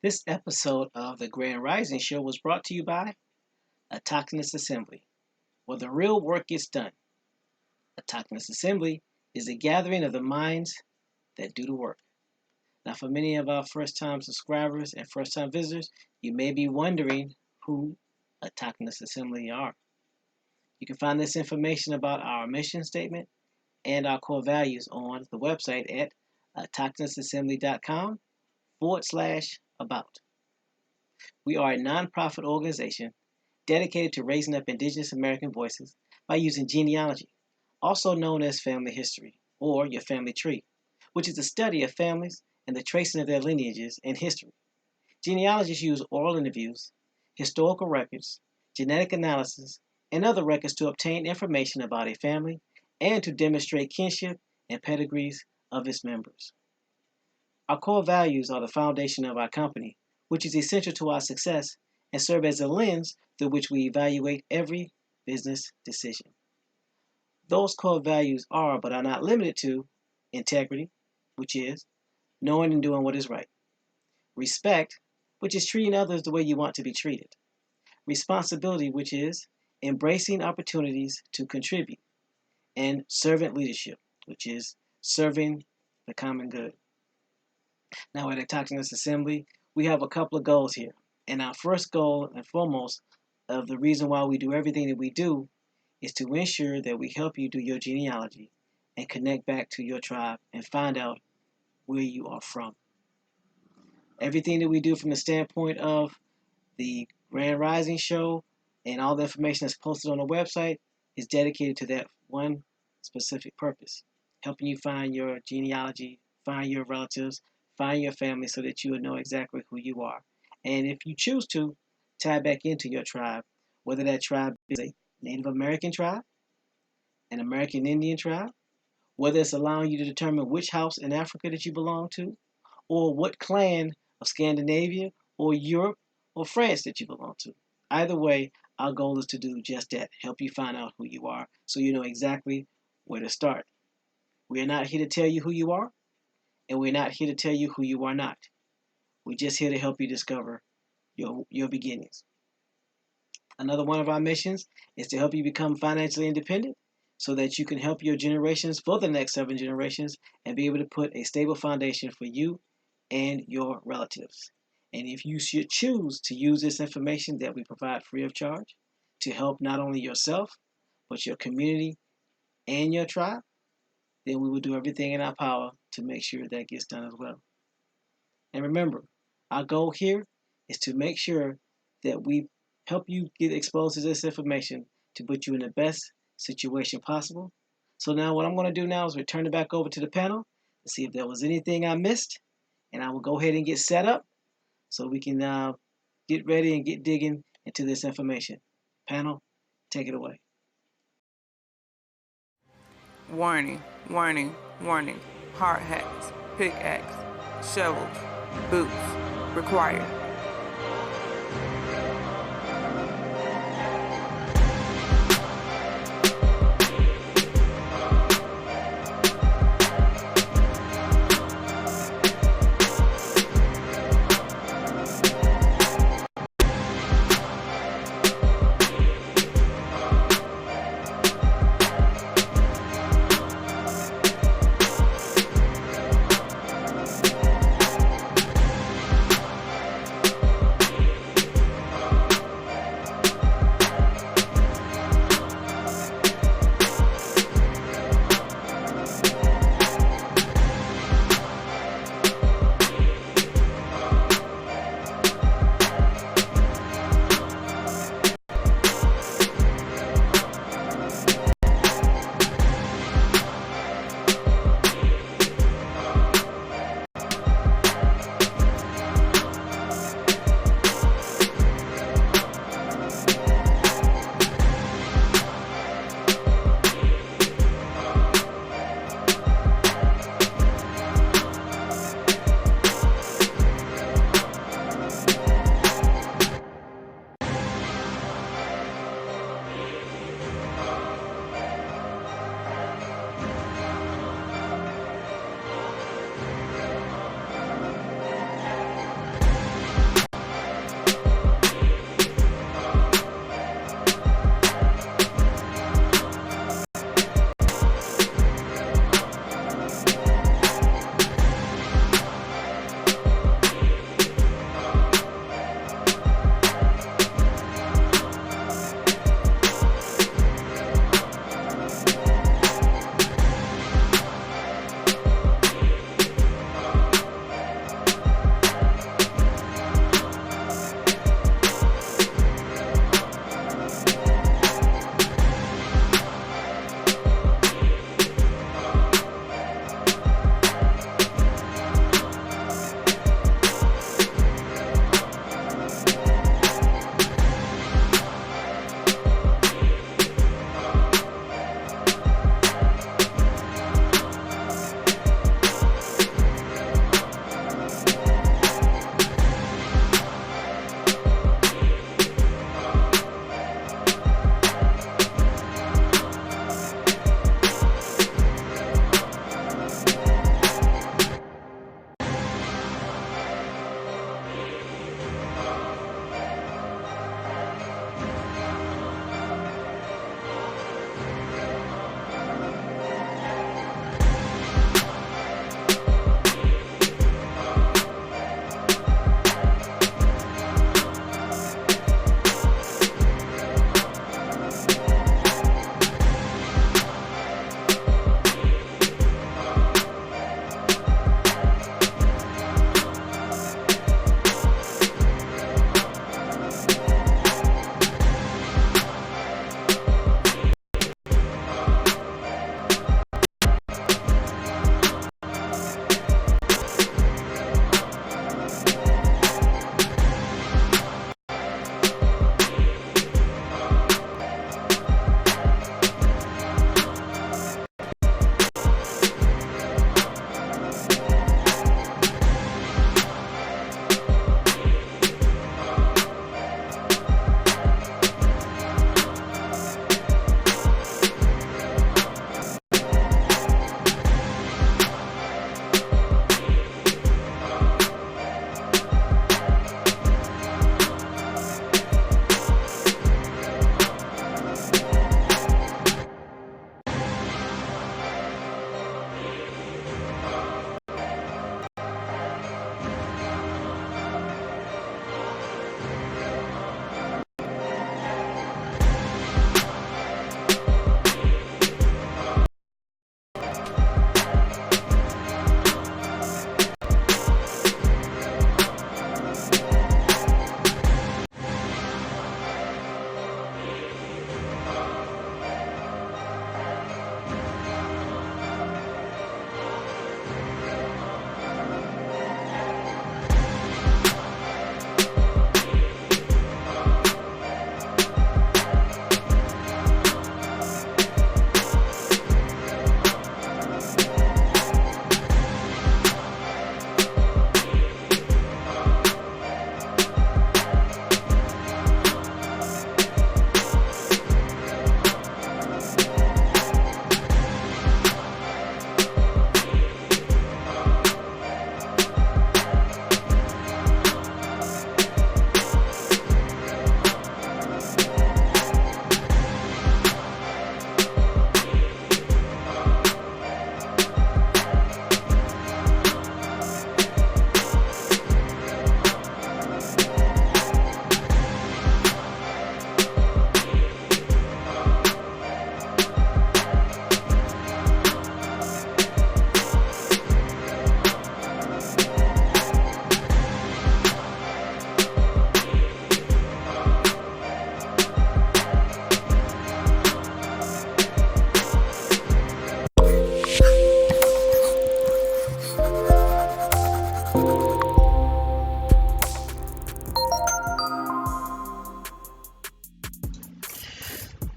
This episode of the Grand Rising Show was brought to you by Autochthonous Assembly, where the real work gets done. Autochthonous Assembly is a gathering of the minds that do the work. Now, for many of our first-time subscribers and first-time visitors, you may be wondering who Autochthonous Assembly are. You can find this information about our mission statement and our core values on the website at autochthonousassembly.com/about. We are a nonprofit organization dedicated to raising up Indigenous American voices by using genealogy, also known as family history, or your family tree, which is the study of families and the tracing of their lineages and history. Genealogists use oral interviews, historical records, genetic analysis, and other records to obtain information about a family and to demonstrate kinship and pedigrees of its members. Our core values are the foundation of our company, which is essential to our success and serve as a lens through which we evaluate every business decision. Those core values are, but are not limited to, integrity, which is knowing and doing what is right; respect, which is treating others the way you want to be treated; responsibility, which is embracing opportunities to contribute; and servant leadership, which is serving the common good. Now, at Autochthonous Assembly, we have a couple of goals here. And our first goal and foremost of the reason why we do everything that we do is to ensure that we help you do your genealogy and connect back to your tribe and find out where you are from. Everything that we do from the standpoint of the Grand Rising Show and all the information that's posted on the website is dedicated to that one specific purpose, helping you find your genealogy, find your relatives, find your family so that you will know exactly who you are. And if you choose to, tie back into your tribe, whether that tribe is a Native American tribe, an American Indian tribe, whether it's allowing you to determine which house in Africa that you belong to, or what clan of Scandinavia or Europe or France that you belong to. Either way, our goal is to do just that, help you find out who you are so you know exactly where to start. We are not here to tell you who you are, and we're not here to tell you who you are not. We're just here to help you discover your beginnings. Another one of our missions is to help you become financially independent so that you can help your generations for the next 7 generations and be able to put a stable foundation for you and your relatives. And if you should choose to use this information that we provide free of charge to help not only yourself, but your community and your tribe, then we will do everything in our power to make sure that gets done as well. And remember, our goal here is to make sure that we help you get exposed to this information to put you in the best situation possible. So now what I'm going to do now is return it back over to the panel to see if there was anything I missed, and I will go ahead and get set up so we can get ready and get digging into this information. Panel, take it away. Warning, warning, warning. Hard hats, pickaxe, shovels, boots required.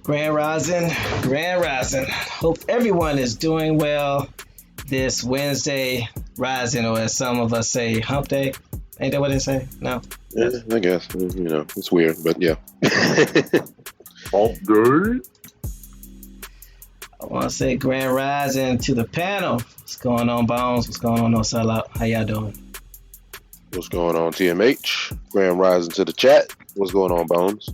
Grand Rising, Grand Rising. Hope everyone is doing well this Wednesday rising, or as some of us say, hump day. Ain't that what they say? No? Yeah, I guess. It's weird, but yeah. Hump day? I want to say Grand Rising to the panel. What's going on, Bones? What's going on, No Sellout? How y'all doing? What's going on, TMH? Grand Rising to the chat. What's going on, Bones?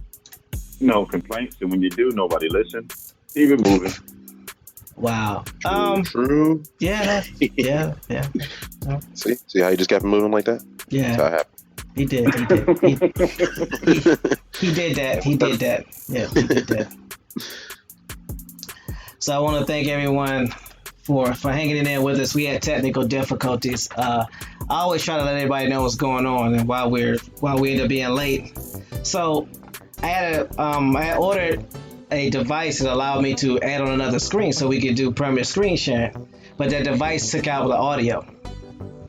No complaints, and when you do, nobody listen. Keep it moving. Wow. True. Yeah. See how you just kept moving like that? Yeah. That's how it happened. He did. He did that. He did that. Yeah, he did that. So I want to thank everyone for hanging in there with us. We had technical difficulties. I always try to let everybody know what's going on and why we end up being late. So I had ordered a device that allowed me to add on another screen so we could do permanent screen sharing. But that device took out the audio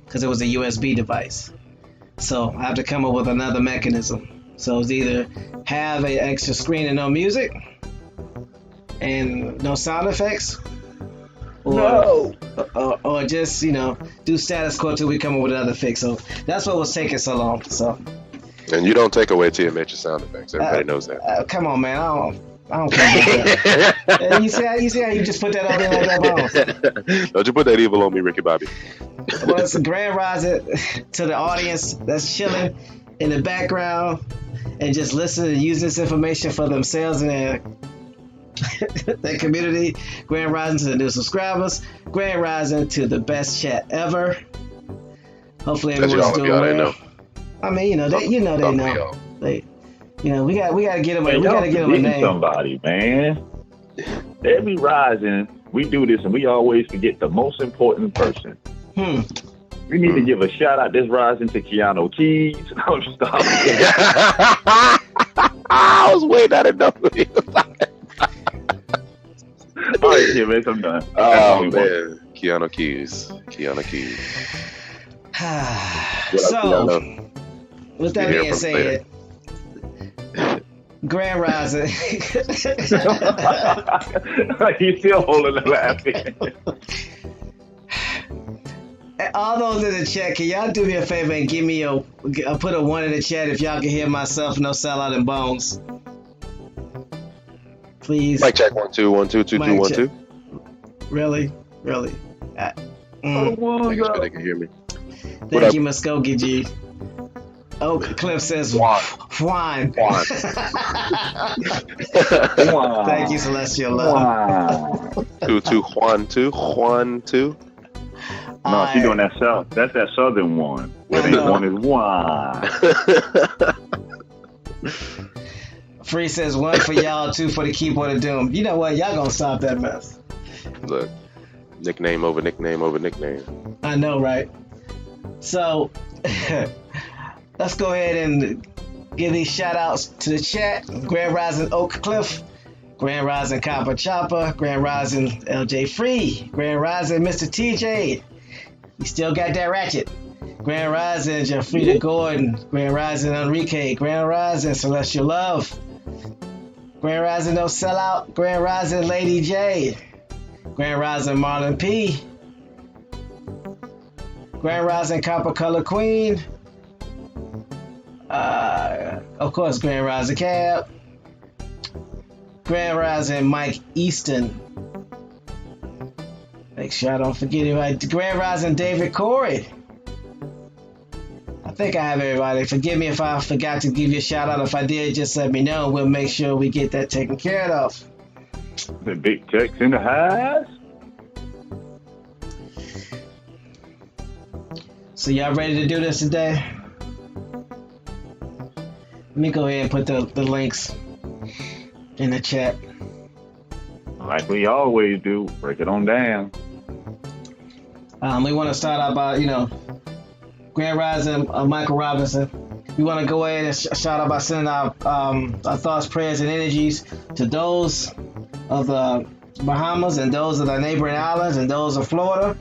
because it was a USB device. So I have to come up with another mechanism. So it's either have an extra screen and no music and no sound effects, or just do status quo till we come up with another fix. So that's what was taking so long. So. And you don't take away TMH's sound effects. Everybody knows that. Come on, man. I don't care about that. You see how you just put that on there like that, Bones? Don't you put that evil on me, Ricky Bobby. Well, it's a Grand Rising to the audience that's chilling in the background and just listening and using this information for themselves and their community. Grand Rising to the new subscribers. Grand Rising to the best chat ever. Hopefully everyone's doing well. Know. I mean, they know. We gotta get them. We gotta get them a name. Somebody, man. Every rising, we do this, and we always forget the most important person. We need to give a shout out this rising to Keanu Keys. I'm stopping. I was waiting out enough of you. All right, yeah, man, I'm done. Oh man, Keanu Keys. So, with that being said, Grand Rising. He's still holding the laughing. All those in the chat, can y'all do me a favor and give me put a 1 in the chat if y'all can hear myself, No Sellout and Bones? Please. Mic check 1 2 1 2 2 2 1 2. Really? They can hear me. Thank you, Muskogee G. Oak Cliff says Juan. Thank you, Celestial Love. 2 Juan 2. No, she's doing that south. That's that southern one. Where they one is one. Free says 1 for y'all, 2 for the keyboard of doom. You know what? Y'all gonna stop that mess. Look, nickname over nickname over nickname. I know, right? So let's go ahead and give these shout outs to the chat. Grand Rising Oak Cliff, Grand Rising Copper Chopper, Grand Rising LJ Free, Grand Rising Mr. TJ. You still got that ratchet. Grand Rising Jafrida Gordon, Grand Rising Enrique, Grand Rising Celestial Love, Grand Rising No Sellout, Grand Rising Lady J, Grand Rising Marlon P, Grand Rising Copper Color Queen, of course Grand Rising Cab, Grand Rising Mike Easton. Make sure I don't forget anybody. Grand Rising David Corey. I think I have everybody. Forgive me if I forgot to give you a shout out. If I did, just let me know. We'll make sure we get that taken care of. The big checks in the house. So y'all ready to do this today? Let me go ahead and put the links in the chat. Like we always do, break it on down. We want to start out by, Grand Rising Michael Robinson. We want to go ahead and shout out by sending our thoughts, prayers, and energies to those of the Bahamas and those of the neighboring islands and those of Florida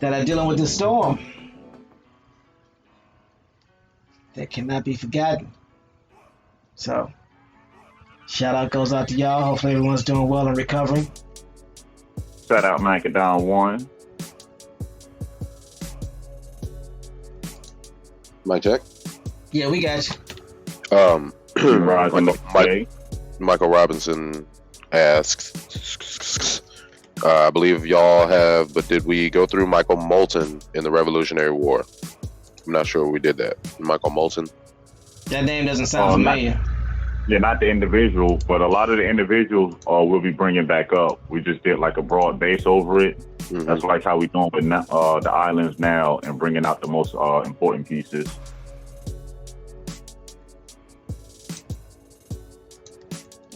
that are dealing with this storm. That cannot be forgotten. So, Shout out goes out to y'all. Hopefully everyone's doing well and recovering. Shout out Macadon 1. Mic check. Yeah, we got you. Michael Robinson asks, I believe y'all have, but did we go through Michael Moulton in the Revolutionary War? I'm not sure we did that. Michael Moulton. That name doesn't sound familiar. Not the individual, but a lot of the individuals we'll be bringing back up. We just did like a broad base over it. Mm-hmm. That's like how we doing with the islands now and bringing out the most important pieces.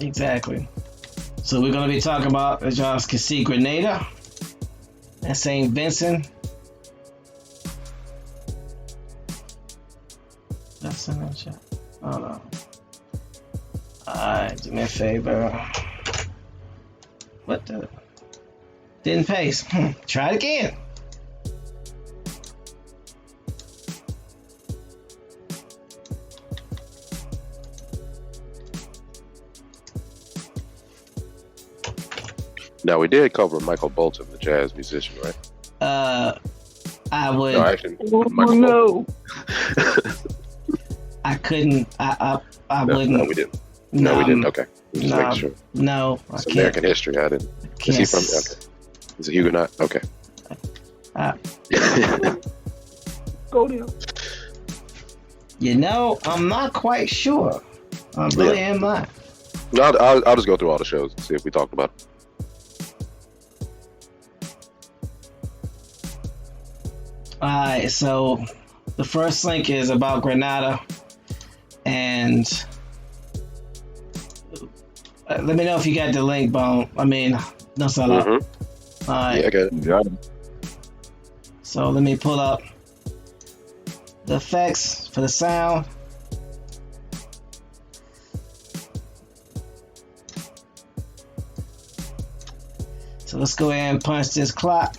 Exactly. So we're going to be talking about, as y'all can see, Grenada and Saint Vincent. That's in the chat. Hold on. Alright, do me a favor. What the? Didn't paste. Try it again. Now we did cover Michael Bolton, the jazz musician, right? I would. No, actually, Michael Bolton. I couldn't. I wouldn't. No, we didn't. No, we didn't. Okay, just making sure. No, it's American history. I didn't. Is he from? Okay. Is it Huguenot? Okay. Go there. You know, I'm not quite sure. I really am not. No, I'll just go through all the shows and see if we talked about it. Alright, so the first link is about Grenada, and let me know if you got the link, Bone. I mean, no sell. Mm-hmm. Alright. Yeah, I got it. So let me pull up the effects for the sound. So let's go ahead and punch this clock.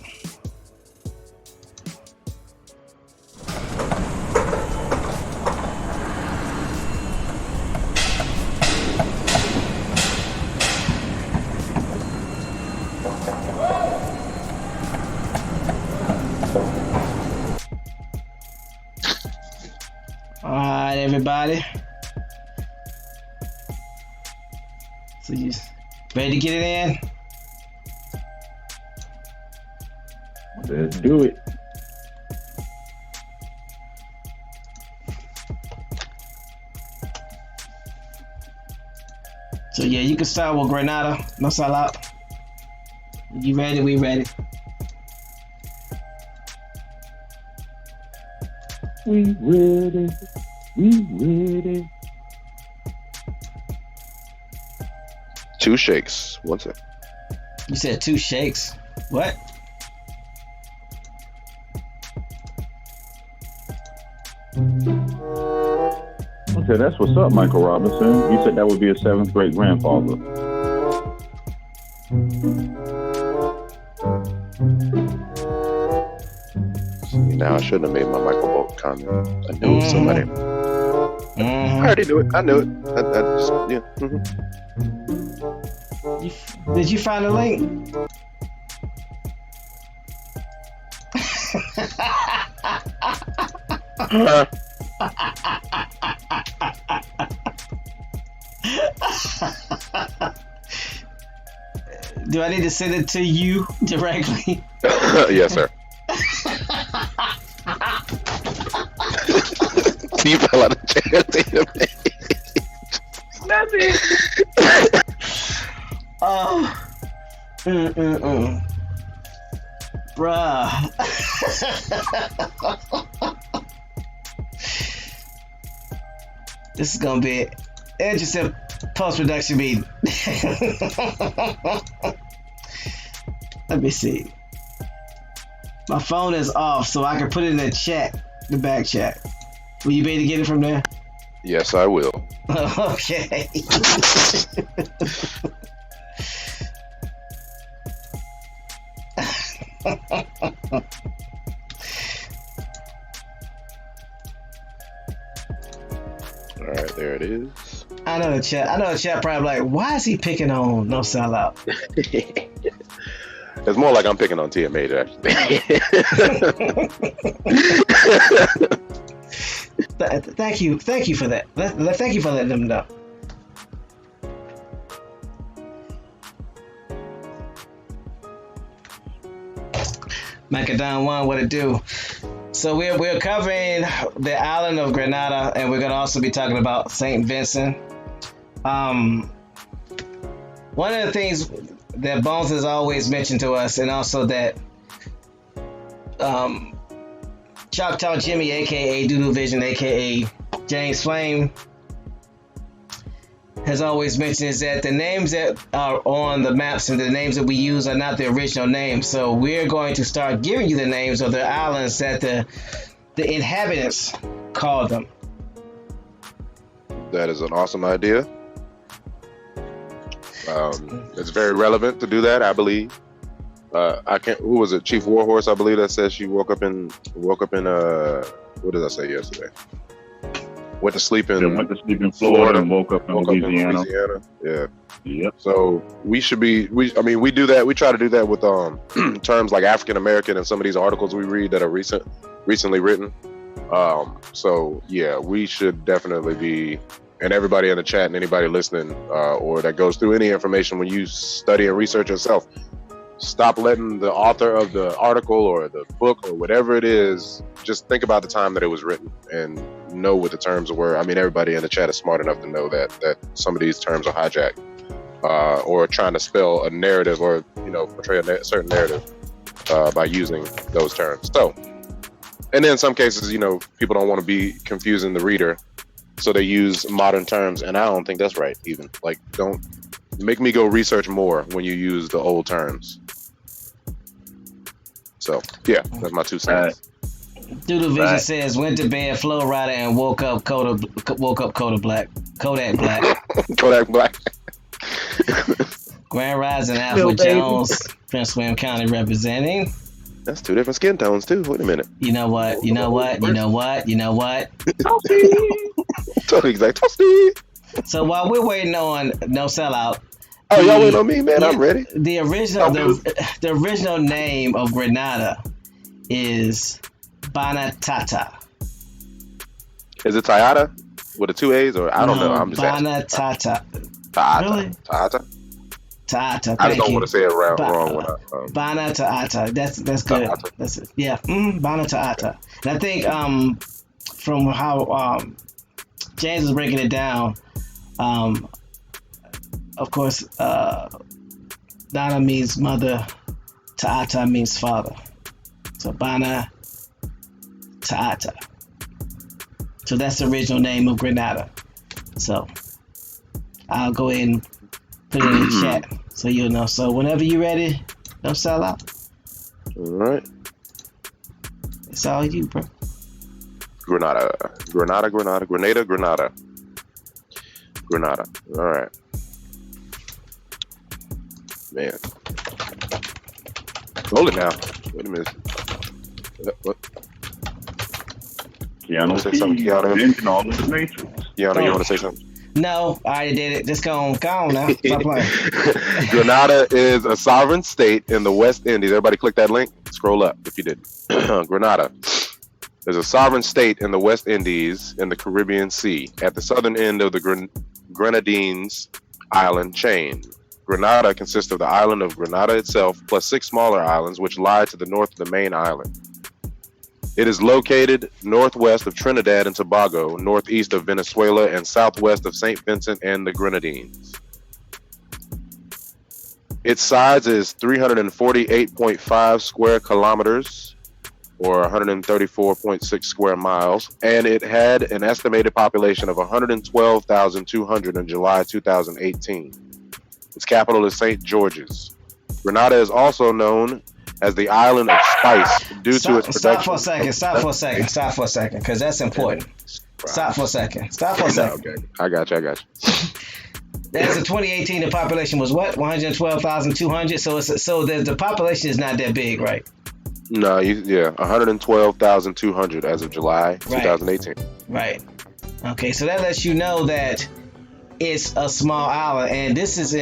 Alright, everybody. So you ready to get it in? Let's do it. So yeah, you can start with Grenada. No sell out. You ready? We ready. We ready. We ready. 2 shakes. What's it? You said 2 shakes. What? Okay, that's what's up, Michael Robinson. You said that would be a 7th great grandfather. Now I shouldn't have made my Michael Bolton comment. I knew it was somebody. I already knew it. I knew it. I just, yeah. Did you find the link? Do I need to send it to you directly? Yes, sir. You fell out of the chair. That's it. Oh. Bruh. This is gonna be an interesting post-production meeting. Let me see. My phone is off, so I can put it in the chat, the back chat. Will you be able to get it from there? Yes, I will. Okay. All right, there it is. All I know the chat probably like, why is he picking on No Sellout? It's more like I'm picking on TMA, actually. Thank you for that. Thank you for letting them know. Macadam One, what it do? So we're covering the island of Grenada, and we're gonna also be talking about Saint Vincent. One of the things that Bones has always mentioned to us, and also that Choctaw Jimmy, aka Doodoo Vision, aka James Flame, has always mentioned, is that the names that are on the maps and the names that we use are not the original names. So we're going to start giving you the names of the islands that the inhabitants call them. That is an awesome idea. It's very relevant to do that, I believe. Who was it? Chief Warhorse, I believe, that said she woke up in what did I say yesterday? Went to sleep in Florida and woke up in Louisiana. Yeah. Yep. So we do that. We try to do that with terms like African American and some of these articles we read that are recently written. So yeah, we should definitely be, and everybody in the chat and anybody listening or that goes through any information, when you study and research yourself, stop letting the author of the article or the book or whatever it is, just think about the time that it was written and know what the terms were. I mean, everybody in the chat is smart enough to know that some of these terms are hijacked or trying to spell a narrative or, portray a certain narrative by using those terms. So, and then in some cases, people don't want to be confusing the reader, so they use modern terms, and I don't think that's right even. Like, don't make me go research more when you use the old terms. So yeah, that's my 2 cents. Doodle Vision says went to bed Flow Rider and woke up Kodak Black. Kodak Black. Grand Rising Alpha Jones, Prince William County representing. That's 2 different skin tones too. Wait a minute. You know what? Totally exact. Toasty. So while we're waiting on No Sellout. Oh, y'all waiting on me, man? Yeah, I'm ready. The original name of Grenada is Banatata. Is it Tayata with the 2 A's, or I don't know? I'm just Banatata. Really? Tayata. Tata. I just don't want to say it wrong when Banatata. That's good. That's it. Yeah. Banatata. And I think from how James was breaking it down, of course, Dana means mother, Ta'ata means father. So Bana Ta'ata. So that's the original name of Grenada. So I'll go ahead and put it in the chat so you'll know. So whenever you're ready, don't sell out. All right. It's all you, bro. Grenada. All right. Man. Hold it now. Wait a minute. What? Keanu, say something, Keanu? Matrix. Keanu, you want to say something? No, I already did it. Just go on now. Stop playing. Grenada is a sovereign state in the West Indies. Everybody click that link. Scroll up if you didn't. Grenada is a sovereign state in the West Indies in the Caribbean Sea at the southern end of the Grenadines island chain. Grenada consists of the island of Grenada itself, plus 6 smaller islands which lie to the north of the main island. It is located northwest of Trinidad and Tobago, northeast of Venezuela, and southwest of Saint Vincent and the Grenadines. Its size is 348.5 square kilometers, or 134.6 square miles, and it had an estimated population of 112,200 in July 2018. Its capital is St. George's. Grenada is also known as the island of spice due to its production. Stop for a second, because that's important. Stop for a second. Okay. I got you. As of 2018, the population was what? 112,200. So the population is not that big, right? No, 112,200 as of July 2018. Right. Okay, so that lets you know that it's a small island, and this is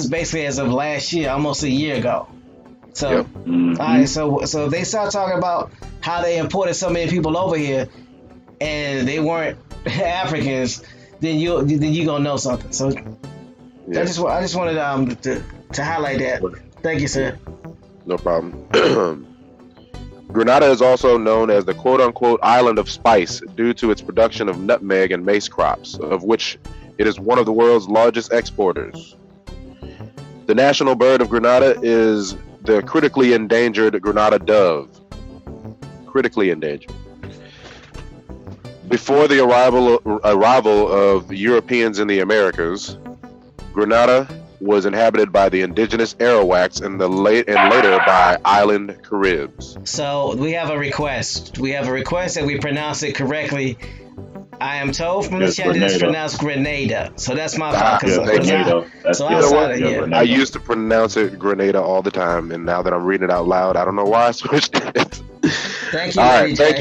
basically as of last year, almost a year ago. So, Yep. all right, so they start talking about how they imported so many people over here, and they weren't Africans. Then you gonna know something. So, Yeah. I just wanted to highlight that. Thank you, sir. No problem. Grenada is also known as the quote-unquote island of spice due to its production of nutmeg and mace crops, of which it is one of the world's largest exporters. The national bird of Grenada is the critically endangered Grenada dove. Critically endangered. Before the arrival of Europeans in the Americas, Grenada was inhabited by the indigenous Arawaks and later by island Caribs. So we have a request. We have a request that we pronounce it correctly. I am told from the chat that it's pronounced *Grenada*. So that's my fault. I used to pronounce it Grenada all the time, and now that I'm reading it out loud, I don't know why I switched it. Thank you. All right, thank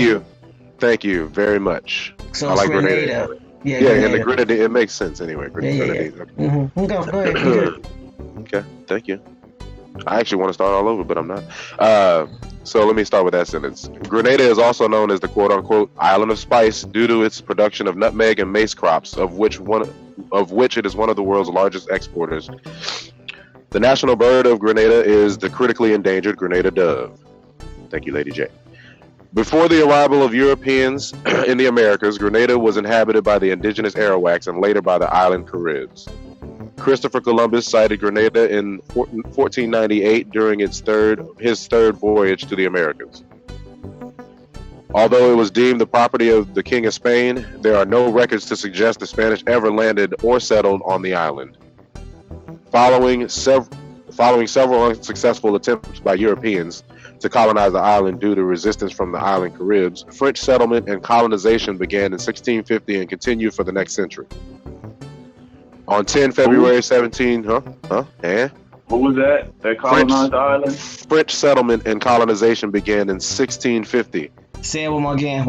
you very much. So I like Grenada. Yeah, and the Grenada, it makes sense anyway. Grenadines. Mm-hmm. Go ahead. Okay, thank you. I actually want to start all over, but I'm not. So let me start with that sentence. Grenada is also known as the quote-unquote island of spice due to its production of nutmeg and mace crops, of which it is one of the world's largest exporters. The national bird of Grenada is the critically endangered Grenada dove. Thank you, Lady J. Before the arrival of Europeans in the Americas, Grenada was inhabited by the indigenous Arawaks and later by the island Caribs. Christopher Columbus sighted Grenada in 1498 during his third voyage to the Americas. Although it was deemed the property of the King of Spain, there are no records to suggest the Spanish ever landed or settled on the island. Following several unsuccessful attempts by Europeans to colonize the island due to resistance from the island Caribs, French settlement and colonization began in 1650 and continued for the next century. On 10 February 17, What was that? That colonized the island? French settlement and colonization began in 1650. Say it one more again.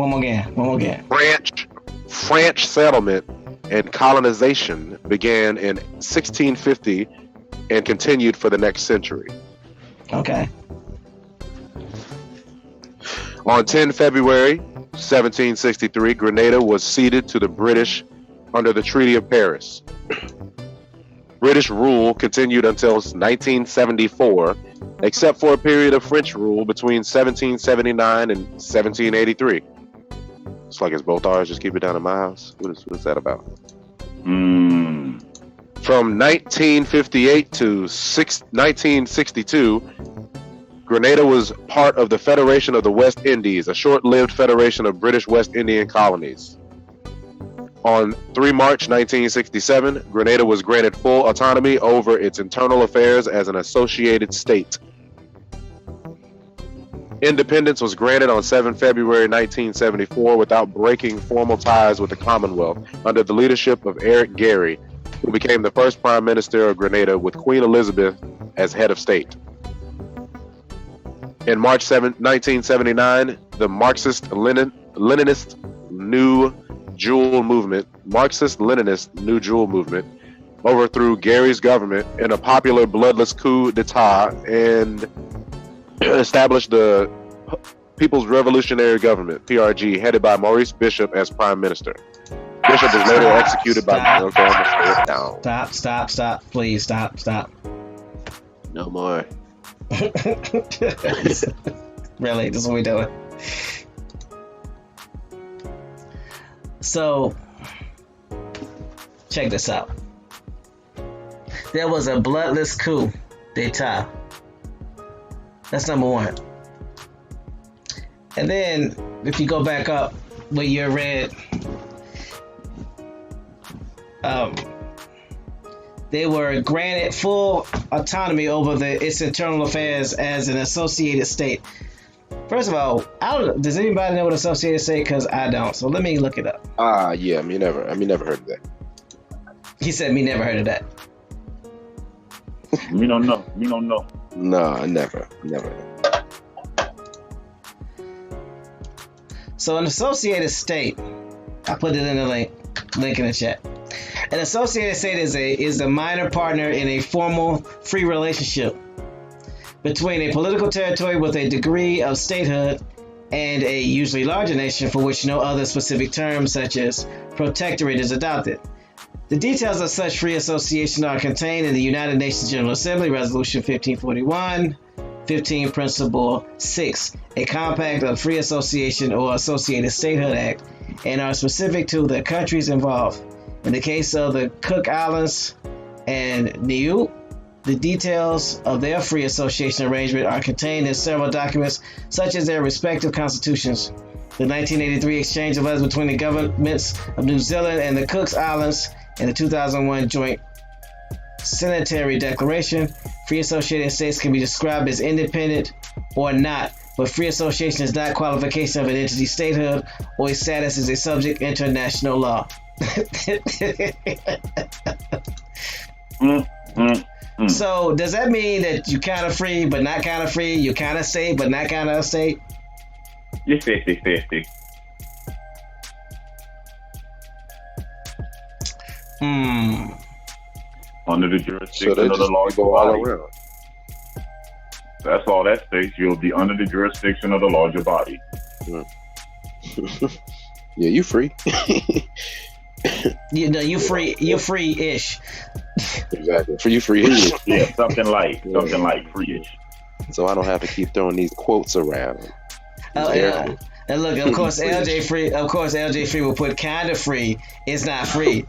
French settlement and colonization began in 1650 and continued for the next century. Okay. On 10 February 1763, Grenada was ceded to the British under the Treaty of Paris. British rule continued until 1974, except for a period of French rule between 1779 and 1783. It's like it's both ours, just keep it down in my house. What is that about? From 1958 to 1962, Grenada was part of the Federation of the West Indies, a short-lived federation of British West Indian colonies. On 3 March 1967, Grenada was granted full autonomy over its internal affairs as an associated state. Independence was granted on 7 February 1974 without breaking formal ties with the Commonwealth under the leadership of Eric Gairy, who became the first Prime Minister of Grenada with Queen Elizabeth as head of state. In March 1979, the Marxist-Leninist New Jewel Movement overthrew Gary's government in a popular bloodless coup d'etat and established the People's Revolutionary Government, PRG, headed by Maurice Bishop as Prime Minister. Bishop was later executed by... Stop. Please, stop. No more. Really, this is what we're doing. So, check this out. There was a bloodless coup d'etat. That's number one. And then, if you go back up where you read, they were granted full autonomy over its internal affairs as an associated state. First of all, does anybody know what associated state? Because I don't. So let me look it up. Yeah, me never heard of that. He said, "Me never heard of that." Me don't know. No, never. So an associated state, I put it in the link in the chat. An associated state is a minor partner in a formal free relationship between a political territory with a degree of statehood and a usually larger nation for which no other specific term such as protectorate is adopted. The details of such free association are contained in the United Nations General Assembly Resolution 1541, 15 Principle 6, a compact of free association or associated statehood act, and are specific to the countries involved. In the case of the Cook Islands and Niue, the details of their free association arrangement are contained in several documents, such as their respective constitutions. The 1983 exchange of letters between the governments of New Zealand and the Cook Islands and the 2001 joint Sanitary Declaration. Free associated states can be described as independent or not, but free association is not qualification of an entity's statehood or its status as a subject international law. So does that mean that you kind of free but not kind of free? You kind of state but not kind of state? You're 50-50. Under the jurisdiction of the larger body. That's all that states. You'll be under the jurisdiction of the larger body. Yeah, you free. You free. You're free-ish. Exactly. For you free-ish. Yeah, something like free-ish. So I don't have to keep throwing these quotes around. Oh yeah. And look, of course, LJ Free. Of course, LJ Free will put kind of free. It's not free.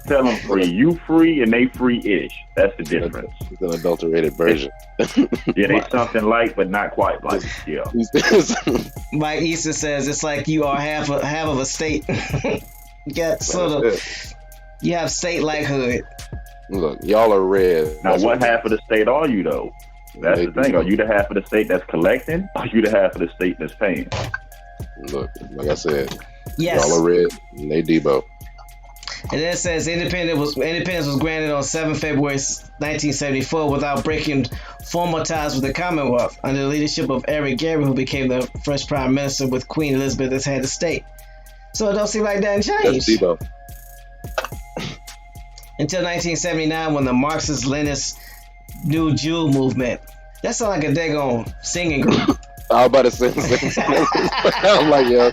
Tell them free. You free and they free-ish. That's the difference. It's an adulterated version. Yeah, they something like, but not quite like. Yeah. Mike Easter says it's like you are half of a state. Yeah, sort of. You have state-like hood. Look, y'all are red. Now, what half of the state are you, though? That's the thing. Are you the half of the state that's collecting? Or are you the half of the state that's paying? Look, like I said, yes. Y'all are red and they Debo. And then it says independence was granted on 7 February 1974 without breaking formal ties with the Commonwealth under the leadership of Eric Gary, who became the first prime minister with Queen Elizabeth as head of state. So it don't seem like that changed. That's Debo. Until 1979, when the Marxist-Leninist New Jew movement. That sounds like a daggone singing group. I was about to sing. I'm like, yeah.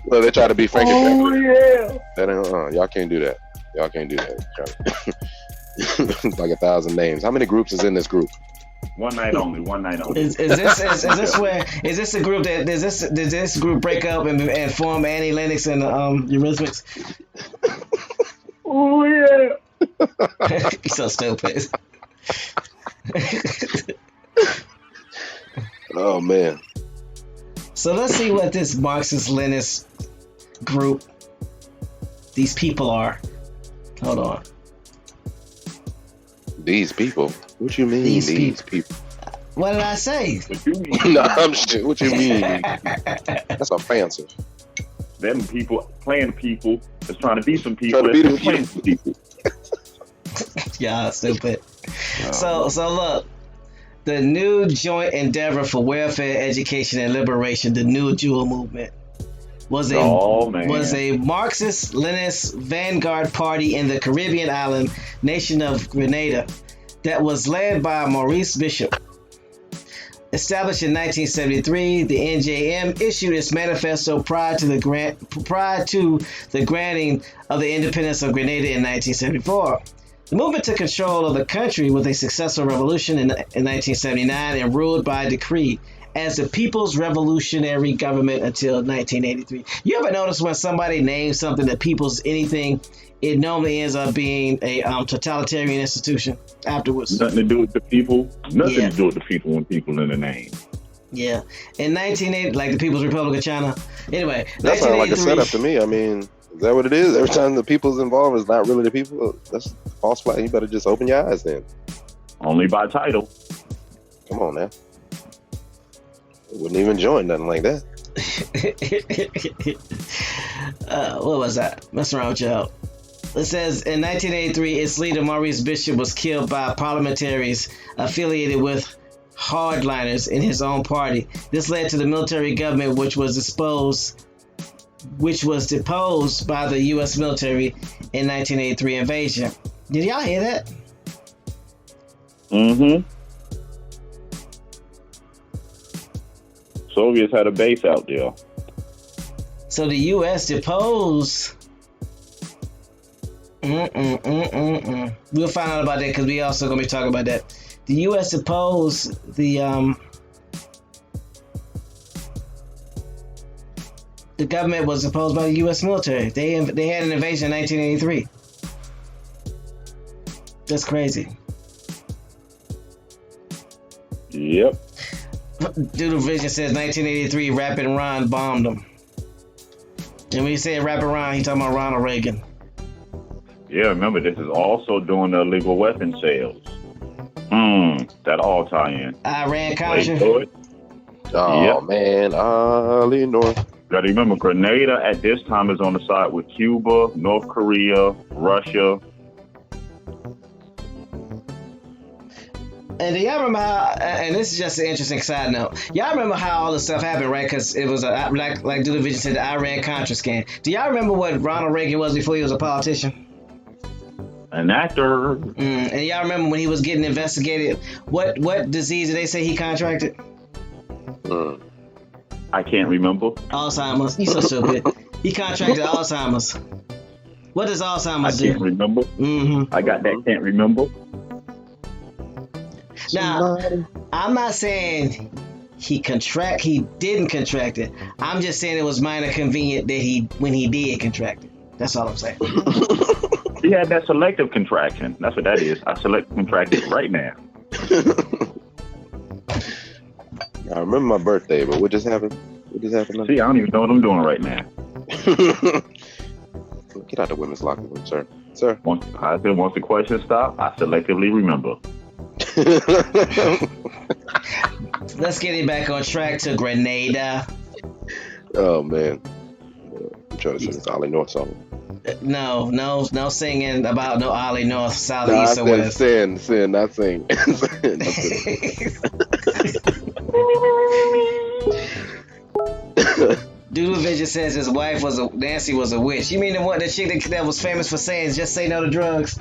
Well, they try to be Frankenstein. Oh, yeah. That ain't, y'all can't do that. Y'all can't do that. Like 1,000 names. How many groups is in this group? One night only. Is this a group that did this group break up and form Annie Lennox and Eurythmics? Oh yeah. You're so stupid. Oh man. So let's see what this Marxist-Leninist group, these people are. Hold on. These people? What you mean? These people? What did I say? What you mean? No, I'm shit. What you mean? That's offensive. Them people playing people that's trying to be some people. Trying to be that's playing some people. Yeah, stupid. So look, the new joint endeavor for welfare, education, and liberation, the New Jewel movement, was a Marxist-Leninist vanguard party in the Caribbean island nation of Grenada that was led by Maurice Bishop. Established in 1973, the NJM issued its manifesto prior to the granting of the independence of Grenada in 1974. The movement took control of the country with a successful revolution in 1979 and ruled by decree as the People's Revolutionary Government until 1983. You ever notice when somebody names something the People's anything, it normally ends up being a totalitarian institution afterwards. Nothing to do with the people. Nothing to do with the people when people in the name. Yeah. In 1980, like the People's Republic of China. Anyway, that sounds like a setup to me. I mean, is that what it is? Every time the people's involved is not really the people. That's a false flag. You better just open your eyes then. Only by title. Come on now. I wouldn't even join nothing like that. What was that? Messing around with y'all. It says in 1983, its leader Maurice Bishop was killed by parliamentarians affiliated with hardliners in his own party. This led to the military government, which was deposed by the U.S. military in 1983 invasion. Did y'all hear that? Mm-hmm. Soviets had a base out there. So the U.S. deposed. We'll find out about that because we also going to be talking about that. The U.S. deposed the government was opposed by the U.S. military. They had an invasion in 1983. That's crazy. Yep. Doodle Vision says 1983 Rapid Ron bombed them. And when he said Rapid Ron, he talking about Ronald Reagan. Yeah, remember, this is also doing the illegal weapon sales. That all tie in. Iran-Contra. Oh, yep. Man, Ali North. Gotta remember, Grenada at this time is on the side with Cuba, North Korea, Russia. And do y'all remember how, and this is just an interesting side note, y'all remember how all this stuff happened, right? Because it was, like Doodle Vision said, the Iran-Contra scan. Do y'all remember what Ronald Reagan was before he was a politician? An actor. And y'all remember when he was getting investigated, what disease did they say he contracted? I can't remember. Alzheimer's. You so stupid. He contracted Alzheimer's. What does Alzheimer's do? I can't remember. I got that can't remember. Now, I'm not saying he didn't contract it. I'm just saying it was minor convenient that when he did contract it. That's all I'm saying. He had that selective contraction. That's what that is. I select contracted right now. I remember my birthday, but what just happened? Now? See, I don't even know what I'm doing right now. Get out the women's locker room, sir. Sir. Once the question stops, I selectively remember. Let's get it back on track to Grenada. Oh man, I'm trying to sing this Ollie North song. No singing about no Ollie North, South, East, or West. Sin, not sing. Doodle Vision says his wife Nancy was a witch. You mean the chick that was famous for saying just say no to drugs?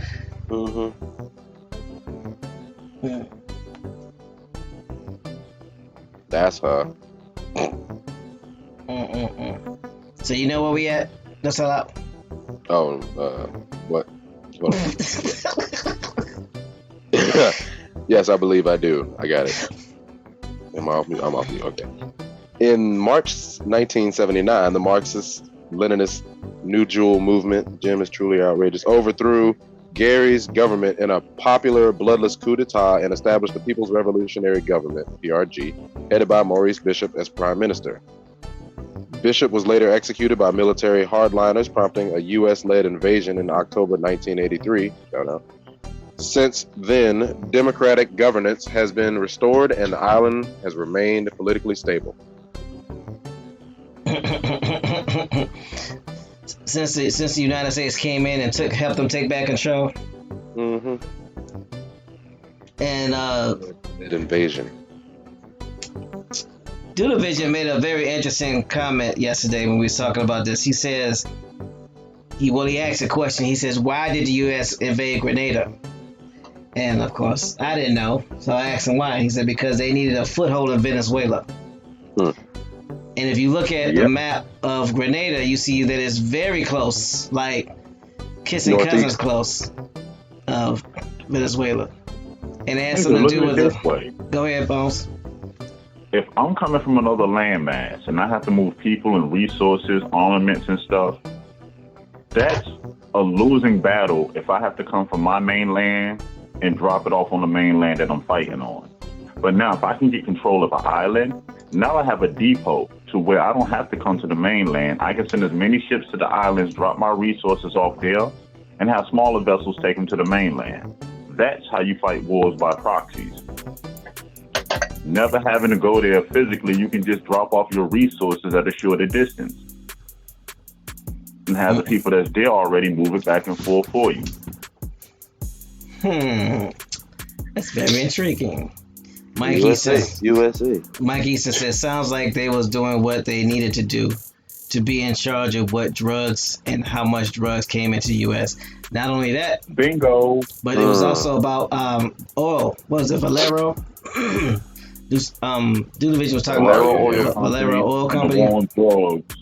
That's her. So you know where we at? That's all out. Oh, what? Yes, I believe I do. I got it. I'm off mute. Okay. In March 1979, the Marxist-Leninist New Jewel movement, Jim is truly outrageous, overthrew Gary's government in a popular bloodless coup d'etat and established the People's Revolutionary Government, PRG, headed by Maurice Bishop as prime minister. Bishop was later executed by military hardliners, prompting a U.S.-led invasion in October 1983. Shout out. Since then, democratic governance has been restored and the island has remained politically stable. Since the United States came in and helped them take back control. And invasion. Doodle Vision made a very interesting comment yesterday when we was talking about this. He says he asked a question. He says, "Why did the U.S. invade Grenada?" And of course, I didn't know, so I asked him why. He said because they needed a foothold in Venezuela. And if you look at the map of Grenada, you see that it's very close, like kissing cousins close of Venezuela. And it has something to do with this way. Go ahead, Bones. If I'm coming from another landmass and I have to move people and resources, armaments and stuff, that's a losing battle if I have to come from my mainland and drop it off on the mainland that I'm fighting on. But now if I can get control of an island, now I have a depot to where I don't have to come to the mainland. I can send as many ships to the islands, drop my resources off there, and have smaller vessels take them to the mainland. That's how you fight wars by proxies. Never having to go there physically, you can just drop off your resources at a shorter distance and have the people that's there already move it back and forth for you. That's very intriguing. Mike USA. Mike Easton says, sounds like they was doing what they needed to do to be in charge of what drugs and how much drugs came into the U.S. Not only that, bingo, but it was also about oil. What was it, Valero? Division was talking about Valero Oil Company. The war on drugs.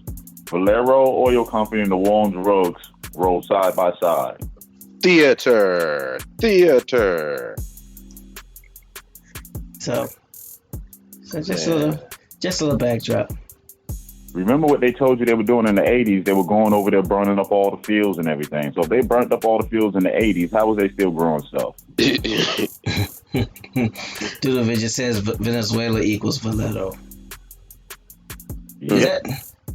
Valero Oil Company and the war on drugs roll side by side. Theater. So just a little backdrop. Remember what they told you they were doing in the 80s? They were going over there burning up all the fields and everything. So if they burnt up all the fields in the 80s, how was they still growing stuff? Division says Venezuela equals Valero. Yeah.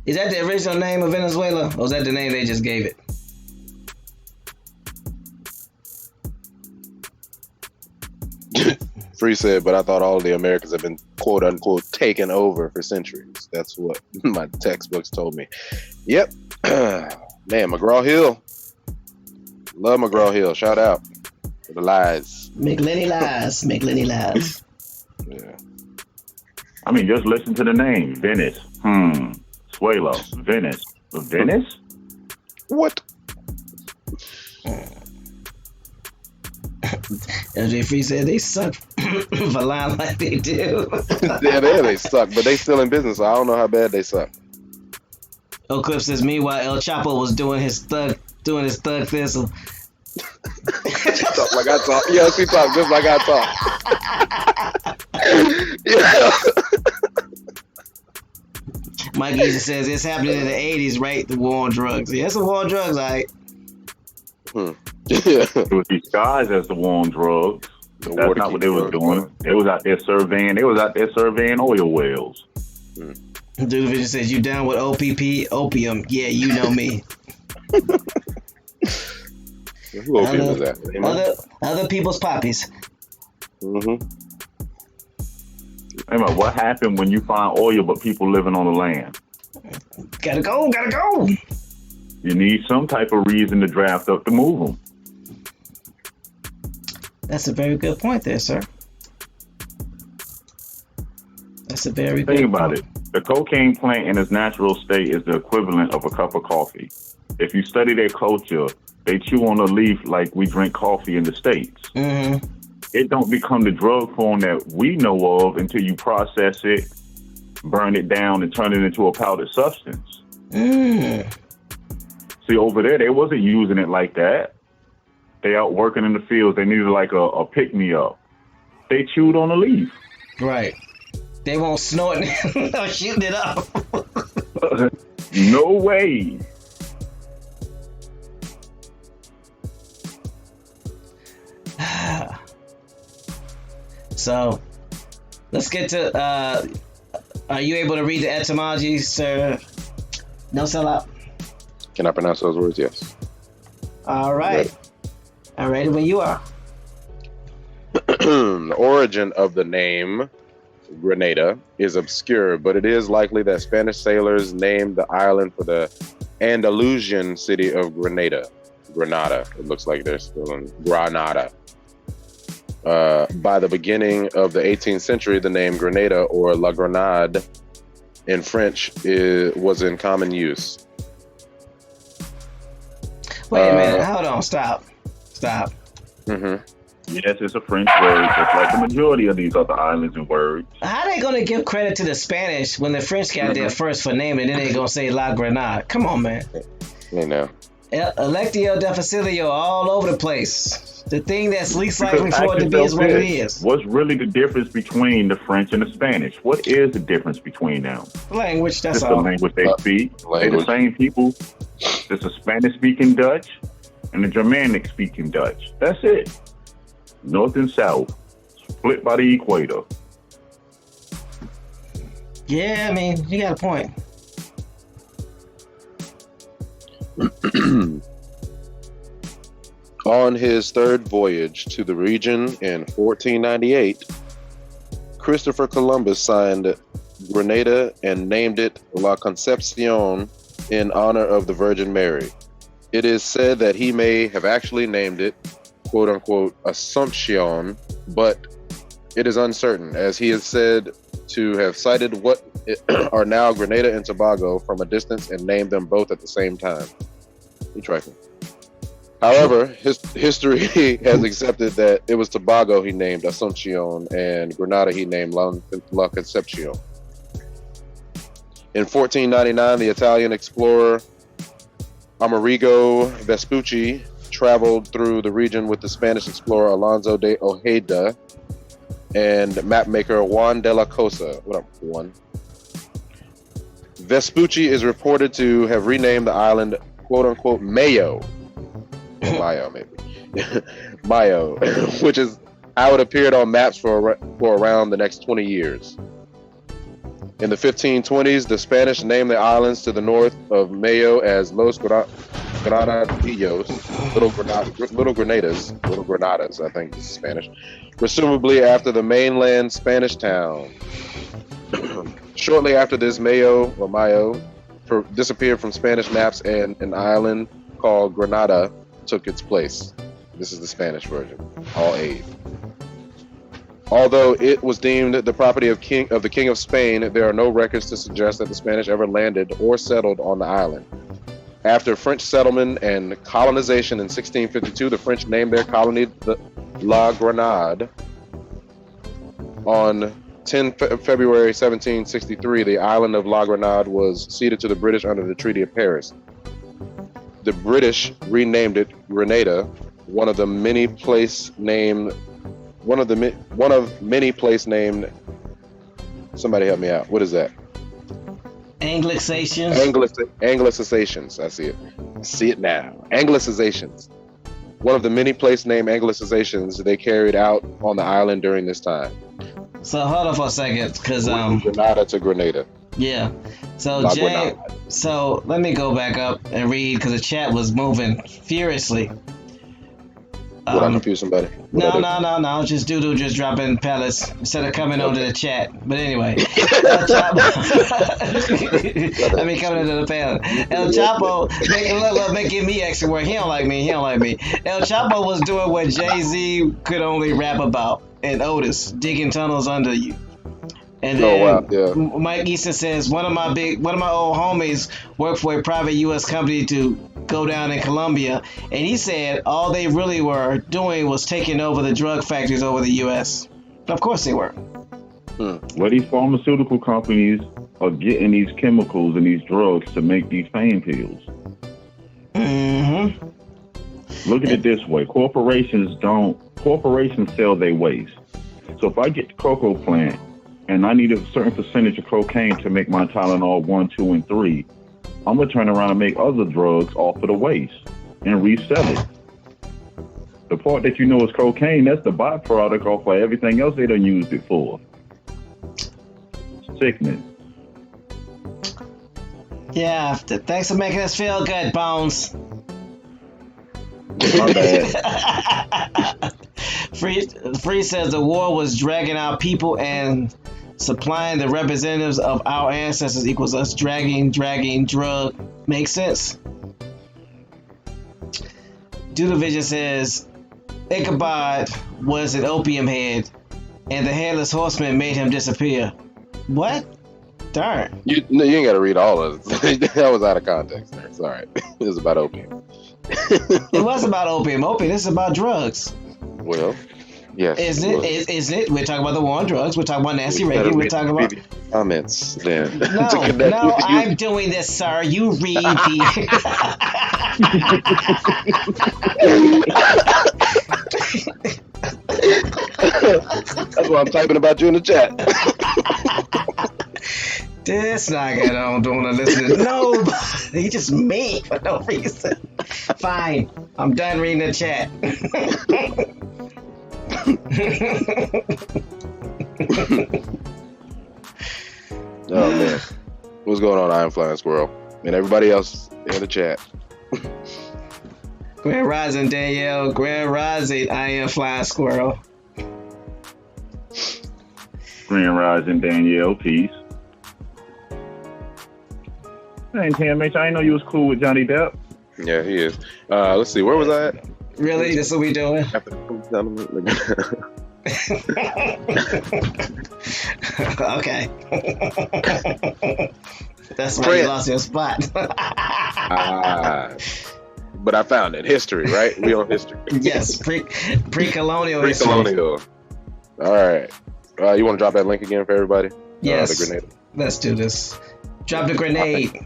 Is that the original name of Venezuela, or is that the name they just gave it? Free said, but I thought all of the Americans have been quote unquote taken over for centuries. That's what my textbooks told me. Yep. Man, McGraw-Hill. Love McGraw-Hill. Shout out for the lies. McLenny lies. Yeah. I mean, just listen to the name. Venice. Suelo. Venice. Venice? What? LJ Free said they suck for lying like they do. Yeah, they suck, but they still in business, so I don't know how bad they suck. Clip says, meanwhile, El Chapo was doing his thug thistle. Talk like I talk. Yes, he talk just like I talk. Yeah. Mike Easy says it's happening in the 80s, right? The war on drugs. Yeah, it's a war on drugs, all right. Yeah. It was disguised as the war on drugs. That's not what they was doing. They was out there surveying oil wells. Division says, you down with OPP? Opium. Yeah, you know me. Who opium is that? Other people's poppies. Hey man, what happened when you find oil but people living on the land? Gotta go. You need some type of reason to draft up to move them. That's a very good point there, sir. That's a very good point. Think about it. The cocaine plant in its natural state is the equivalent of a cup of coffee. If you study their culture, they chew on a leaf like we drink coffee in the States. It don't become the drug form that we know of until you process it, burn it down, and turn it into a powdered substance. See, over there, they wasn't using it like that. They out working in the fields. They needed like a pick-me-up. They chewed on a leaf. Right. They won't snort it or shooting it up. No way. So, let's get to, are you able to read the etymology, sir? No sellout? Can I pronounce those words? Yes. All right. I'm ready when you are. The origin of the name Grenada is obscure, but it is likely that Spanish sailors named the island for the Andalusian city of Grenada. It looks like they're still in Granada. By the beginning of the 18th century, the name Grenada or La Grenade in French was in common use. Wait a minute. Hold on. Stop. Yes, it's a French word, just like the majority of these other islands and words. How they gonna give credit to the Spanish when the French got there first for naming, and then they gonna say La Grenade? Come on, man. You know. Electio de Facilio all over the place. The thing that's least likely for it to be is what it is. What's really the difference between the French and the Spanish? What is the difference between them? Language, that's Just all. the language they speak. They're the same people. There's a Spanish-speaking Dutch and a Germanic-speaking Dutch. That's it. North and South, split by the equator. Yeah, I mean, you got a point. On his third voyage to the region in 1498, Christopher Columbus signed Grenada and named it La Concepcion in honor of the Virgin Mary. It is said that he may have actually named it, quote unquote, Assumption, but it is uncertain, as he is said to have sighted what are now Grenada and Tobago from a distance and named them both at the same time. He trifling. However, history has accepted that it was Tobago he named Asuncion and Grenada he named La Concepcion. In 1499, the Italian explorer Amerigo Vespucci traveled through the region with the Spanish explorer Alonso de Ojeda and mapmaker Juan de la Cosa. What up, Juan? Vespucci is reported to have renamed the island quote-unquote Mayo. Mayo, maybe. Mayo, which is how it appeared on maps for around the next 20 years. In the 1520s, the Spanish named the islands to the north of Mayo as Los Granadillos, Little Grenadas, I think is Spanish, presumably after the mainland Spanish town. Shortly after this, Mayo disappeared from Spanish maps and an island called Grenada took its place. This is the Spanish version, all aid. Although it was deemed the property of the King of Spain, there are no records to suggest that the Spanish ever landed or settled on the island. After French settlement and colonization in 1652, the French named their colony La Grenade. On 10 February 1763, the island of La Grenade was ceded to the British under the Treaty of Paris. The British renamed it Grenada, one of many place named. Somebody help me out. What is that? Anglicizations. Anglicizations. I see it. See it now. Anglicizations. One of the many place name Anglicizations they carried out on the island during this time. So hold on for a second, because Grenada to Grenada. Yeah. So so let me go back up and read, because the chat was moving furiously. Would I confuse somebody? No. Just Doodoo just dropping pellets instead of coming onto the chat. But anyway, let me come into the panel. El Chapo, making me extra work. He don't like me. El Chapo was doing what Jay-Z could only rap about, and Otis digging tunnels under you. And then Mike Easton says one of my old homies worked for a private U.S. company to go down in Colombia, and he said all they really were doing was taking over the drug factories over the U.S. Of course they were. Well, these pharmaceutical companies are getting these chemicals and these drugs to make these pain pills. Mm-hmm. Look at it this way: corporations sell their waste. So if I get the cocoa plant and I need a certain percentage of cocaine to make my Tylenol 1, 2, and 3, I'm going to turn around and make other drugs off of the waste and resell it. The part that you know is cocaine, that's the byproduct off of everything else they done used it for. Sickening. Yeah, thanks for making us feel good, Bones. My bad. Free says the war was dragging out people and supplying the representatives of our ancestors equals us dragging drug. Makes sense. Dudavision says Ichabod was an opium head and the headless horseman made him disappear. What? Darn. You ain't got to read all of it. That was out of context. It's all right. It was about opium. It was about opium. This is about drugs. Well, yes. Isn't it? We're talking about the war on drugs. We're talking about Nancy Reagan. We're talking about comments. Then no, I'm doing this, sir. You read the. That's why I'm typing about you in the chat. This nigga don't want to listen to nobody. He just mean for no reason. Fine, I'm done reading the chat. Oh man, what's going on, Iron Flying Squirrel, and everybody else in the chat? Grand Rising Danielle, Grand Rising Iron Flying Squirrel. Grand Rising Danielle, peace. Hey, TMH, I didn't know you was cool with Johnny Depp. Yeah, he is. Let's see, where was I at? Really? This is what we doing? Okay. That's why you lost your spot. But I found it. History, right? We on history. Yes, pre-colonial history. Pre-colonial. All right. You want to drop that link again for everybody? Yes. The grenade. Let's do this. Drop the grenade.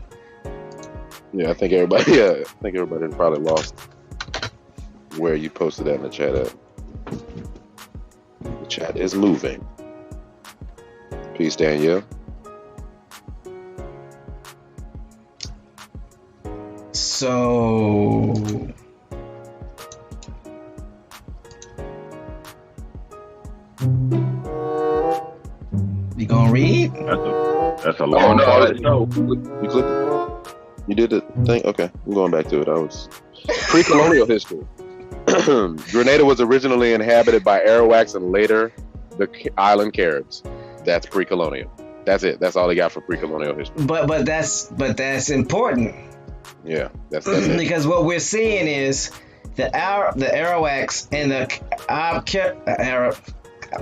Yeah, I think everybody probably lost where you posted that in the chat at. The chat is moving. Peace, Danielle. So you gonna read? That's a long part. No, you clicked it. You did the thing? Okay, I'm going back to it. I was pre-colonial history. Grenada was originally inhabited by Arawaks and later the island Caribs. That's pre-colonial. That's it. That's all they got for pre-colonial history. But that's important. Yeah, that's it. Because what we're seeing is the Arawaks and the Arab.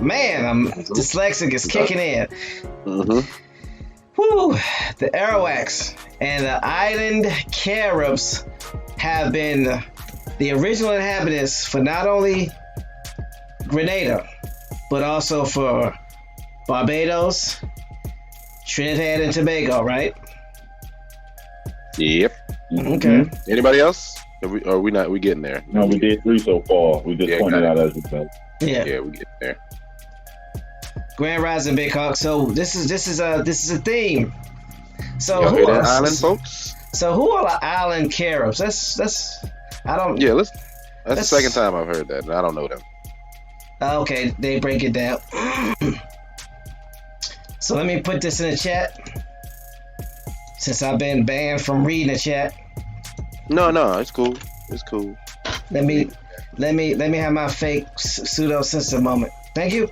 Man, I'm dyslexic is kicking in. Mm-hmm. Woo! The Arawaks and the island Caribs have been the original inhabitants for not only Grenada, but also for Barbados, Trinidad and Tobago, right? Yep. Okay. Anybody else? Are we not? We getting there? No, we did 3 so far. We just pointed out as we go. Yeah, we get there. Grand Rising Big Hawk. So this is a theme. So Y'all who hear that, are island folks? So who are the island Caribs? That's I don't. Yeah, that's the second time I've heard that, and I don't know them. Okay, they break it down. So let me put this in the chat. Since I've been banned from reading the chat. No, it's cool. It's cool. Let me have my fake pseudo sister moment. Thank you.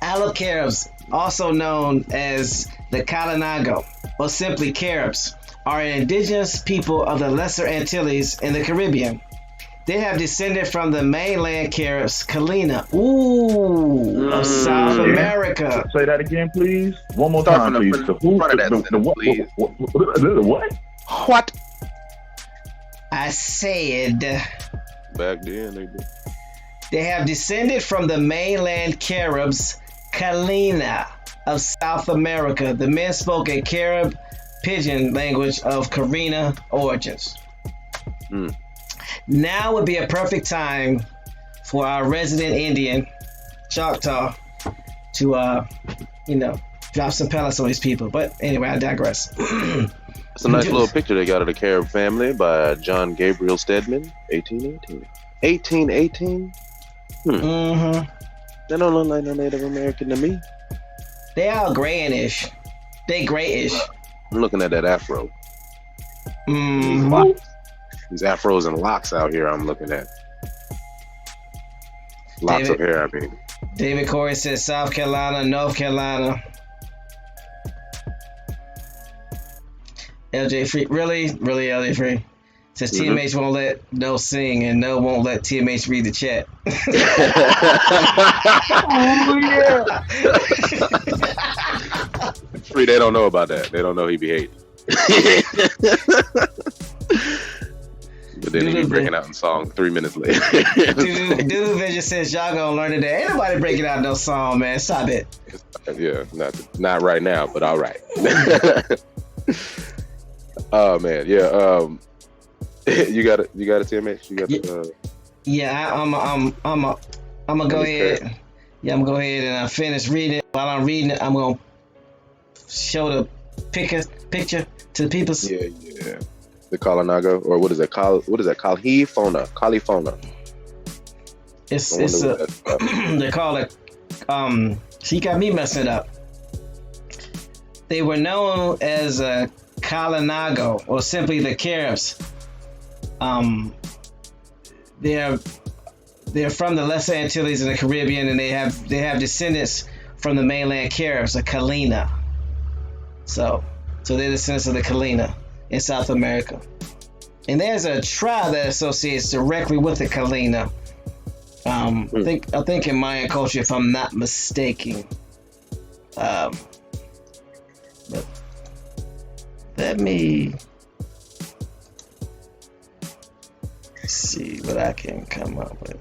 Island Caribs, also known as the Kalinago, or simply Caribs, are an indigenous people of the Lesser Antilles in the Caribbean. They have descended from the mainland Caribs, Kalina, of South America. Say that again, please. One more time, please. What? What? I said. Back then, they did. They have descended from the mainland Caribs, Kalina, of South America. The men spoke a Carib pidgin language of Carina origins. Now would be a perfect time for our resident Indian, Choctaw, to, drop some pellets on these people. But anyway, I digress. It's a nice little picture they got of the Carib family by John Gabriel Stedman, 1818. 1818? Mm-hmm. They don't look like no Native American to me. They are grayish. They grayish. I'm looking at that afro. Mm-hmm. These afros and locks out here I'm looking at. Locks of hair, I mean. David Corey says South Carolina, North Carolina. LJ Free, really LJ Free. Says TMH won't let No sing and No won't let TMH read the chat. Oh, yeah. Free, they don't know about that. They don't know he be hating. But then he be breaking out in song 3 minutes later. Dude Vision says y'all gonna learn today. Ain't nobody breaking out no song, man. Stop it. Yeah, not right now, but all right. Oh man, yeah. You got it, TMH. You got the. Yeah, I'm gonna go ahead. Yeah, I'm gonna go ahead and finish reading it. While I'm reading it, I'm gonna show the picture to the people. Yeah. The Kalinago, or what is that? Califona. It's they call it. She got me messing it up. They were known as a Kalinago, or simply the Caribs. They're from the Lesser Antilles in the Caribbean, and they have descendants from the mainland Caribs, the Kalina. So they're descendants of the Kalina. in South America. And there's a tribe that associates directly with the ɡrɪʻneɪdə. I think in Mayan culture, if I'm not mistaken. But let me see what I can come up with.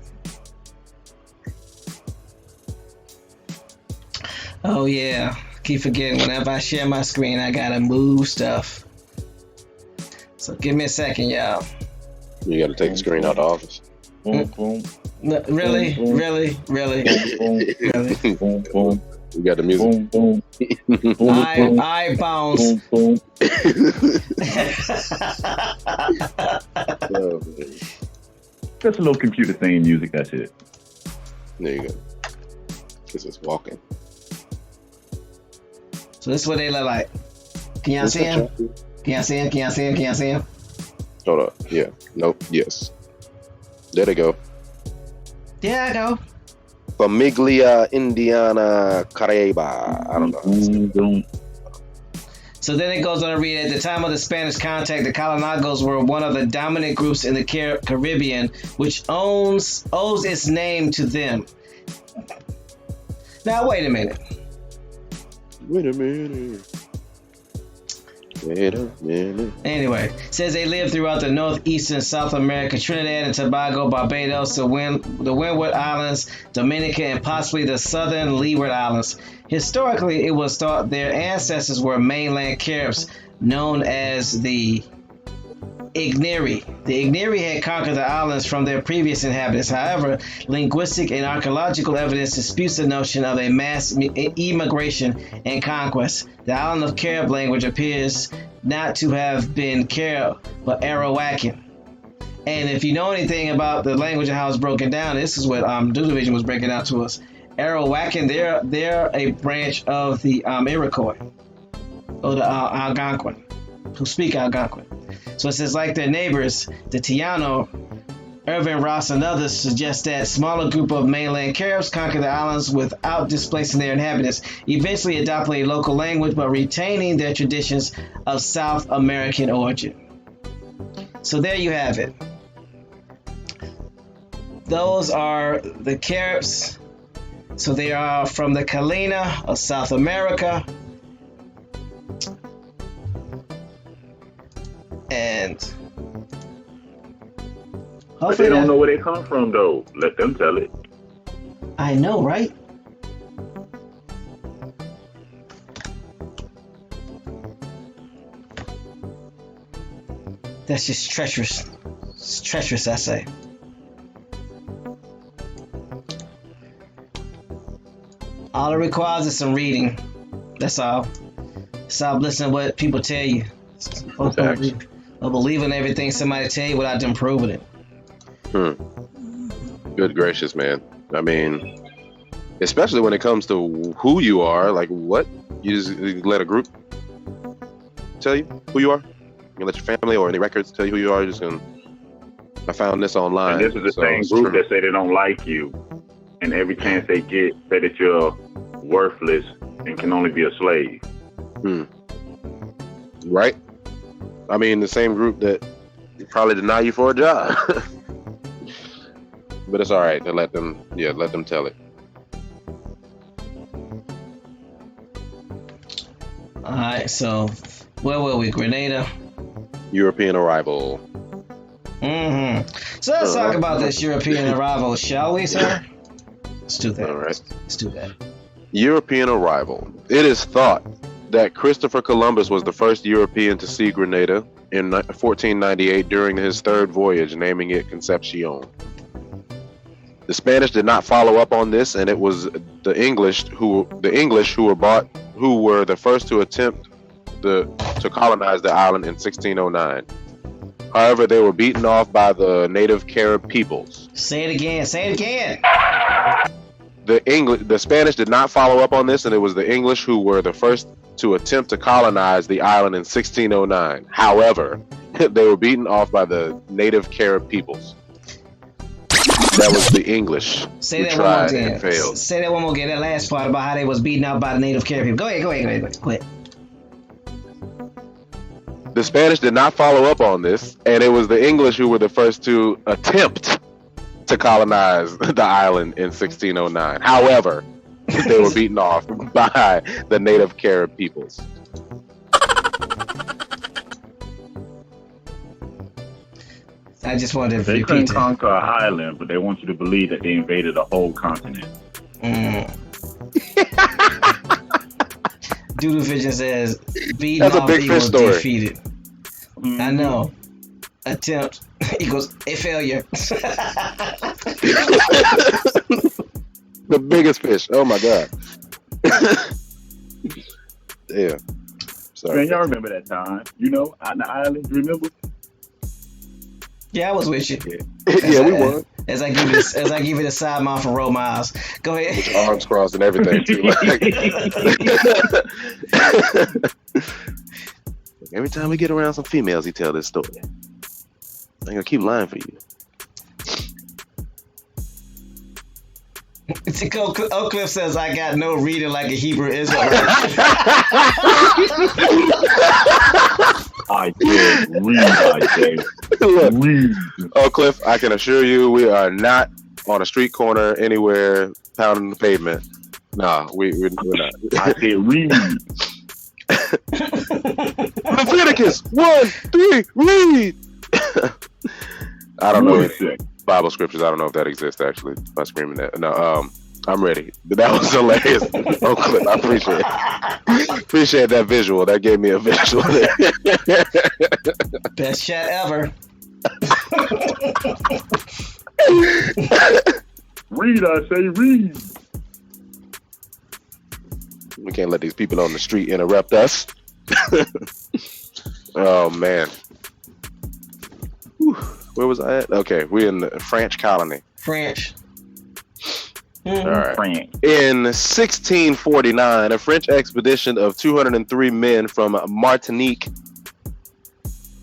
Oh yeah, keep forgetting whenever I share my screen, I gotta move stuff. So give me a second, y'all. You gotta take the screen out of the office. Boom, boom. No, really? Boom, boom. Really? Boom, Really? boom, boom. You got the music. Boom, boom. Boom, I bounce. boom, boom. Oh, man. Just a little computer theme music, that's it. There you go. This is walking. So this is what they look like. Can y'all see him? Can y'all see him? Can y'all see him? Can y'all see him? Hold up. Yeah. Nope. Yes. There they go. There I go. Famiglia Indiana Carib. I don't know. So then it goes on to read, at the time of the Spanish contact, the Colonagos were one of the dominant groups in the Caribbean, which owes its name to them. Now, wait a minute. Wait a minute. Anyway, says they lived throughout the northeastern South America, Trinidad and Tobago, Barbados, the Windward Islands, Dominica, and possibly the southern Leeward Islands. Historically, it was thought their ancestors were mainland Caribs, known as the ɡrɪʻneɪdə. The ɡrɪʻneɪdə had conquered the islands from their previous inhabitants. However, linguistic and archaeological evidence disputes the notion of a mass immigration and conquest. The island of Carib language appears not to have been Carib, but Arawakan. And if you know anything about the language and how it's broken down, this is what Division was breaking out to us. Arawakan, they're a branch of the Iroquois, or the Algonquin, who speak Algonquin. So it says, like their neighbors, the Taíno, Irvin Ross and others suggest that smaller group of mainland Caribs conquered the islands without displacing their inhabitants, eventually adopting a local language but retaining their traditions of South American origin. So there you have it. Those are the Caribs. So they are from the ɡrɪʻneɪdə of South America. And But they don't know where they come from, though. Let them tell it. I know, right? That's just treacherous. It's treacherous, I say. All it requires is some reading. That's all. Stop listening to what people tell you. Or believe in everything somebody tell you without them proving it. Good gracious, man. I mean, especially when it comes to who you are, like what? You just let a group tell you who you are? You let your family or any records tell you who you are? You're just gonna, I found this online. And this is the same group that say they don't like you. And every chance they get, say that you're worthless and can only be a slave. Right? I mean, the same group that probably deny you for a job. But it's all right to let them tell it. All right, so where were we? Grenada? European arrival. So let's talk about this European arrival, shall we, sir? Let's do that. All right. Let's do that. European arrival. It is thought that Christopher Columbus was the first European to see Grenada in 1498 during his third voyage, naming it Concepcion. The Spanish did not follow up on this, and it was the English who were the first to attempt to colonize the island in 1609. However, they were beaten off by the native Carib peoples. Say it again. Say it again. The Spanish did not follow up on this, and it was the English who were the first to attempt to colonize the island in 1609. However, they were beaten off by the native Carib peoples. That was the English Say who that one more tried again. and failed. Say that one more again. That last part about how they was beaten out by the native Carib people. Go ahead. The Spanish did not follow up on this, and it was the English who were the first to attempt to colonize the island in 1609. However, they were beaten off by the native Carib peoples. I just wanted to They repeat couldn't that. conquer an island, but they want you to believe that they invaded a whole continent. Doodle Vision says, beaten That's a off big equals fish story. defeated. I know. Attempt equals a failure. The biggest fish. Oh my god. Yeah. Sorry. Man, y'all remember that time? You know, on the island, you remember? Yeah, I was with you. Yeah, we won. As I give it a side mount for roll miles. Go ahead. With your arms crossed and everything too. Every time we get around some females, he tell this story. I'm gonna keep lying for you. Oak Cliff says, I got no reading like a Hebrew Israelite. I did read, I did. Read. Oh, Cliff, I can assure you, we are not on a street corner anywhere pounding the pavement. Nah, we're not. I said read. Leviticus 1:3, read. I don't know any Bible scriptures. I don't know if that exists actually. By screaming that, no. I'm ready. That was hilarious. Oh, Cliff, I appreciate that visual. That gave me a visual. Best chat ever. Read, I say read. We can't let these people on the street interrupt us. Oh man. Whew. Where was I at? Okay, we're in the French colony. French. All right. France. In 1649, a French expedition of 203 men from Martinique,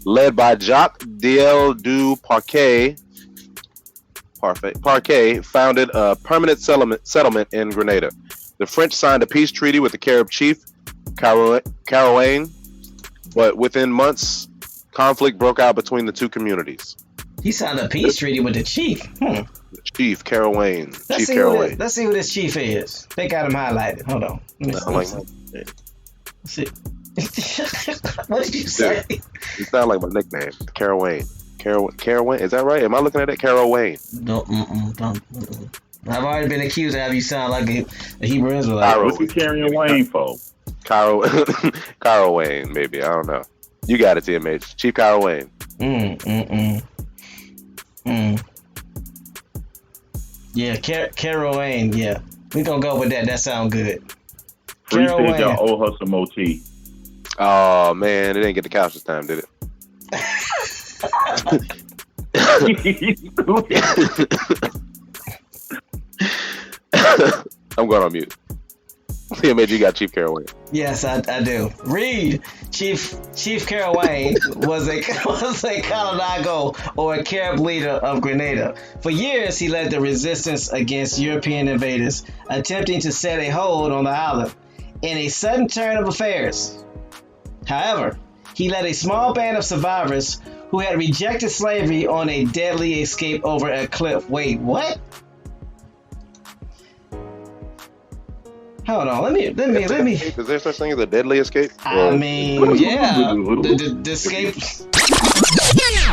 led by Jacques Diel du Parquet, founded a permanent settlement in Grenada. The French signed a peace treaty with the Carib chief, Carouane, but within months, conflict broke out between the two communities. He signed a peace treaty with the chief. Chief Carouane. Let's see who this chief is. They got him highlighted. Hold on. Let's see. What did you say? It sounds like my nickname, Carouane. Carouane, is that right? Am I looking at it? Carouane. Don't. I've already been accused of having you sound like a Hebrew Israelite. What you carrying Wayne for? Carouane, maybe. I don't know. You got it, TMH. Chief Carouane. Yeah, Carouane. Yeah, we gonna go with that. That sounds good. Free said y'all owe her some OT. Oh man, it didn't get the couch this time, did it? I'm going on mute. TMH, you got Chief Carouane. Yes, I do. Read. Chief Carouane was a Colonado or a Carib leader of Grenada. For years, he led the resistance against European invaders, attempting to set a hold on the island. In a sudden turn of affairs, however, he led a small band of survivors who had rejected slavery on a deadly escape over a cliff. Wait, what? Hold on, let me. Is there such thing as a deadly escape? I mean, yeah, the escape.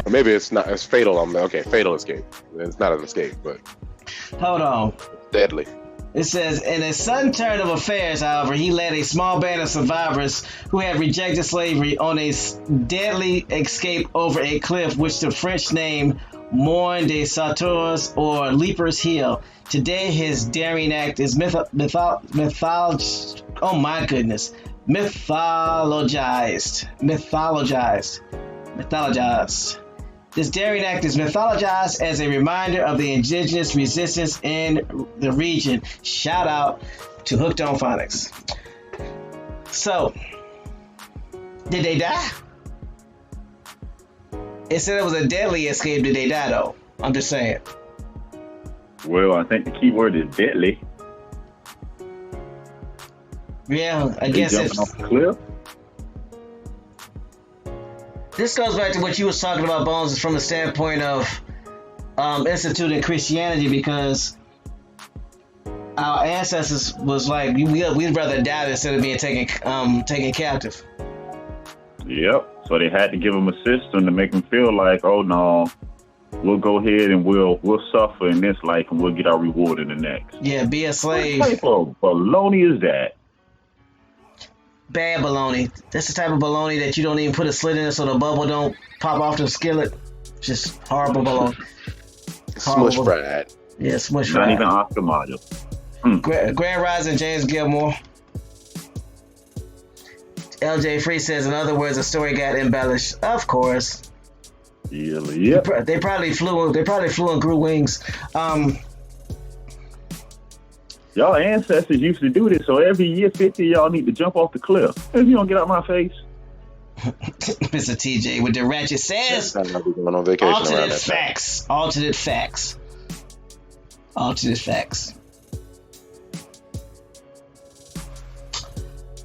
Or maybe it's not. It's fatal. Okay, fatal escape. It's not an escape, but Hold on. deadly. It says, in a sudden turn of affairs, however, he led a small band of survivors who had rejected slavery on a deadly escape over a cliff, which the French named Morne des Sauteurs or Leaper's Hill. Today, his daring act is mythologized. This daring act is mythologized as a reminder of the indigenous resistance in the region. Shout out to Hooked on Phonics. So, did they die? It said it was a deadly escape. Did they die though? I'm just saying. Well, I think the key word is deadly. Yeah, I guess if jumping off the cliff. this goes back to what you was talking about, Bones, from the standpoint of instituting Christianity, because our ancestors was like, we'd rather die instead of being taken captive. Yep. So they had to give them a system to make them feel like, oh no, we'll go ahead and we'll suffer in this life and we'll get our reward in the next. Yeah, be a slave. What type of baloney is that? Bad baloney. That's the type of baloney that you don't even put a slit in it so the bubble don't pop off the skillet. Just horrible baloney. Smush fried. Yeah, smush fried. Not even Oscar Mayer. Grand Rising, James Gilmore. LJ Free says, in other words, the story got embellished. Of course. Yep. They probably flew and grew wings. Y'all ancestors used to do this, so every year 50 y'all need to jump off the cliff. If you don't get out my face. Mr. TJ with the ratchet says, going on vacation alternate facts. Alternate facts.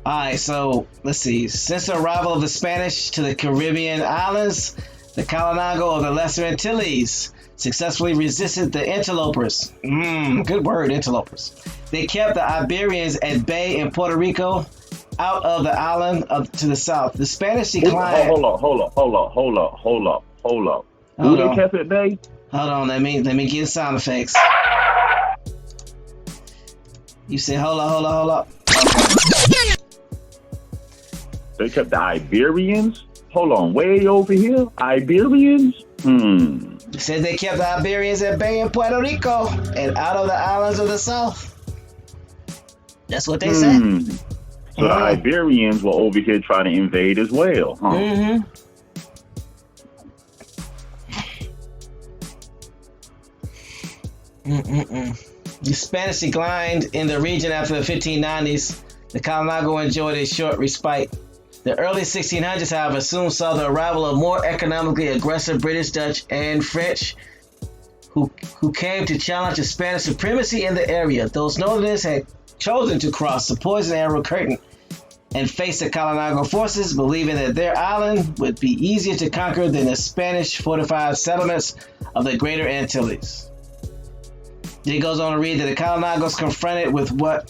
Alright, so let's see. Since the arrival of the Spanish to the Caribbean islands, the Kalinago of the Lesser Antilles successfully resisted the interlopers. Good word, interlopers. They kept the Iberians at bay in Puerto Rico, out of the island to the south. The Spanish declined. Hold up. Who they kept at bay? Hold on, let me get sound effects. You say hold up. Okay. They kept the Iberians? Hold on, way over here? Iberians? It says they kept the Iberians at bay in Puerto Rico and out of the islands of the south. That's what they said. So the Iberians were over here trying to invade as well, huh? The Spanish declined in the region after the 1590s. The Kalinago enjoyed a short respite. The early 1600s, however, soon saw the arrival of more economically aggressive British, Dutch, and French who came to challenge the Spanish supremacy in the area. Those Northerners had chosen to cross the Poison Arrow Curtain and face the Kalinago forces, believing that their island would be easier to conquer than the Spanish fortified settlements of the Greater Antilles. Then he goes on to read that the Kalinagos confronted with what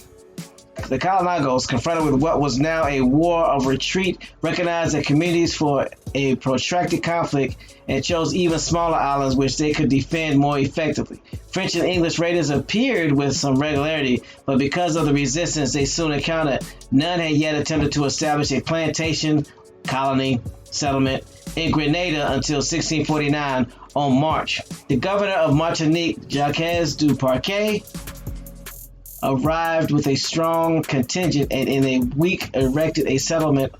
was now a war of retreat, recognized their communities for a protracted conflict, and chose even smaller islands which they could defend more effectively. French and English raiders appeared with some regularity, but because of the resistance they soon encountered, none had yet attempted to establish a plantation colony settlement in Grenada until 1649 on March. The governor of Martinique, Jacques du Parquet, arrived with a strong contingent and in a week erected a settlement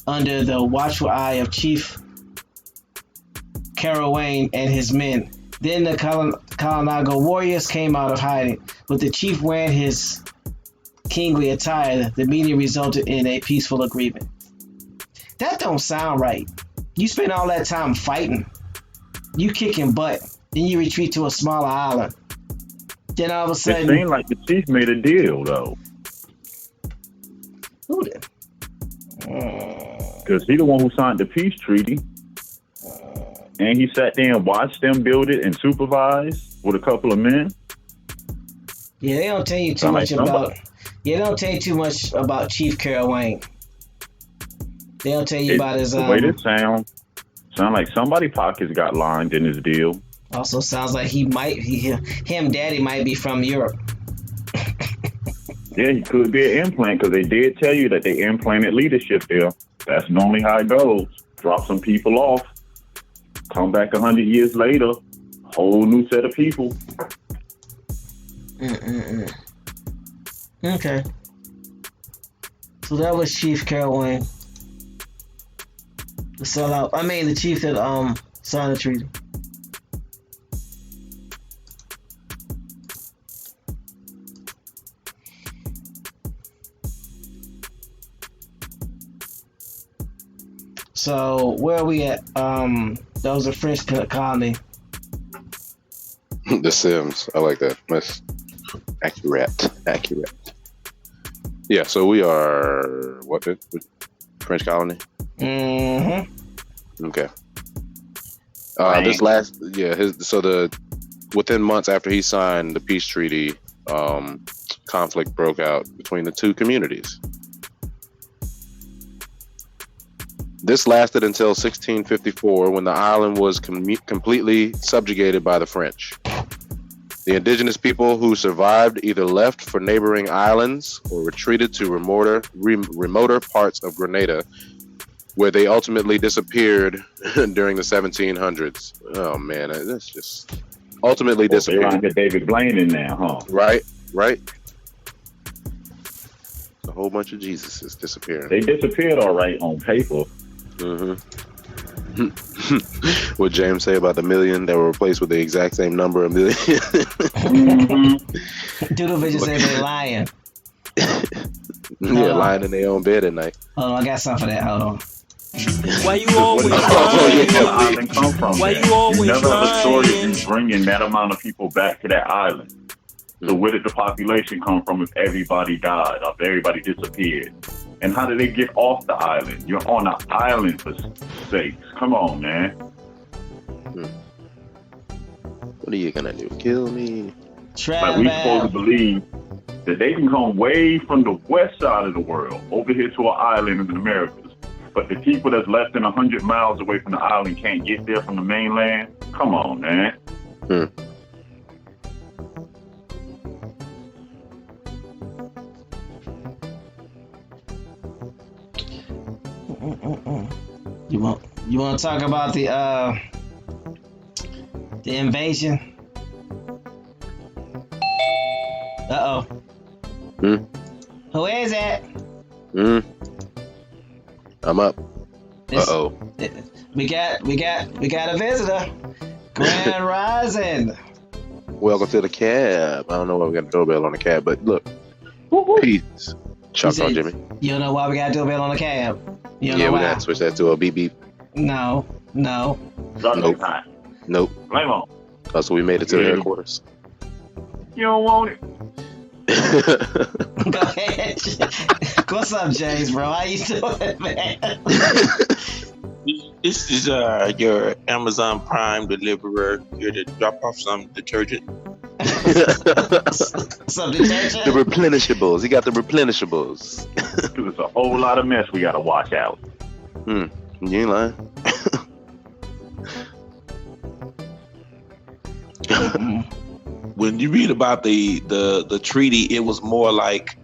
under the watchful eye of Chief Carouane and his men. Then the Kalinago warriors came out of hiding. With the chief wearing his kingly attire, the meeting resulted in a peaceful agreement. That don't sound right. You spend all that time fighting, you kicking butt, then you retreat to a smaller island. Then all of a sudden, it seemed like the chief made a deal, though. Who did? Because he the one who signed the peace treaty. And he sat there and watched them build it and supervise with a couple of men. Yeah, they don't tell you too much about. Yeah, they don't tell you too much about Chief Carouane. They don't tell you about his. The way this sound like somebody's pockets got lined in his deal. Also sounds like Daddy might be from Europe. Yeah, he could be an implant because they did tell you that they implanted leadership there. That's normally how it goes. Drop some people off, come back 100 years later, whole new set of people. Okay. So that was Chief Carouane. The sellout. I mean, the chief that signed the treaty. So where are we at? That was a French colony. The Sims. I like that. That's accurate. Yeah, so we are what? French colony? Okay. This last, within months after he signed the peace treaty, conflict broke out between the two communities. This lasted until 1654, when the island was completely subjugated by the French. The indigenous people who survived either left for neighboring islands or retreated to remoter parts of Grenada, where they ultimately disappeared during the 1700s. Oh man, that's just ultimately disappeared. They want to get David Blaine in there, huh? Right. A whole bunch of Jesuses disappearing. They disappeared all right on paper. Mm-hmm. What James say about the million that were replaced with the exact same number of million? Doodle Vision said they lying. Lying in their own bed at night. Hold on, I got something for that. Hold on. Why you always lying? Where the island come from? Why you always you never have a story lying? of you bringing that amount of people back to that island. So where did the population come from if everybody died, if everybody disappeared? And how did they get off the island? You're on an island, for sakes. Come on, man. What are you gonna do? Kill me? Like we supposed to believe that they can come way from the west side of the world over here to an island in the Americas. But the people that's less than 100 miles away from the island can't get there from the mainland? Come on, man. You want to talk about the invasion? Who is it? I'm up. We got a visitor. Grand Rising. Welcome to the cab. I don't know why we got a doorbell on the cab, but look. Peace. Choctaw Jimmy. You don't know why we got a doorbell on the cab? You don't know we why? got to switch that to a beep beep. No. Nope. Blame on. Oh, so we made it to the headquarters. You don't want it. Go ahead. What's up, James, bro? How you doing, man? This is your Amazon Prime deliverer here to drop off some detergent. Some detergent? The replenishables. He got the replenishables. There's a whole lot of mess we got to wash out. You ain't lying. When you read about the treaty, it was more like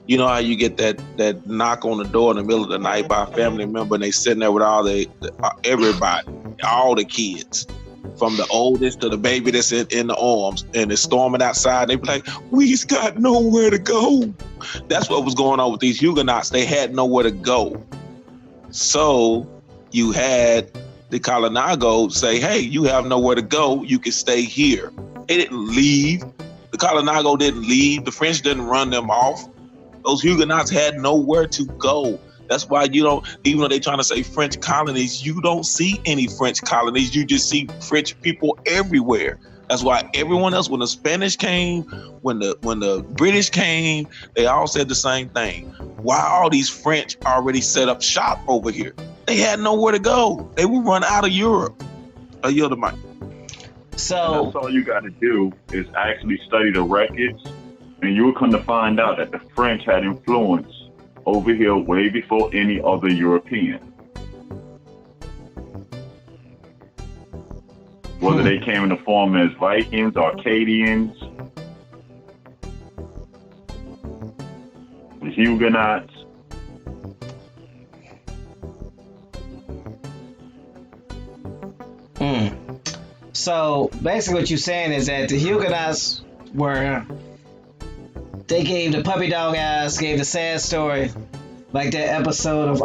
you know how you get that knock on the door in the middle of the night by a family member, and they sitting there with all everybody, all the kids, from the oldest to the baby that's in the arms, and they're storming outside. They be like, "We's got nowhere to go." That's what was going on with these Huguenots. They had nowhere to go, so you had the Colonigo say, "Hey, you have nowhere to go. You can stay here." They didn't leave. The Colonigo didn't leave. The French didn't run them off. Those Huguenots had nowhere to go. That's why you don't, even though they're trying to say French colonies, you don't see any French colonies. You just see French people everywhere. That's why everyone else, when the Spanish came, when the British came, they all said the same thing. Why all these French already set up shop over here? They had nowhere to go. They would run out of Europe. I yield the mic. So that's all you got to do is actually study the records, and you'll come to find out that the French had influence over here way before any other European. Whether they came in the form as Vikings, Arcadians, the Huguenots. So basically what you're saying is that the Huguenots they gave the puppy dog eyes, gave the sad story, like that episode of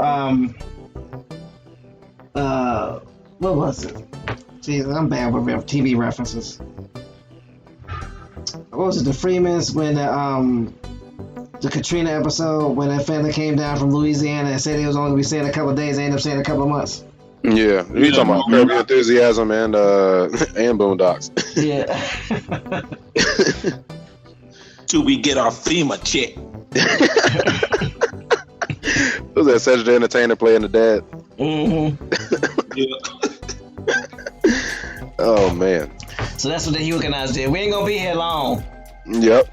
what was it? Jeez, I'm bad with TV references. What was it? The Freemans, when the Katrina episode, when that family came down from Louisiana and said they was only gonna be staying a couple of days, they ended up staying a couple of months. Yeah, you talking about Curb Your Enthusiasm and Boondocks. Yeah. Till we get our FEMA check. Was that Cedric the Entertainer playing the dad? Yeah. Oh man. So that's what the Huguenots did. We ain't gonna be here long. Yep.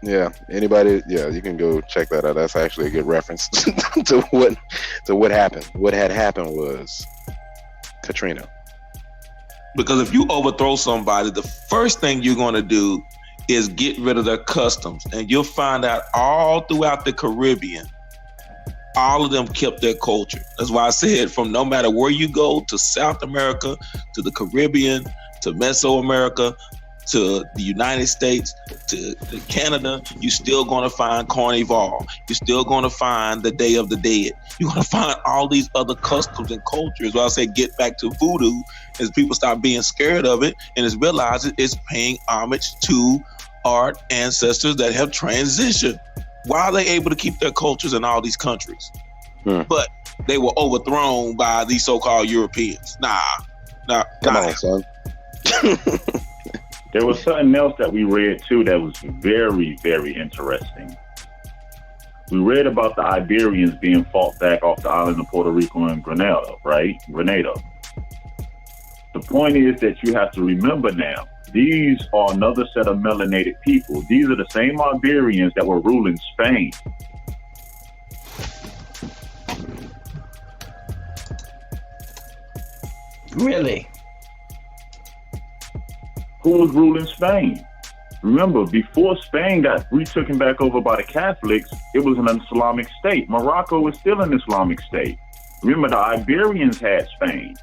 Yeah. Anybody? Yeah, you can go check that out. That's actually a good reference to what happened. What had happened was Katrina. Because if you overthrow somebody, the first thing you're going to do is get rid of their customs. And you'll find out all throughout the Caribbean, all of them kept their culture. That's why I said from no matter where you go, to South America, to the Caribbean, to Mesoamerica, to the United States, to Canada, you're still going to find Carnival. You're still going to find the Day of the Dead. You're going to find all these other customs and cultures. Well, I say get back to voodoo as people start being scared of it and is realizing it's paying homage to our ancestors that have transitioned. Why are they able to keep their cultures in all these countries? But they were overthrown by these so-called Europeans. Nah. Come on, son. There was something else that we read too that was very, very interesting. We read about the Iberians being fought back off the island of Puerto Rico and Grenada, right? Grenada. The point is that you have to remember now, these are another set of melanated people. These are the same Iberians that were ruling Spain. Really? Who was ruling Spain? Remember, before Spain got retaken back over by the Catholics, it was an Islamic state. Morocco was still an Islamic state. Remember, the Iberians had Spain.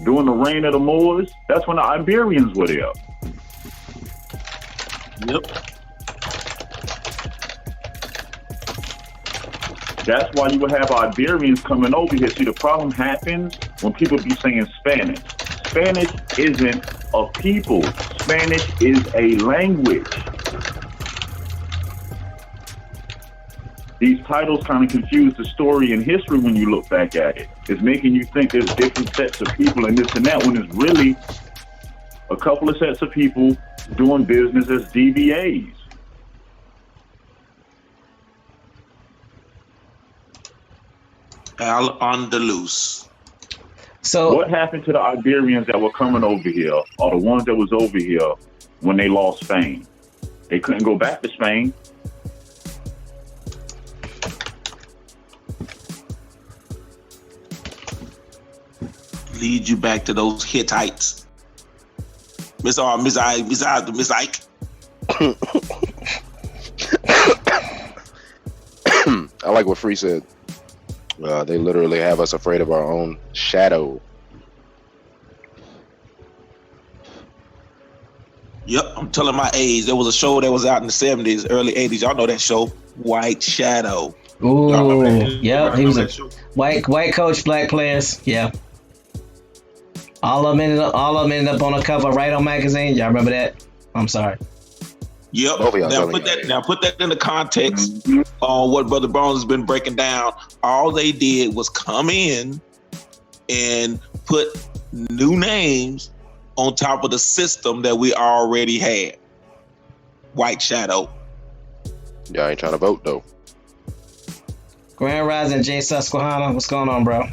During the reign of the Moors, that's when the Iberians were there. Yep. That's why you would have Iberians coming over here. See, the problem happens when people be saying Spanish. Spanish isn't a people. Spanish is a language. These titles kind of confuse the story and history when you look back at it. It's making you think there's different sets of people and this and that, when it's really a couple of sets of people doing business as DBAs. Al-Andalus. So what happened to the Iberians that were coming over here, or the ones that was over here when they lost Spain? They couldn't go back to Spain. Lead you back to those Hittites. Miss Ike. I like what Free said. They literally have us afraid of our own shadow. Yep, I'm telling my age. There was a show that was out in the 70s, early 80s. Y'all know that show, White Shadow. Ooh, yeah, he was a white coach, black players. Yeah, all of them ended up on a cover of Right On magazine. Y'all remember that? I'm sorry. Yep. Now put that in the context on what Brother Bones has been breaking down. All they did was come in and put new names on top of the system that we already had. White Shadow. Y'all ain't trying to vote though. Grand Rising, Jay Susquehanna. What's going on, bro?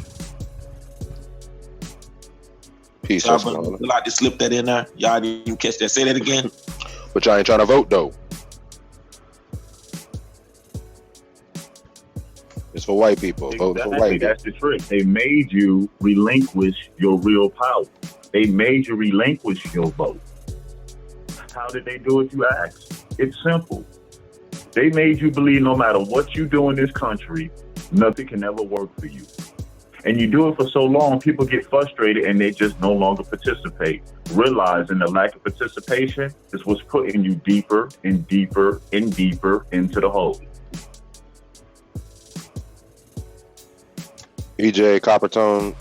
Peace. Y'all would like to slip that in there. Y'all didn't even catch that. Say that again. But y'all ain't trying to vote though. It's for white people. Vote for white people. That's the trick. They made you relinquish your real power. They made you relinquish your vote. How did they do it, you ask? It's simple. They made you believe no matter what you do in this country, nothing can ever work for you. And you do it for so long, people get frustrated and they just no longer participate, realizing the lack of participation is what's putting you deeper and deeper and deeper into the hole. EJ Coppertone,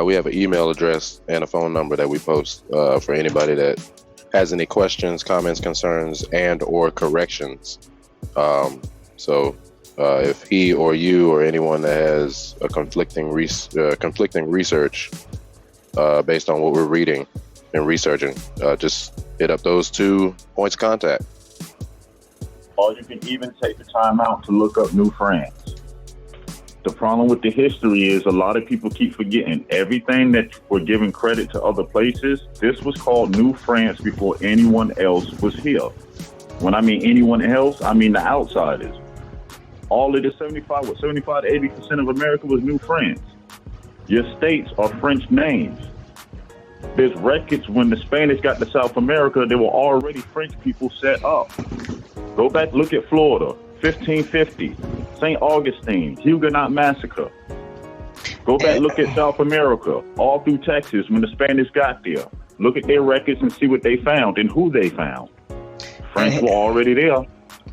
we have an email address and a phone number that we post for anybody that has any questions, comments, concerns, and or corrections. So if he or you or anyone that has a conflicting research based on what we're reading and researching, just hit up those 2 points of contact. or you can even take the time out to look up New France. The problem with the history is a lot of people keep forgetting everything that we're giving credit to other places. This was called New France before anyone else was here. When I mean anyone else, I mean the outsiders. All of the 75 to 80% of America was New France. Your states are French names. There's records when the Spanish got to South America, there were already French people set up. Go back, look at Florida, 1550, St. Augustine, Huguenot Massacre. Go back, look at South America, all through Texas when the Spanish got there. Look at their records and see what they found and who they found. French were already there. Why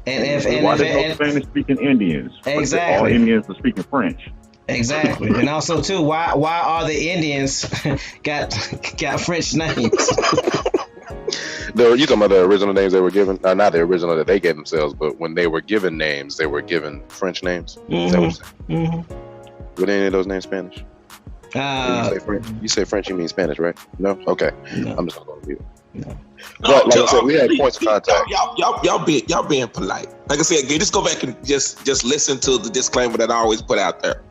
there's no Spanish-speaking Indians? Exactly. All Indians are speaking French. Exactly, and also too, why are the Indians got French names? You talking about the original names they were given? Not the original that they gave themselves, but when they were given names, they were given French names. Is that what you're saying? Were any of those names Spanish? You say French, you mean Spanish, right? No? Okay. No. I'm just not going to be it. No. But like I said, we had points of contact. Y'all being polite. Like I said, just go back and just listen to the disclaimer that I always put out there.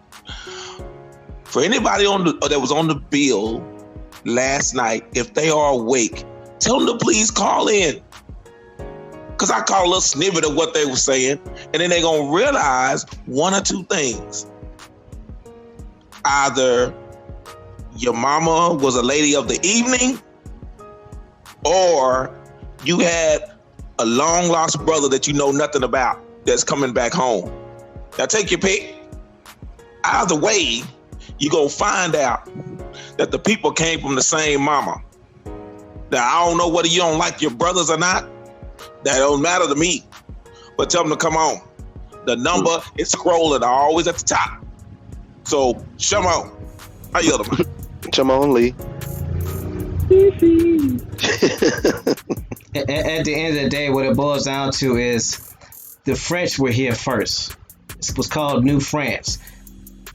For anybody that was on the bill last night, if they are awake, tell them to please call in. Because I caught a little snippet of what they were saying, and then they're going to realize one or two things. Either your mama was a lady of the evening, or you had a long lost brother that you know nothing about that's coming back home. Now take your pick. Either way, you're going to find out that the people came from the same mama. Now, I don't know whether you don't like your brothers or not. That don't matter to me. But tell them to come on. The number is scrolling always at the top. So, Shimon, how you doing? Shimon Lee. At the end of the day, what it boils down to is the French were here first. It was called New France.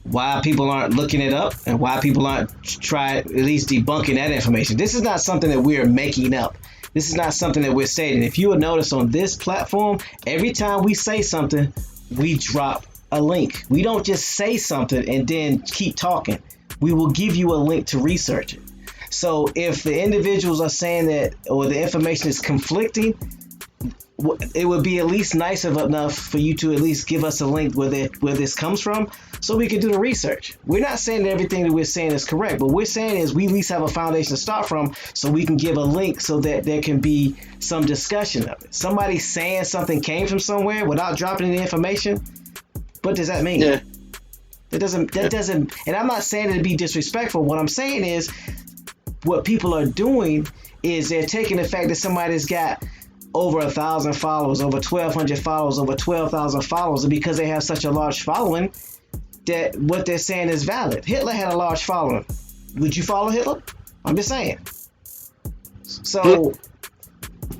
Why people aren't looking it up and why people aren't at least debunking that information. This is not something that we're making up. This is not something that we're stating. If you will notice on this platform, every time we say something, we drop a link. We don't just say something and then keep talking. We will give you a link to research it. So if the individuals are saying that or the information is conflicting, it would be at least nice enough for you to at least give us a link where this comes from so we can do the research. We're not saying that everything that we're saying is correct, but we're saying is we at least have a foundation to start from so we can give a link so that there can be some discussion of it. Somebody saying something came from somewhere without dropping any information, what does that mean? Yeah. That doesn't, and I'm not saying it to be disrespectful. What I'm saying is what people are doing is they're taking the fact that somebody's got over 1,000 followers, over 1,200 followers, over 12,000 followers, and because they have such a large following, that what they're saying is valid. Hitler had a large following. Would you follow Hitler? I'm just saying. So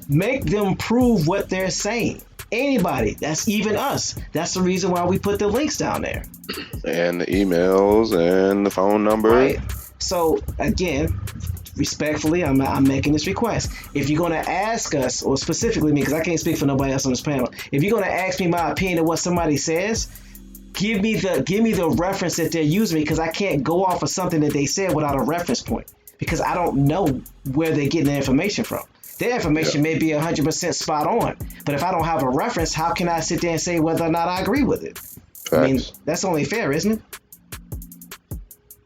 make them prove what they're saying. Anybody, that's even us. That's the reason why we put the links down there. And the emails and the phone number. Right. So again, respectfully, I'm making this request. If you're going to ask us, or specifically me, because I can't speak for nobody else on this panel, if you're going to ask me my opinion of what somebody says, give me the reference that they're using, because I can't go off of something that they said without a reference point, because I don't know where they're getting the information from. Their information may be 100% spot on, but if I don't have a reference, how can I sit there and say whether or not I agree with it? Facts. I mean, that's only fair, isn't it?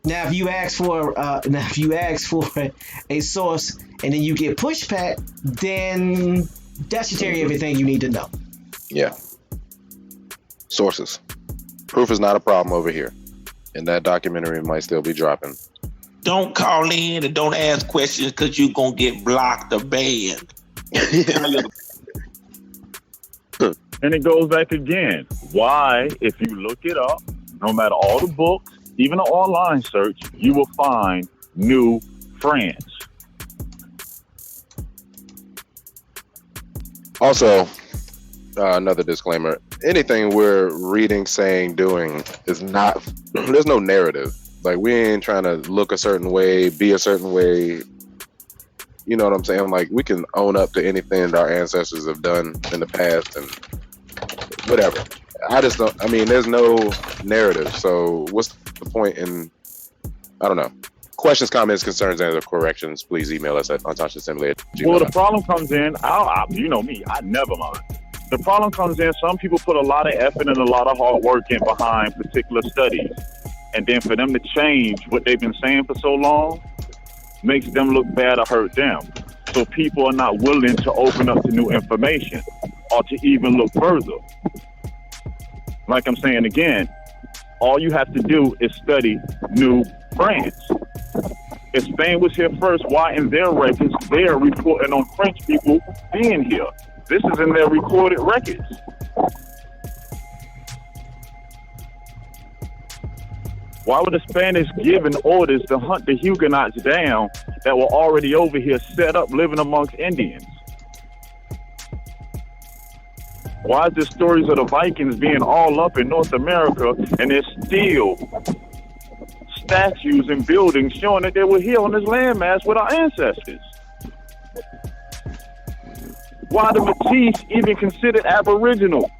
Now, if you ask for a source and then you get pushback, then that should tell you everything you need to know. Yeah. Sources. Proof is not a problem over here, and that documentary might still be dropping. Don't call in and don't ask questions because you're going to get blocked or banned. And it goes back again. Why, if you look it up, no matter all the books, even an online search, you will find New France. Also, another disclaimer. Anything we're reading, saying, doing is not, there's no narrative. Like, we ain't trying to look a certain way, be a certain way. You know what I'm saying? Like, we can own up to anything that our ancestors have done in the past and whatever. I just don't. I mean, there's no narrative. So what's the point in? I don't know. Questions, comments, concerns, and corrections, please email us at untouchedassembly@gmail.com. Well, the problem comes in, you know me, I never mind. The problem comes in, some people put a lot of effort and a lot of hard work in behind particular studies. And then for them to change what they've been saying for so long makes them look bad or hurt them. So people are not willing to open up to new information or to even look further. Like I'm saying again, all you have to do is study New France. If Spain was here first, why in their records they're reporting on French people being here? This is in their recorded records. Why were the Spanish given orders to hunt the Huguenots down that were already over here set up living amongst Indians? Why is the stories of the Vikings being all up in North America and there's still statues and buildings showing that they were here on this landmass with our ancestors? Why are the Mace even considered Aboriginal?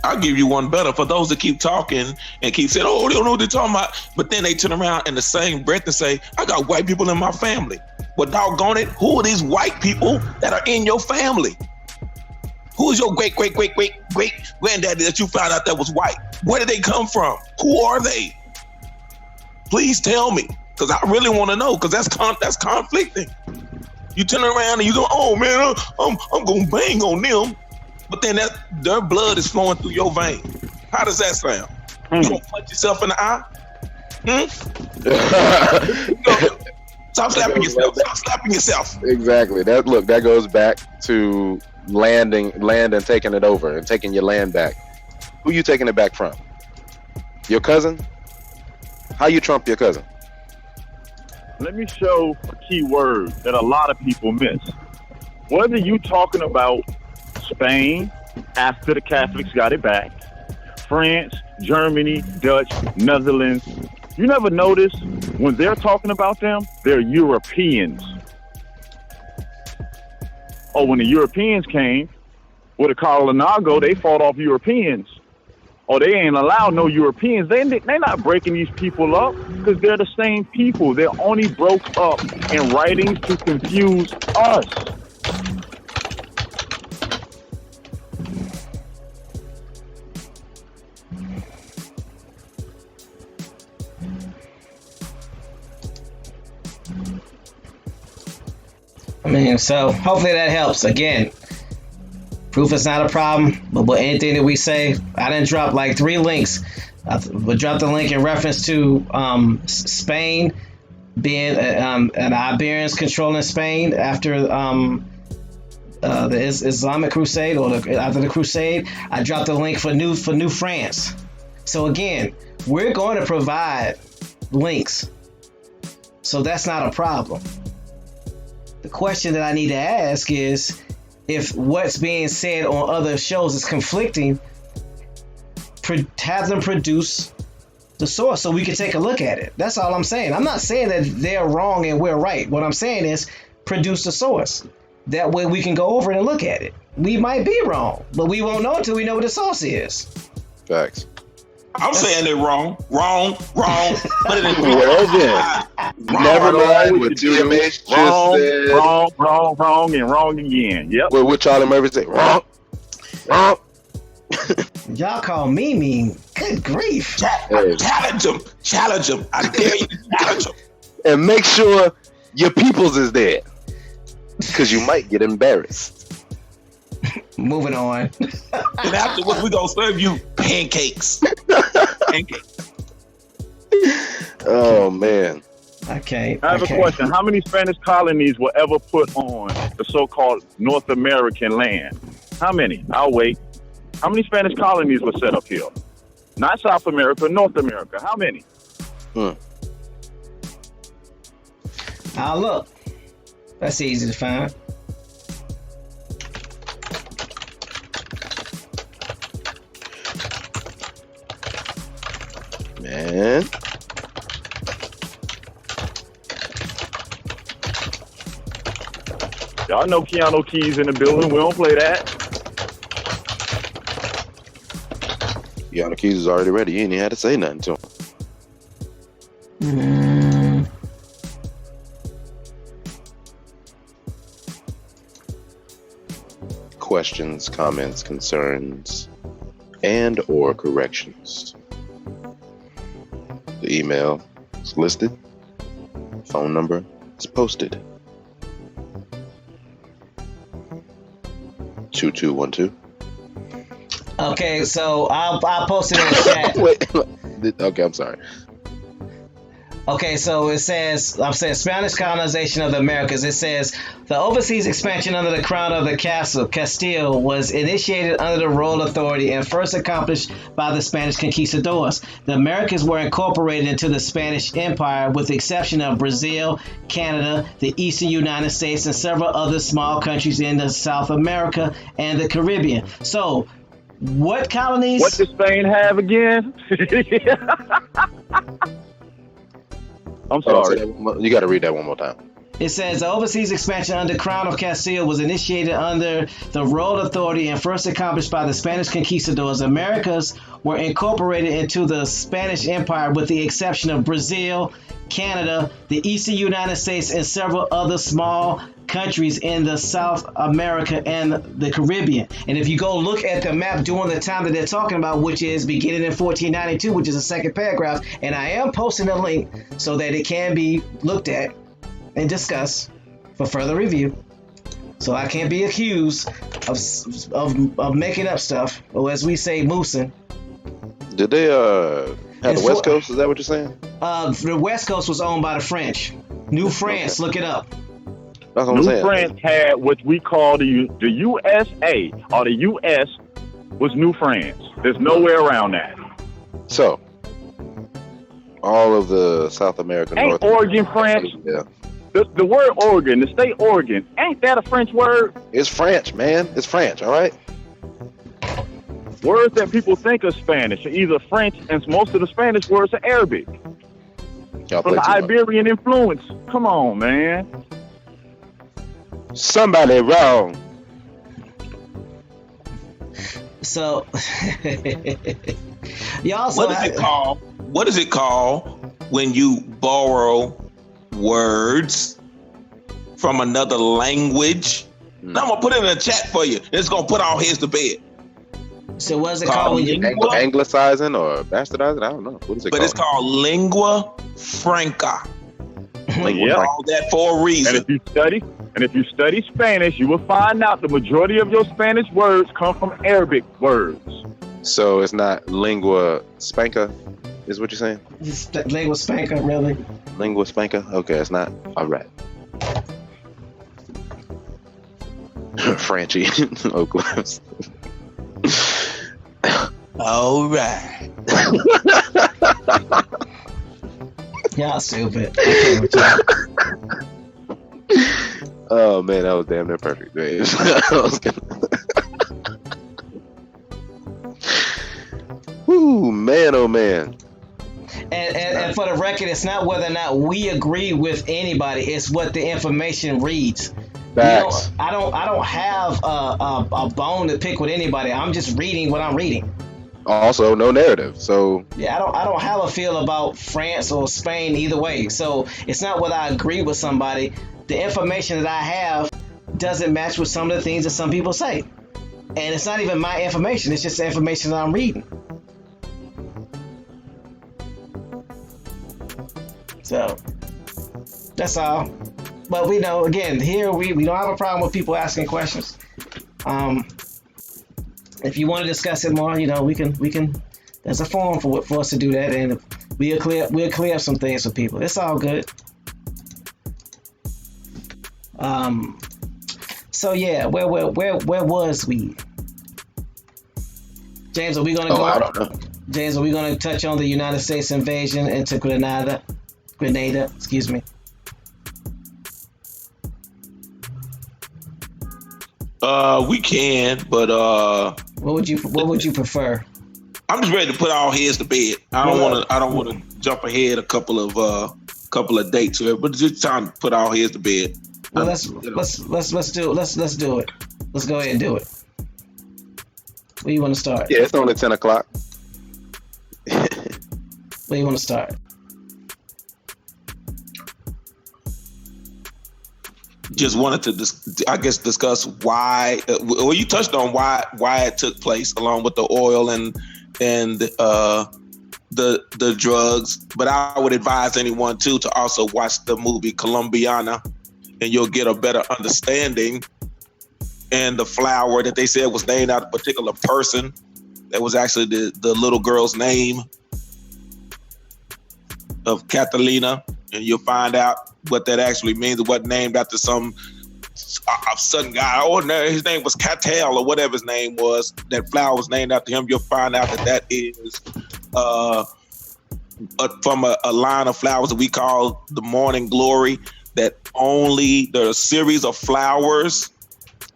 I'll give you one better. For those that keep talking and keep saying, oh, they don't know what they're talking about, but then they turn around in the same breath and say, I got white people in my family. Well, doggone it, who are these white people that are in your family? Who is your great-great-great-great-great-granddaddy that you found out that was white? Where did they come from? Who are they? Please tell me, because I really want to know, because that's conflicting. You turn around and you go, oh, man, I'm going to bang on them. But then their blood is flowing through your vein. How does that sound? You gonna punch yourself in the eye? Stop slapping yourself. Stop slapping yourself. Exactly. That goes back to land and taking it over and taking your land back. Who you taking it back from? Your cousin? How you trump your cousin? Let me show a key word that a lot of people miss. Whether you talking about Spain, after the Catholics got it back, France, Germany, Dutch, Netherlands, you never notice when they're talking about them, they're Europeans. Or when the Europeans came, with the Colonizago, they fought off Europeans. Or they ain't allowed no Europeans. They're not breaking these people up because they're the same people. They're only broke up in writings to confuse us. I mean, so hopefully that helps. Again, proof is not a problem, but with anything that we say, I didn't drop like 3 links. We dropped the link in reference to Spain being an Iberians controlling Spain after the Islamic Crusade or after the Crusade. I dropped the link for New France. So again, we're going to provide links, so that's not a problem. The question that I need to ask is, if what's being said on other shows is conflicting, have them produce the source so we can take a look at it. That's all I'm saying. I'm not saying that they're wrong and we're right. What I'm saying is produce the source. That way we can go over it and look at it. We might be wrong, but we won't know until we know what the source is. Facts. I'm saying they're wrong. Put it in well then. Never mind what TMH just said. Wrong, and wrong again. Yep. Well, what Charlie Murphy say? Wrong. Y'all call me mean. Good grief. Challenge them. I dare you to challenge them. And make sure your peoples is there, because you might get embarrassed. Moving on. And afterwards, we're going to serve you pancakes. Oh, man. Okay. I have a question. How many Spanish colonies were ever put on the so-called North American land? How many? I'll wait. How many Spanish colonies were set up here? Not South America, North America. How many? I'll look. That's easy to find. Man. Y'all know Keanu Keys in the building. We don't play that. Keanu Keys is already ready. You ain't even had to say nothing to him. Questions, comments, concerns, and or corrections. The email is listed. Phone number is posted. 2212. Okay, so I'll post it in the chat. Wait. Okay, I'm sorry. Okay, so it says, I'm saying Spanish colonization of the Americas. It says the overseas expansion under the crown of the Castile was initiated under the royal authority and first accomplished by the Spanish conquistadors. The Americas were incorporated into the Spanish Empire with the exception of Brazil, Canada, the eastern United States, and several other small countries in the South America and the Caribbean. So, what colonies? What does Spain have again? I'm sorry. You got to read that one more time. It says the overseas expansion under Crown of Castile was initiated under the royal authority and first accomplished by the Spanish conquistadors. Americas were incorporated into the Spanish Empire with the exception of Brazil, Canada, the eastern United States, and several other small countries in the South America and the Caribbean. And if you go look at the map during the time that they're talking about, which is beginning in 1492, which is the second paragraph, and I am posting a link so that it can be looked at and discussed for further review. So I can't be accused of making up stuff, or as we say, moosing. Did they have the West Coast? Is that what you're saying? The West Coast was owned by the French. New France, look it up. That's what I'm New saying. France had what we call the USA, or the US was New France. There's no way around that. So, all of the South American, Ain't North Oregon French? Yeah. The word Oregon, the state Oregon, ain't that a French word? It's French, man. It's French, all right? Words that people think are Spanish are either French, and most of the Spanish words are Arabic. Y'all From play the too much. Iberian influence. Come on, man. Somebody wrong. So, y'all. What is it called? What is it called when you borrow words from another language? Now I'm gonna put it in the chat for you. It's gonna put all his to bed. So what is it called? When you Anglicizing or bastardizing? I don't know. What is it called? But it's called lingua franca. Yeah. All that for a reason. And if you study Spanish, you will find out the majority of your Spanish words come from Arabic words. So it's not lingua spanca, is what you're saying? Lingua spanka, really? Lingua spanca? Okay, it's not. All right. Franchi. Oakland. All right. Y'all stupid. Okay, with y'all. Oh man, that was damn near perfect. Man. Woo, man, oh man. And for the record, it's not whether or not we agree with anybody. It's what the information reads. Facts. I don't have a bone to pick with anybody. I'm just reading what I'm reading. Also, no narrative. So yeah, I don't have a feel about France or Spain either way. So it's not whether I agree with somebody. The information that I have doesn't match with some of the things that some people say, and it's not even my information. It's just the information that I'm reading. So that's all. But we know, again, here we don't have a problem with people asking questions. If you want to discuss it more, we can. There's a forum for us to do that, and we'll clear up some things for people. It's all good. So yeah, where was we? James, are we gonna go? I don't know. James, are we gonna touch on the United States invasion into Grenada, excuse me. We can, but what would you prefer? I'm just ready to put all heads to bed. I don't want to jump ahead a couple of dates here, but just trying to put all heads to bed. Well, let's do it. Let's do it. Let's go ahead and do it. Where you want to start? Yeah, it's only 10 o'clock. Where you want to start? Just wanted to, discuss why. Well, you touched on why it took place, along with the oil and the drugs. But I would advise anyone too to also watch the movie Colombiana, and you'll get a better understanding. And the flower that they said was named after a particular person, that was actually the little girl's name of Catalina, and you'll find out what that actually means. It wasn't named after some guy. Oh, no, his name was Cattell or whatever his name was. That flower was named after him. You'll find out that is from a line of flowers that we call the morning glory. That only there are a series of flowers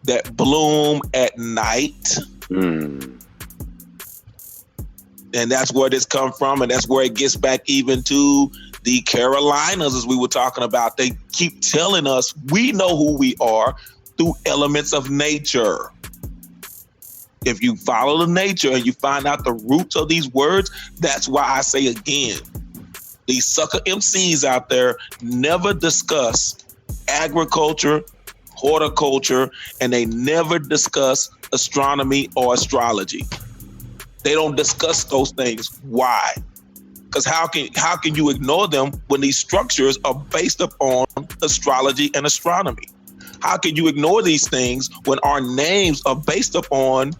that bloom at night. And that's where this comes from, and that's where it gets back even to the Carolinas, as we were talking about. They keep telling us we know who we are through elements of nature. If you follow the nature and you find out the roots of these words, that's why I say again, these sucker MCs out there never discuss agriculture, horticulture, and they never discuss astronomy or astrology. They don't discuss those things. Why? Because how can you ignore them when these structures are based upon astrology and astronomy? How can you ignore these things when our names are based upon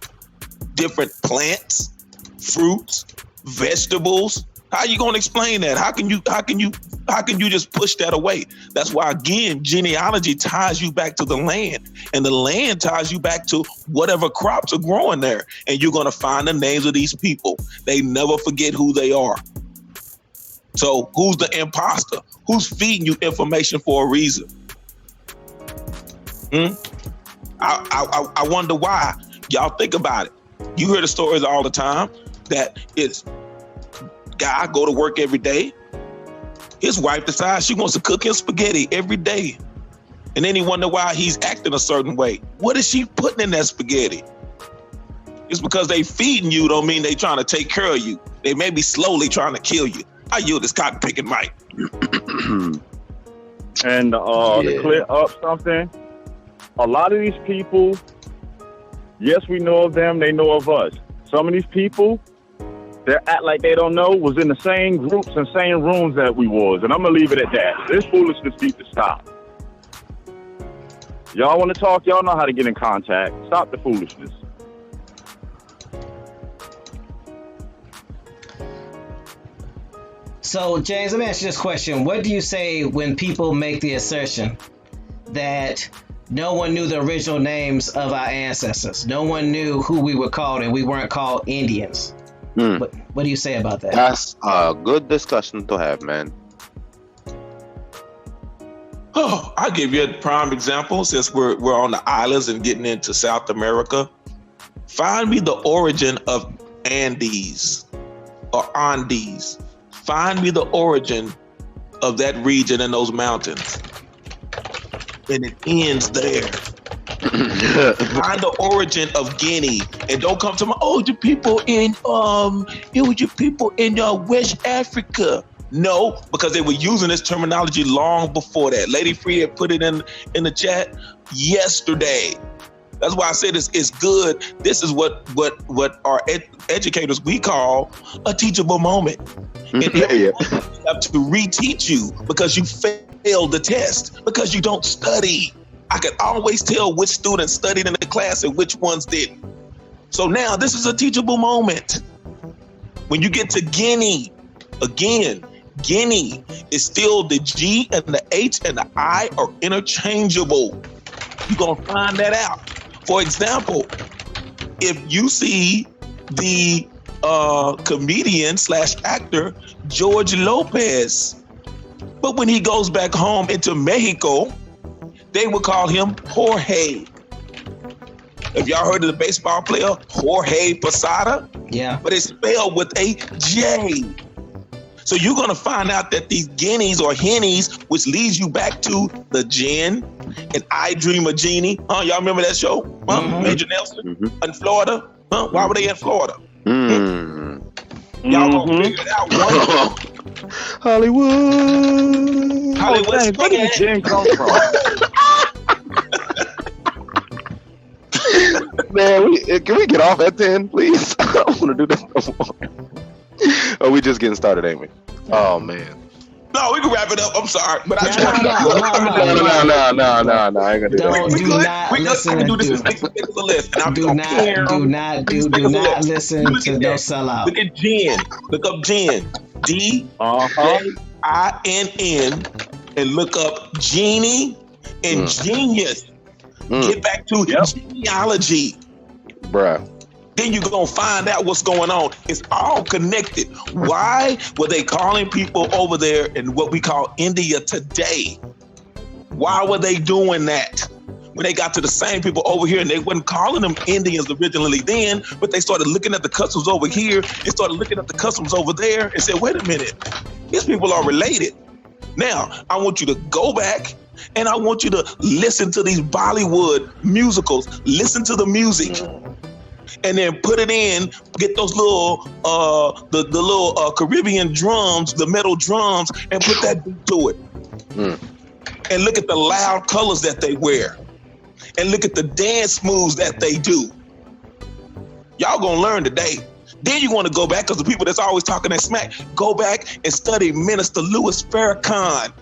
different plants, fruits, vegetables? How are you going to explain that? How can you just push that away? That's why, again, genealogy ties you back to the land, and the land ties you back to whatever crops are growing there. And you're going to find the names of these people. They never forget who they are. So who's the imposter? Who's feeding you information for a reason? I wonder why. Y'all think about it. You hear the stories all the time that it's guy go to work every day. His wife decides she wants to cook him spaghetti every day. And then he wonder why he's acting a certain way. What is she putting in that spaghetti? It's because they feeding you don't mean they trying to take care of you. They may be slowly trying to kill you. I yield this cotton picking mic. And to clear up something, a lot of these people, yes, we know of them, they know of us. Some of these people, they act like they don't know, was in the same groups and same rooms that we was. And I'm going to leave it at that. This foolishness needs to stop. Y'all want to talk? Y'all know how to get in contact. Stop the foolishness. So, James, let me ask you this question. What do you say when people make the assertion that no one knew the original names of our ancestors? No one knew who we were called, and we weren't called Indians. What do you say about that? That's a good discussion to have, man. Oh, I'll give you a prime example since we're on the islands and getting into South America. Find me the origin of Andes or Andes. Find me the origin of that region and those mountains. And it ends there. Find the origin of Guinea, and don't come to my your people in it was your people in West Africa. No, because they were using this terminology long before that. Lady Frida put it in the chat yesterday. That's why I said it's good. This is what our educators we call a teachable moment. And you have to reteach you because you failed the test because you don't study. I could always tell which students studied in the class and which ones didn't. So now this is a teachable moment. When you get to Guinea, again, Guinea is still the G and the H and the I are interchangeable. You're gonna find that out. For example, if you see the comedian / actor George Lopez, but when he goes back home into Mexico, they would call him Jorge. Have y'all heard of the baseball player Jorge Posada? Yeah. But it's spelled with a J. So you're going to find out that these guineas or hennies, which leads you back to the gin, and I Dream of Jeannie. Y'all remember that show? Major Nelson in Florida. Why were they in Florida? Y'all gonna figure it out one day. Hollywood. Where did the gin come from? Man, can we get off at 10, please? I don't want to do this no more. Oh, we just getting started, ain't we? Oh, man. No, we can wrap it up. I'm sorry, but I just want to. No, I ain't gonna do that. Do not listen. I can do this as big as a list. And Do not listen to no sellout. Look at gin. Look up gin. DJINN, and look up Genie and Genius. Get back to genealogy, bruh. Then you're gonna find out what's going on. It's all connected. Why were they calling people over there in what we call India today? Why were they doing that? When they got to the same people over here, and they wasn't calling them Indians originally then, but they started looking at the customs over here and started looking at the customs over there and said, wait a minute, these people are related. Now, I want you to go back and I want you to listen to these Bollywood musicals, listen to the music. And then put it in, get those little, the little Caribbean drums, the metal drums, and put that beat to it. And look at the loud colors that they wear. And look at the dance moves that they do. Y'all gonna learn today. Then you want to go back, because the people that's always talking that smack, go back and study Minister Louis Farrakhan.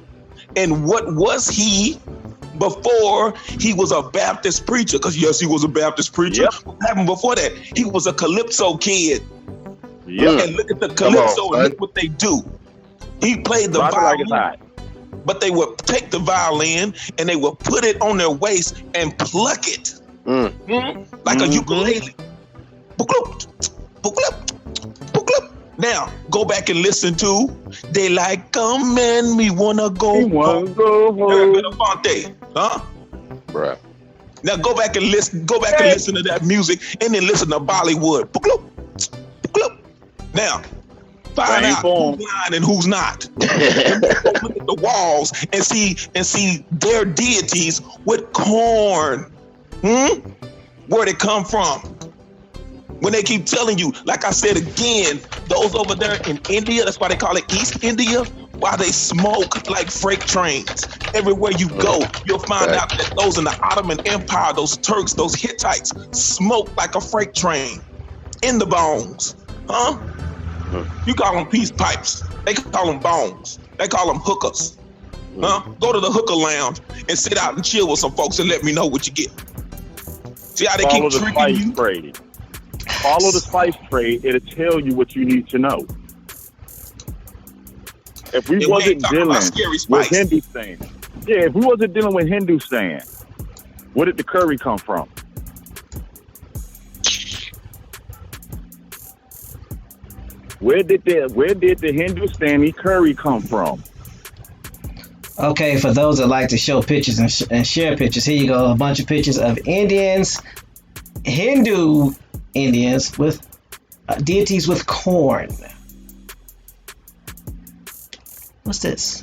And what was he before he was a Baptist preacher? Because yes, he was a Baptist preacher. What happened before that? He was a Calypso kid. And look at the Calypso and look what they do. He played the violin, but they would take the violin and they would put it on their waist and pluck it like a ukulele. Now, go back and listen to They Like Come and Me Wanna Go Home. Huh? Bruh. Now go back and listen and listen to that music, and then listen to Bollywood. Now, find out who's lying and who's not. And look at the walls and see their deities with corn. Where'd it come from? When they keep telling you, like I said again, those over there in India, that's why they call it East India, why they smoke like freight trains. Everywhere you go, you'll find out that those in the Ottoman Empire, those Turks, those Hittites, smoke like a freight train in the bones. You call them peace pipes. They call them bones. They call them hookers. Go to the hooker lounge and sit out and chill with some folks and let me know what you get. See how they keep tricking you? Follow the spice trade. It'll tell you what you need to know. If we wasn't dealing with Hindustan, if we wasn't dealing with Hindustan, where did the curry come from? Where did the Hindustani curry come from? Okay, for those that like to show pictures and share pictures, here you go. A bunch of pictures of Indians, Hindu Indians with deities with corn. What's this?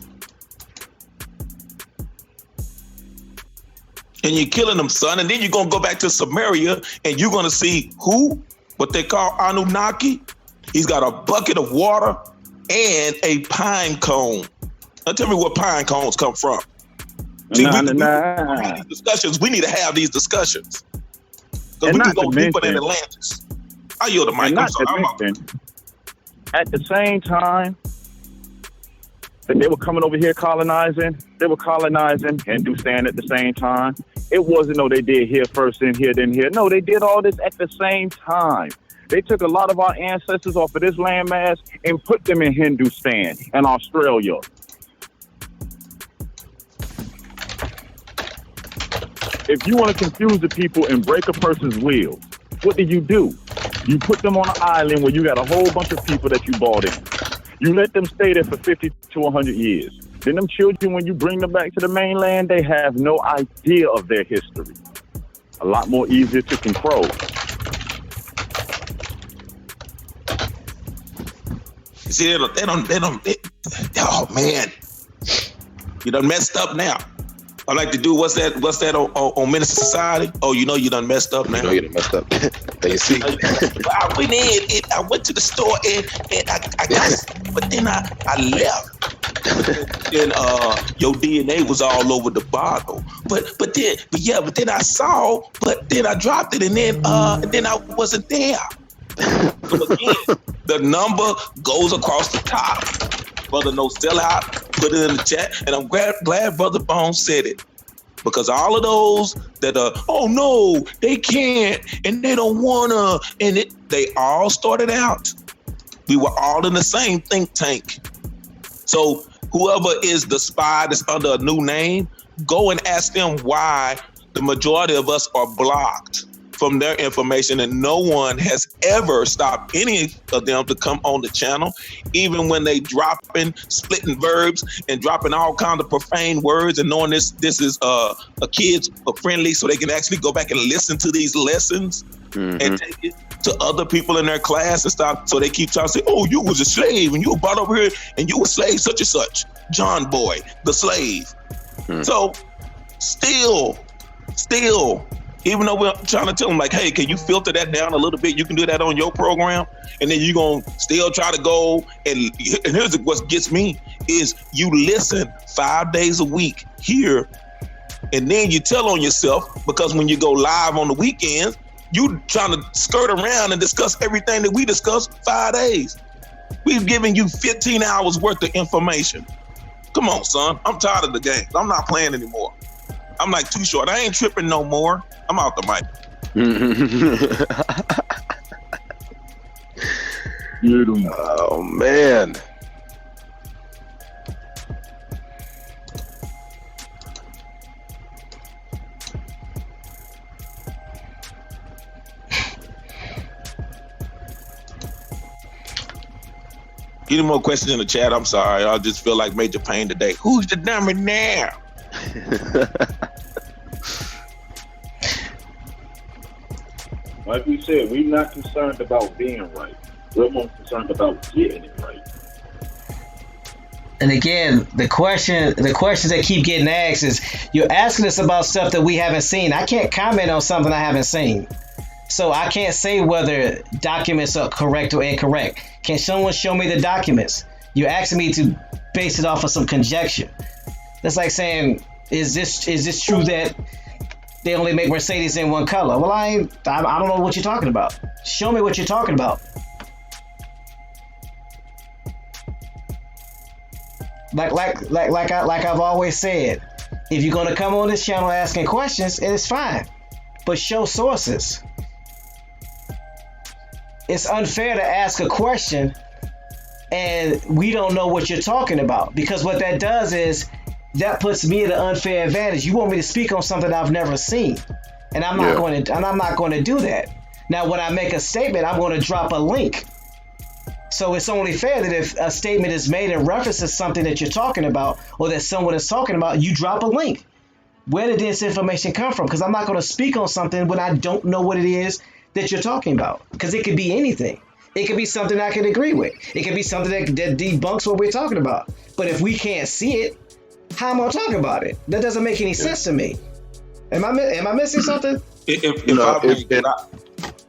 And you're killing them, son. And then you're going to go back to Samaria and you're going to see who? What they call Anunnaki. He's got a bucket of water and a pine cone. Now tell me where pine cones come from. See, we need these discussions. We need to have these discussions. Because we can go deeper than Atlantis. I yield the mic. I'm sorry. At the same time that they were coming over here colonizing, they were colonizing Hindustan at the same time. It wasn't, no, they did here first, then here, then here. No, they did all this at the same time. They took a lot of our ancestors off of this landmass and put them in Hindustan and Australia. If you want to confuse the people and break a person's will, what do? You put them on an island where you got a whole bunch of people that you brought in. You let them stay there for 50 to 100 years. Then them children, when you bring them back to the mainland, they have no idea of their history. A lot more easier to control. See, oh man, you done messed up now. I like to do what's that on Menace Society? Oh, you know you done messed up now. You know you done messed up. There you see. I went in and I went to the store and I got, but then I left. Then your DNA was all over the bottle. But then I saw, but then I dropped it and then I wasn't there. So again, the number goes across the top. Brother No Sellout, put it in the chat, and I'm glad Brother Bones said it. Because all of those that are, oh no, they can't, and they don't wanna, and they all started out. We were all in the same think tank. So whoever is the spy that's under a new name, go and ask them why the majority of us are blocked from their information, and no one has ever stopped any of them to come on the channel, even when they dropping, splitting verbs and dropping all kinds of profane words, and knowing this is a kids friendly, so they can actually go back and listen to these lessons and take it to other people in their class and stop. So they keep trying to say, "Oh, you was a slave and you were brought over here and you were slave such and such, John Boy, the slave." So still. Even though we're trying to tell them, like, hey, can you filter that down a little bit? You can do that on your program. And then you're going to still try to go. And here's what gets me is you listen 5 days a week here. And then you tell on yourself, because when you go live on the weekends, you trying to skirt around and discuss everything that we discuss 5 days. We've given you 15 hours worth of information. Come on, son. I'm tired of the game. I'm not playing anymore. I'm like too short. I ain't tripping no more. I'm out the mic. Oh man. Any more questions in the chat? I'm sorry. I just feel like Major Pain today. Who's the number now? Like we said, we're not concerned about being right. We're more concerned about getting it right. And again, the questions that keep getting asked is, you're asking us about stuff that we haven't seen. I can't comment on something I haven't seen. So I can't say whether documents are correct or incorrect. Can someone show me the documents? You're asking me to base it off of some conjecture. That's like saying, is this true that they only make Mercedes in one color? Well, I don't know what you're talking about. Show me what you're talking about. Like I've always said, if you're gonna come on this channel asking questions, it's fine, but show sources. It's unfair to ask a question and we don't know what you're talking about, because what that does is that puts me at an unfair advantage. You want me to speak on something I've never seen, and I'm not going to do that. Now, when I make a statement, I'm going to drop a link. So it's only fair that if a statement is made in reference to something that you're talking about, or that someone is talking about, you drop a link. Where did this information come from? Because I'm not going to speak on something when I don't know what it is that you're talking about. Because it could be anything. It could be something I can agree with. It could be something that debunks what we're talking about. But if we can't see it, how am I talking about it? That doesn't make any sense to me. Am I missing something?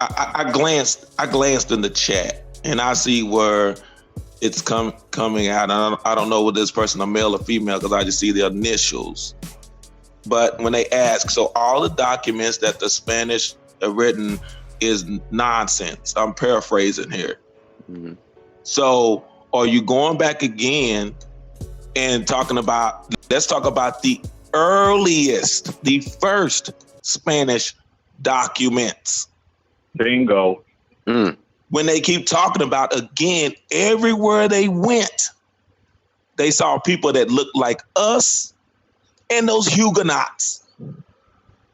I glanced in the chat and I see where it's coming out. I don't know whether this person a male or female because I just see the initials. But when they ask, so all the documents that the Spanish have written is nonsense. I'm paraphrasing here. Mm-hmm. So are you going back again and let's talk about the earliest, the first Spanish documents. Bingo. When they keep talking about, again, everywhere they went, they saw people that looked like us and those Huguenots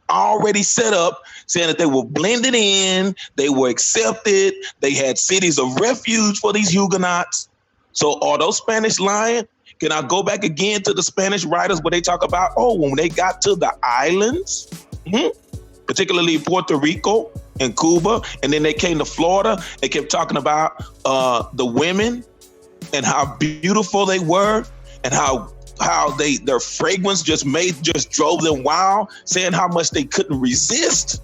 already set up, saying that they were blended in, they were accepted, they had cities of refuge for these Huguenots. So are those Spanish lying? Can I go back again to the Spanish writers where they talk about, when they got to the islands, particularly Puerto Rico and Cuba, and then they came to Florida, they kept talking about the women and how beautiful they were and how how their fragrance just drove them wild, saying how much they couldn't resist.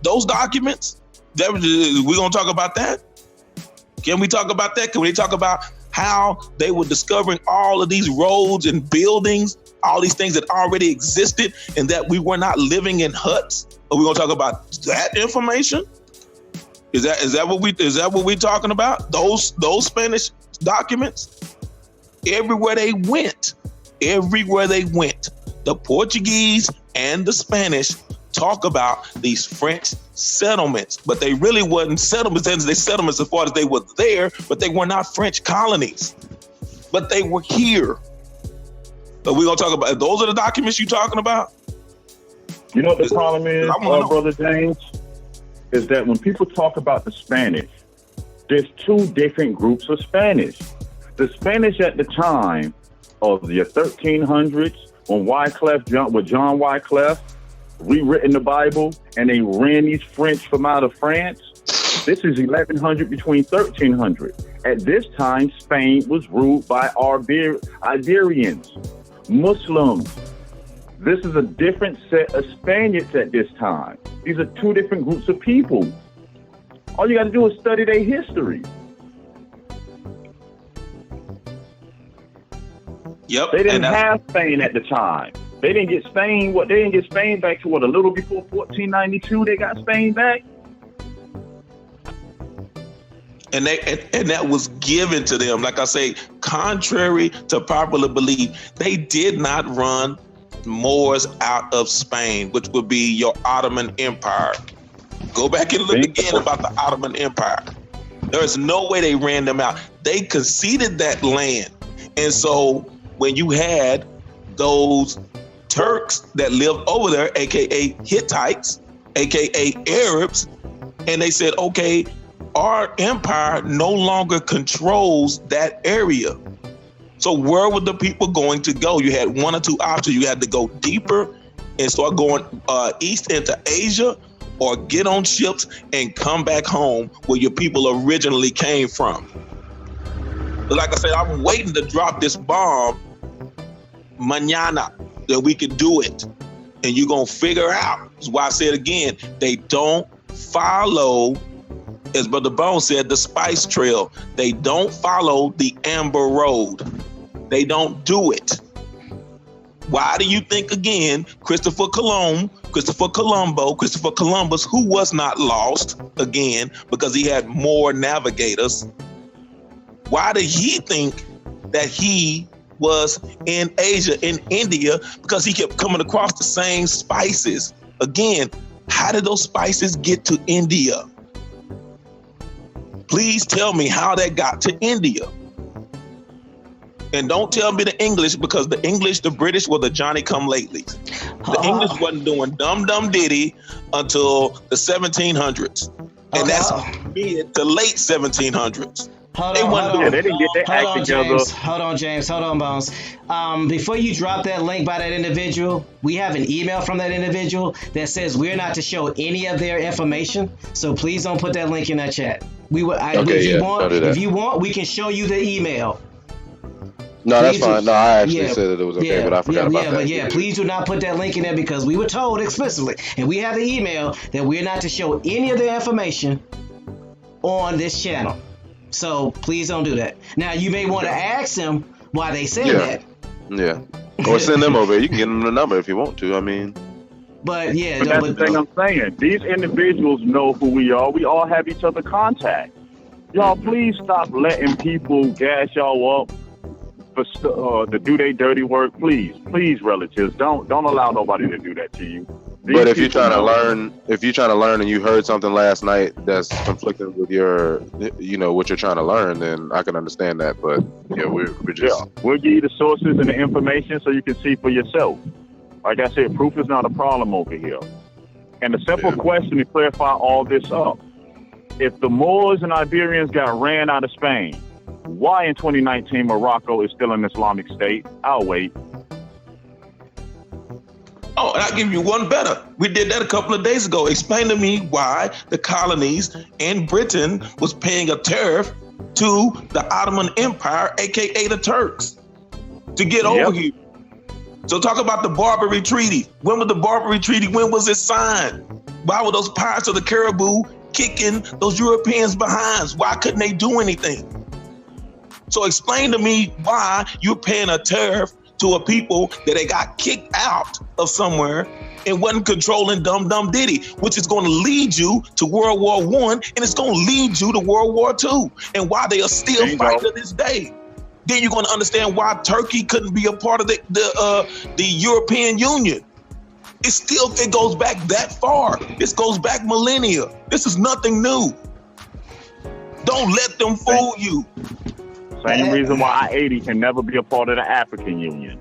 Those documents, we're gonna talk about that. Can we talk about that? Can we talk about how they were discovering all of these roads and buildings, all these things that already existed, and that we were not living in huts? Are we gonna talk about that information? Is that what we're talking about? Those Spanish documents? Everywhere they went, the Portuguese and the Spanish talk about these French settlements, but they really wasn't settlements. They settlements as far as they were there, but they were not French colonies. But they were here. So we're gonna talk about those are the documents you're talking about. You know what the problem is, Brother James, is that when people talk about the Spanish, there's two different groups of Spanish. The Spanish at the time of the 1300s, when John Wycliffe rewritten the Bible and they ran these French from out of France. This is 1100 between 1300. At this time, Spain was ruled by Iberians, Muslims. This is a different set of Spaniards at this time. These are two different groups of people. All you got to do is study their history. Yep. They didn't have Spain at the time. They didn't get Spain. They didn't get Spain back to a little before 1492. They got Spain back. And that was given to them. Like I say, contrary to popular belief, they did not run Moors out of Spain, which would be your Ottoman Empire. Go back and look again about the Ottoman Empire. There is no way they ran them out. They conceded that land. And so when you had those Turks that lived over there, aka Hittites, aka Arabs, and they said, okay, our empire no longer controls that area. So where were the people going to go? You had one or two options. You had to go deeper and start going east into Asia, or get on ships and come back home where your people originally came from. But like I said, I'm waiting to drop this bomb mañana that we could do it. And you're going to figure out. That's why I said again, they don't follow, as Brother Bone said, the spice trail. They don't follow the Amber Road. They don't do it. Why do you think, again, Christopher Columbus, who was not lost, again, because he had more navigators, why did he think that he was in Asia, in India? Because he kept coming across the same spices. Again, how did those spices get to India? Please tell me how that got to India. And don't tell me the English, because the English, the British were the Johnny-come-latelys. The English wasn't doing dum-dum-ditty until the 1700s. And that's mid to late 1700s. They didn't get their act together. Hold on, James. Hold on, Bones. Before you drop that link by that individual, we have an email from that individual that says we're not to show any of their information. So please don't put that link in that chat. If you want, we can show you the email. No, that's fine. No, I actually said that it was okay, but I forgot about that. But please do not put that link in there, because we were told explicitly, and we have the email, that we're not to show any of the information on this channel. So please don't do that. Now, you may want to ask them why they said that. Yeah. Or send them over. You can get them the number if you want to. I mean. But that's the thing I'm saying. These individuals know who we are. We all have each other contact. Y'all, please stop letting people gas y'all up to do their dirty work. Please, relatives, don't allow nobody to do that to you. But if you're trying to learn, and you heard something last night that's conflicting with your, what you're trying to learn, then I can understand that. But we're just we'll give you the sources and the information so you can see for yourself. Like I said, proof is not a problem over here. And the simple question to clarify all this up: if the Moors and Iberians got ran out of Spain, why in 2019 Morocco is still an Islamic state? I'll wait. Oh, and I'll give you one better. We did that a couple of days ago. Explain to me why the colonies in Britain was paying a tariff to the Ottoman Empire, aka the Turks. to get over here. So talk about the Barbary Treaty. When was the Barbary Treaty? When was it signed? Why were those pirates of the Caribou kicking those Europeans behind? Why couldn't they do anything? So explain to me why you're paying a tariff to a people that they got kicked out of somewhere and wasn't controlling dumb Diddy, which is going to lead you to World War I, and it's going to lead you to World War II, and why they are still fighting to this day. Then you're going to understand why Turkey couldn't be a part of the European Union. It goes back that far. This goes back millennia. This is nothing new. Don't let them fool you. Same reason why I-80 can never be a part of the African Union.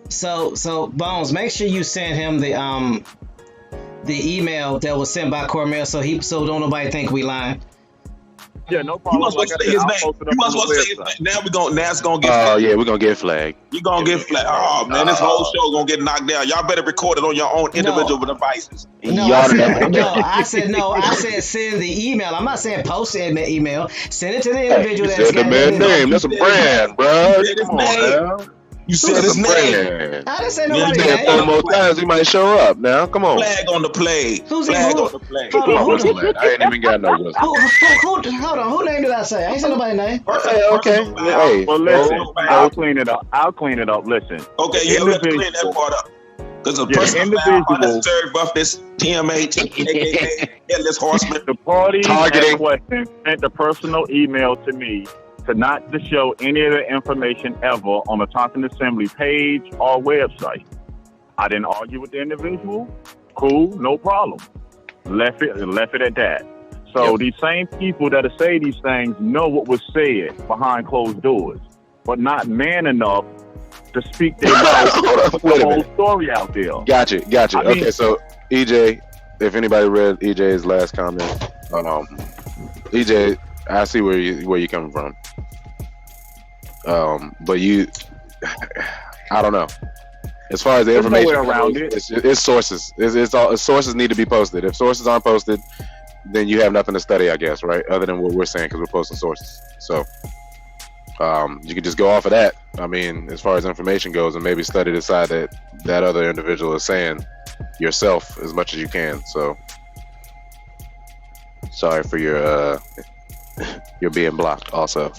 So Bones, make sure you send him the email that was sent by Cormel, so don't nobody think we lying. Yeah, no problem. You must well say his name. You must well say his name. Now it's gonna get flagged. Oh yeah, we're gonna get flagged. You're gonna get flagged. Oh man, this whole show gonna get knocked down. Y'all better record it on your own individual devices. I said send the email. I'm not saying post it in the email. Send it to the individual that's got the man's name. That's a brand, bro. Come on, man. You said his name. I didn't say nobody's name. 4 more times he might show up. Now, come on. Flag on the play. Flag on the play. I ain't even got no whistle. Hold on. Who name did I say? I ain't said nobody's name. Okay. Hey. Well, listen. I'll clean it up. Listen. Okay, yeah, let's clean that part up. Because a person unnecessary roughness, TMH, aka Headless Horseman. The party in question sent a personal email to me to not to show any of the information ever on the Tonkin Assembly page or website. I didn't argue with the individual. Cool, no problem. Left it at that. So these same people that say these things know what was said behind closed doors, but not man enough to speak their mouth, put the whole story out there. Gotcha. Okay, so EJ, if anybody read EJ's last comment, EJ, I see where you're coming from. But I don't know. As far as the information around it's sources. Sources need to be posted. If sources aren't posted, then you have nothing to study, I guess, right? Other than what we're saying, because we're posting sources. So you can just go off of that. I mean, as far as information goes, and maybe study the side that other individual is saying yourself as much as you can. So sorry for your you're being blocked also.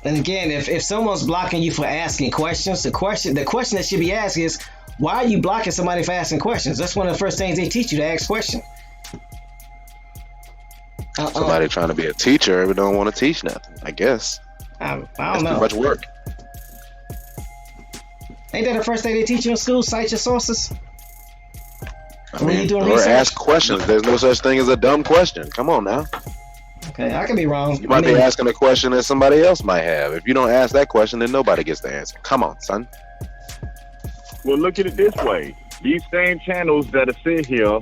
And again, if someone's blocking you for asking questions, the question that should be asked is, why are you blocking somebody for asking questions? That's one of the first things they teach you, to ask questions. Somebody trying to be a teacher but don't want to teach nothing, I guess. I don't That's know. Too much work. Ain't that the first thing they teach you in school? Cite your sources. I mean, or ask questions. There's no such thing as a dumb question. Come on now. Okay, I can be wrong. You might be asking a question that somebody else might have. If you don't ask that question, then nobody gets the answer. Come on, son. Well, look at it this way. These same channels that are sit here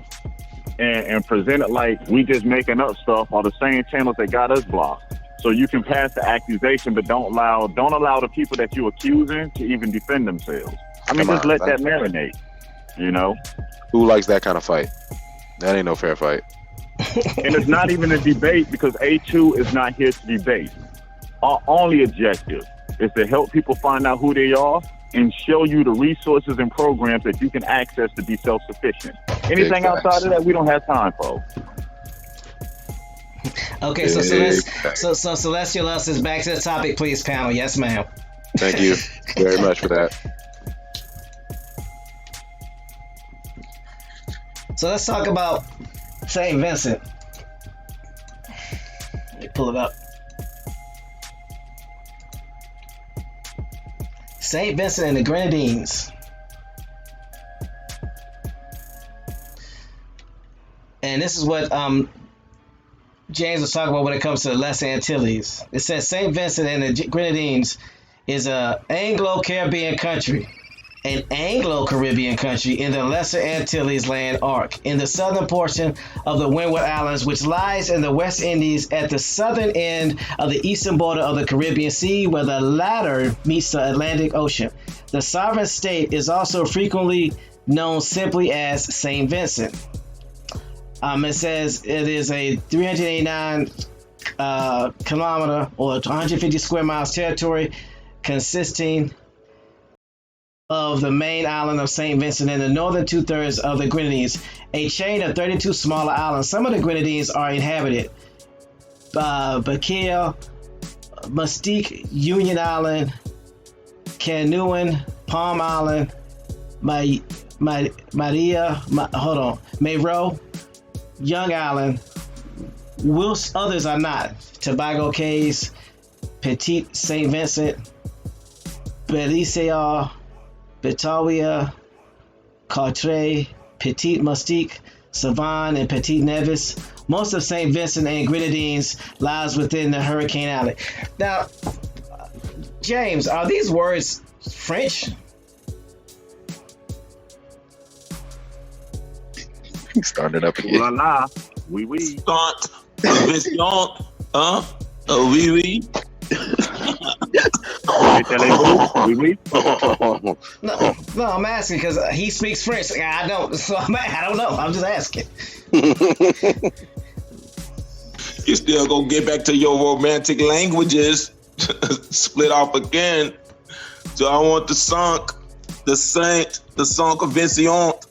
and present it like we just making up stuff are the same channels that got us blocked. So you can pass the accusation, but don't allow the people that you're accusing to even defend themselves. I mean, just let that marinate, you know? Who likes that kind of fight? That ain't no fair fight. And it's not even a debate, because A2 is not here to debate. Our only objective is to help people find out who they are and show you the resources and programs that you can access to be self-sufficient. Anything outside of that, we don't have time for. Okay, so Celestial Us is back to the topic, please, panel. Yes, ma'am. Thank you very much for that. So let's talk about Saint Vincent. Let me pull it up. Saint Vincent and the Grenadines. And this is what James was talking about when it comes to the Lesser Antilles. It says Saint Vincent and the Grenadines is a Anglo-Caribbean country, an Anglo-Caribbean country in the Lesser Antilles land arc, in the southern portion of the Windward Islands, which lies in the West Indies at the southern end of the eastern border of the Caribbean Sea, where the latter meets the Atlantic Ocean. The sovereign state is also frequently known simply as Saint Vincent. It says it is a 389 kilometer or 150 square miles territory consisting of the main island of Saint Vincent and the northern 2/3 of the Grenadines, a chain of 32 smaller islands. Some of the Grenadines are inhabited. Baquia, Mustique, Union Island, Canoan, Palm Island, Mayro, Young Island, whilst others are not. Tobago Cays, Petit Saint Vincent, Belize, Betawia, Cartre, Petit Mustique, Savane, and Petit Nevis. Most of Saint Vincent and Grenadines lies within the Hurricane Island. Now, James, are these words French? He started up again. La la, oui oui. Stunt, Vincent, oui oui. Oui oui. No, I'm asking because he speaks French. I don't, so I don't know. I'm just asking. You still gonna get back to your romantic languages. Split off again. So I want the Saint, the Saint Vincent.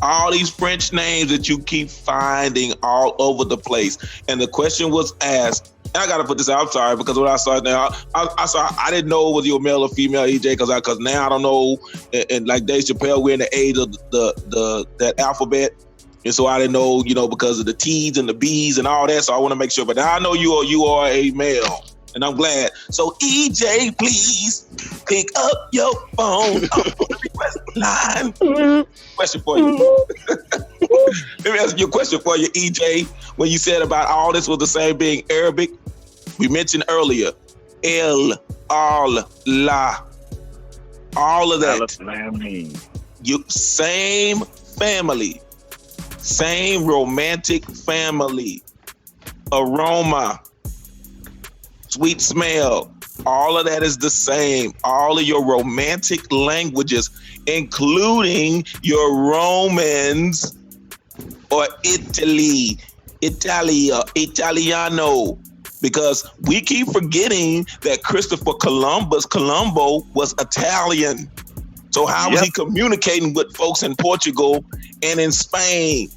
All these French names that you keep finding all over the place. And the question was asked, and I gotta put this out, I'm sorry, because when I saw it now, I didn't know it was your male or female, EJ, because now I don't know, and like Dave Chappelle, we're in the age of that alphabet. And so I didn't know, because of the T's and the B's and all that. So I want to make sure. But now I know you are a male, and I'm glad. So EJ, please pick up your phone on the request line. Question for you. Let me ask you a question for you, EJ. When you said about all this was the same being Arabic, we mentioned earlier, el, al, la, all of that. Same family. Same romantic family, aroma, sweet smell, all of that is the same. All of your romantic languages, including your Romans or Italy, Italia, Italiano, because we keep forgetting that Christopher Colombo was Italian. So how was he communicating with folks in Portugal and in Spain?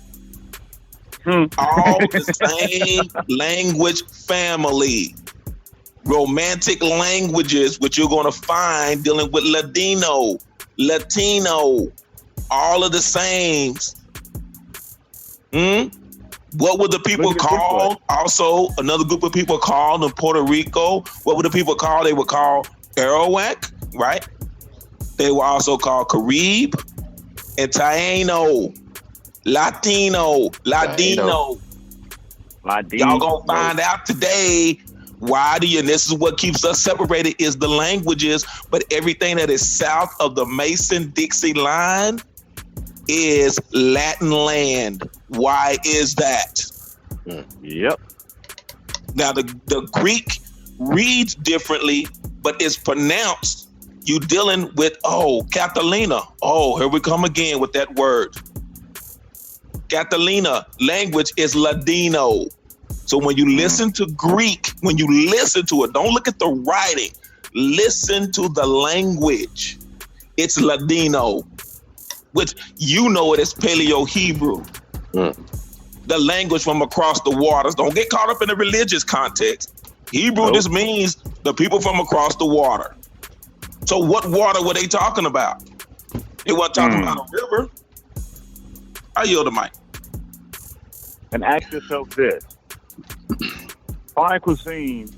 All the same language family. Romantic languages, which you're going to find dealing with Latino, all of the same. What were the people called? Also, another group of people called in Puerto Rico. What were the people called? They were called Arawak, right? They were also called Carib and Taino, Latino. Y'all gonna find out today why and this is what keeps us separated is the languages, but everything that is south of the Mason-Dixie line is Latin land. Why is that? Yep. Now the Greek reads differently, but it's pronounced. You dealing with, Catalina. Here we come again with that word. Catalina language is Ladino. So when you listen to Greek, when you listen to it, don't look at the writing. Listen to the language. It's Ladino, which it as Paleo-Hebrew. The language from across the waters. Don't get caught up in the religious context. Hebrew just means the people from across the water. So what water were they talking about? They weren't talking about a river. I yield the mic. And ask yourself this. Fine cuisine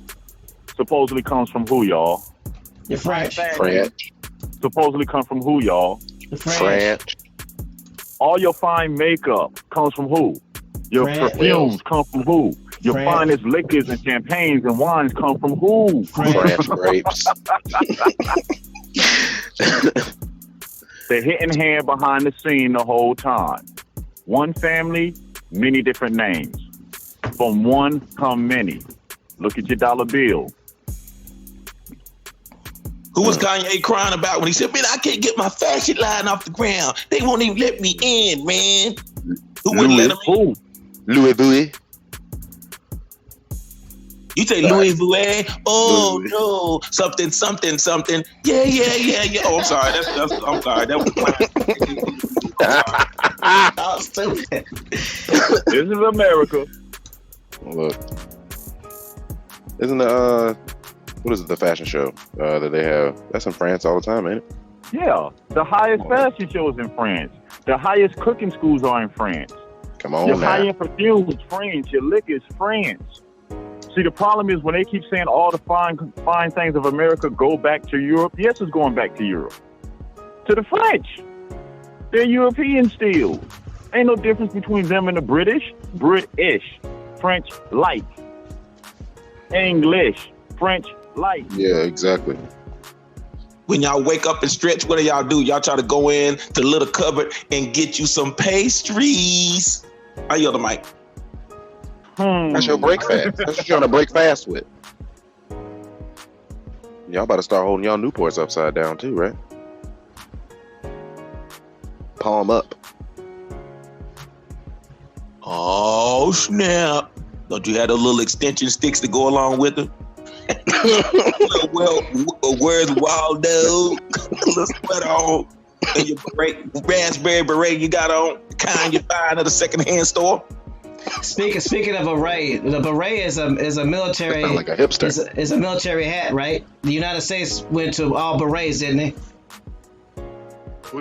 supposedly comes from who, y'all? The French. Supposedly come from who, y'all? The French. All your fine makeup comes from who? Your perfumes come from who? Your finest liquors and champagnes and wines come from who? France grapes. The hidden hand behind the scene the whole time. One family, many different names. From one come many. Look at your dollar bill. Who was Kanye crying about when he said, man, I can't get my fashion line off the ground. They won't even let me in, man. Who wouldn't let him in? Louis Vuitton. You say Louis Vuitton? Oh no, something. Yeah. Oh, I'm sorry. I'm sorry. That was Oh, stupid. This is America. Look, isn't the what is it? The fashion show that they have? That's in France all the time, ain't it? Yeah, the highest fashion shows in France. The highest cooking schools are in France. Come on Your now. high-end perfumes, France. Your liquors, France. See, the problem is when they keep saying all the fine things of America go back to Europe. Yes, it's going back to Europe. To the French. They're European still. Ain't no difference between them and the British. British. French light. English. French light. Yeah, exactly. when y'all wake up and stretch, what do y'all do? Y'all try to go in to the little cupboard and get you some pastries. I yield the mic. That's your break fast. That's what you're trying to break fast with. Y'all about to start holding y'all Newports upside down too, right? Palm up. Oh, snap. Don't you have those little extension sticks to go along with it? well, where's Waldo? Little sweater on. And your raspberry beret you got on, the kind you find at a secondhand store. Speaking of beret, the beret is a military. Sound like a hipster. Is a military hat, right? The United States went to all berets, didn't they?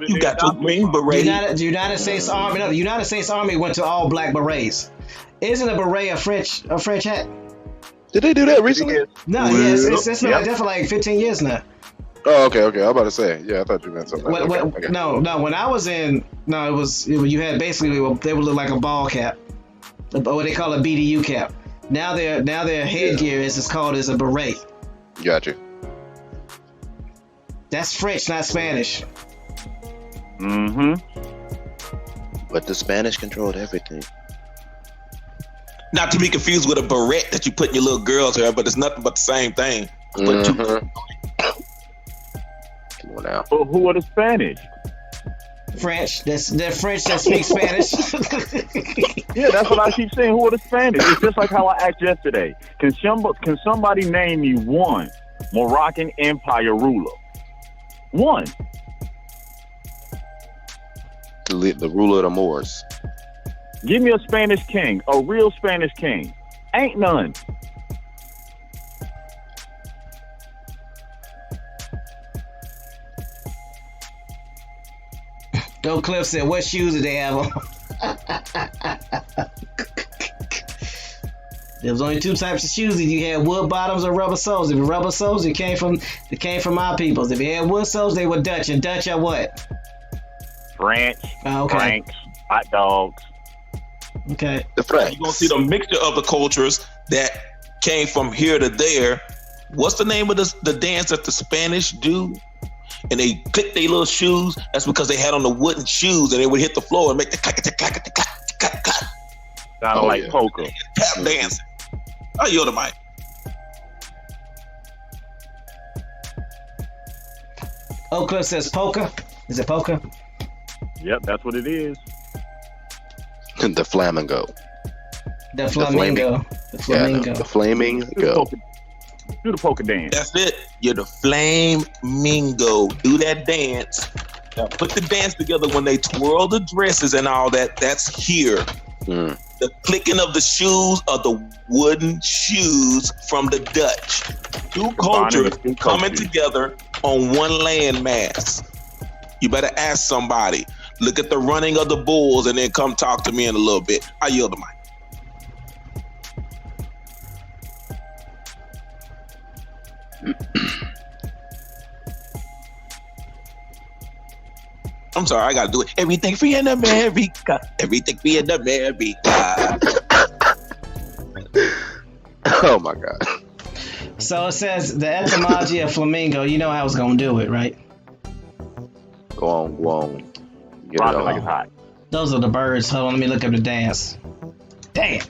You got your green beret. The United States Army. No, the United States Army went to all black berets. Isn't a beret a French hat? Did they do that recently? No, yeah, it's been like that for like 15 years now. Oh, okay. I was about to say, yeah, I thought you meant something. Okay. No, when I was in, you had basically they would look like a ball cap, what they call a BDU cap. Now their headgear is called as a beret. Gotcha. That's French, not Spanish. Mm-hmm. But the Spanish controlled everything. Not to be confused with a beret that you put in your little girl's hair, but it's nothing but the same thing. Mm-hmm. Come on now. Well, who are the Spanish? French. They're French that speak Spanish. Yeah, that's what I keep saying. Who are the Spanish? It's just like how I asked yesterday. Can somebody name me one Moroccan Empire ruler? One. The ruler of the Moors. Give me a Spanish king, a real Spanish king. Ain't none. Go Cliff said, what shoes did they have on? There was only two types of shoes. If you had wood bottoms or rubber soles. If you rubber soles, they came from our peoples. If you had wood soles, they were Dutch. And Dutch are what? French, okay. Franks, hot dogs. Okay. The French. You're going to see the mixture of the cultures that came from here to there. What's the name of the dance that the Spanish do? And they click their little shoes. That's because they had on the wooden shoes and they would hit the floor and make the clack. Sound like poker. Tap dancing. I yield the mic. Oak Cliff says poker. Is it poker? Yep, that's what it is. The flamingo. The flamingo. The flamingo. Yeah, the flamingo. Do the polka dance. That's it. You're the flamingo. Do that dance. Now put the dance together when they twirl the dresses and all that. That's here. Mm. The clicking of the shoes are the wooden shoes from the Dutch. Two cultures coming together on one landmass. You better ask somebody. Look at the running of the bulls and then come talk to me in a little bit. I yield the mic. I'm sorry, I gotta do it. Everything free in America. Everything free in America. Oh my God. So it says the etymology of flamingo. You know I was gonna do it, right? Go on. Get Rock it it like on. it's hot. Those are the birds. Hold on, let me look up the dance. Damn.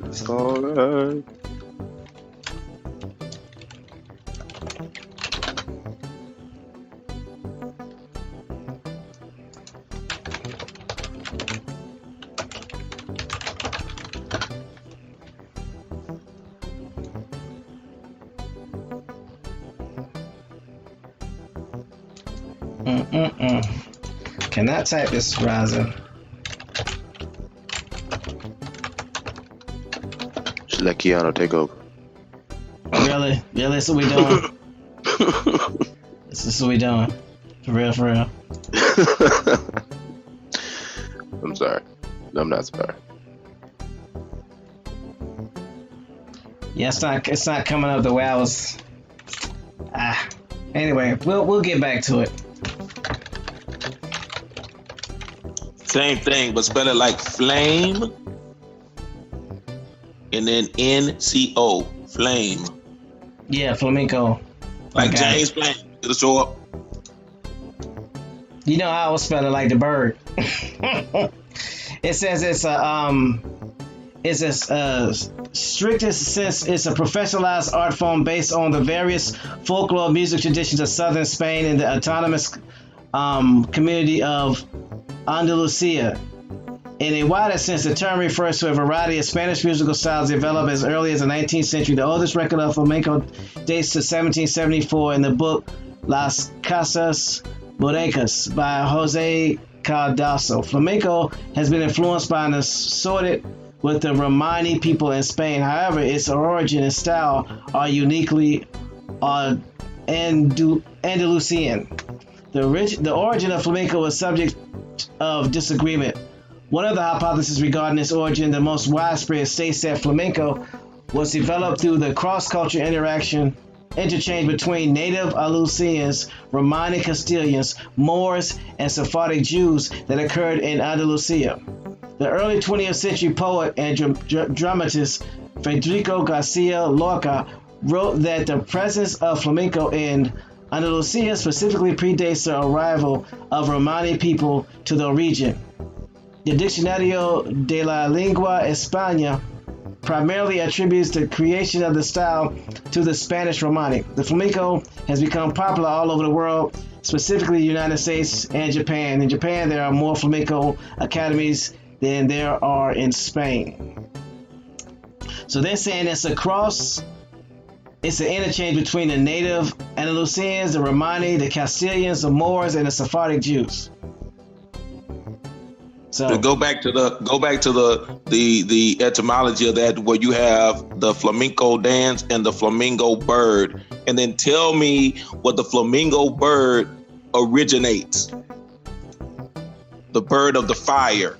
It's all right. Cannot type this, Rising. Should let Keanu take over. Really? That's what we doing? This is what we doing. For real. I'm sorry. I'm not sorry. Yeah, it's not coming up the way I was. Anyway, we'll get back to it. Same thing, but spell it like flame, and then NCO, flame. Yeah, flamenco. Like James Flame. It'll show up. You know how I was spelling like the bird. It says it's a strictest sense. It's a professionalized art form based on the various folklore music traditions of southern Spain and the autonomous community of Andalusia. In a wider sense, the term refers to a variety of Spanish musical styles developed as early as the 19th century. The oldest record of flamenco dates to 1774 in the book Las Casas Borracas by Jose Cardoso. Flamenco has been influenced by and assorted with the Romani people in Spain. However, its origin and style are uniquely Andalusian. The origin of flamenco was subject of disagreement. One of the hypotheses regarding its origin, the most widespread, states that flamenco was developed through the cross-cultural interchange between native Andalusians, Romani Castilians, Moors, and Sephardic Jews that occurred in Andalusia. The early 20th century poet and dramatist Federico Garcia Lorca wrote that the presence of flamenco in Andalusia specifically predates the arrival of Romani people to the region. The Diccionario de la Lengua Española primarily attributes the creation of the style to the Spanish Romani. The flamenco has become popular all over the world, specifically the United States and Japan. In Japan, there are more flamenco academies than there are in Spain. So they're saying it's an interchange between the native Andalusians, the Romani, the Castilians, the Moors, and the Sephardic Jews. So go back to the etymology of that, where you have the flamenco dance and the flamingo bird, and then tell me what the flamingo bird originates. The bird of the fire.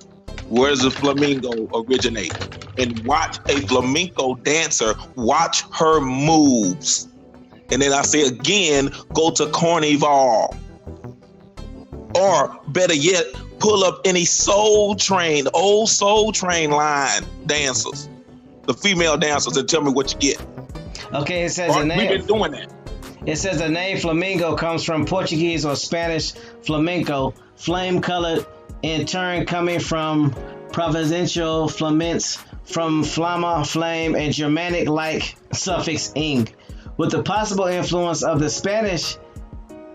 Where does the flamingo originate? And watch a flamenco dancer, watch her moves. And then I say again, go to Carnival. Or better yet, pull up any old Soul Train line dancers, the female dancers, and tell me what you get. Okay, it says the name. We've been doing that. It says the name flamingo comes from Portuguese or Spanish flamenco, flame colored, in turn coming from Provençal flamencs, from flamma, flame, and Germanic like suffix ing, with the possible influence of the Spanish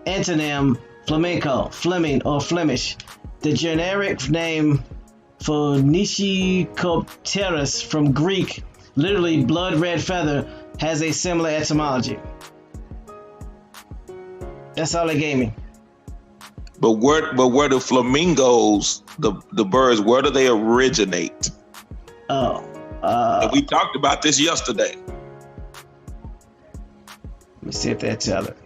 antonym flamenco, Fleming or Flemish. The generic name Phoenicopterus from Greek, literally blood red feather, has a similar etymology. That's all they gave me. But where the flamingos, the birds, where do they originate? And we talked about this yesterday. Let me see if they tell it.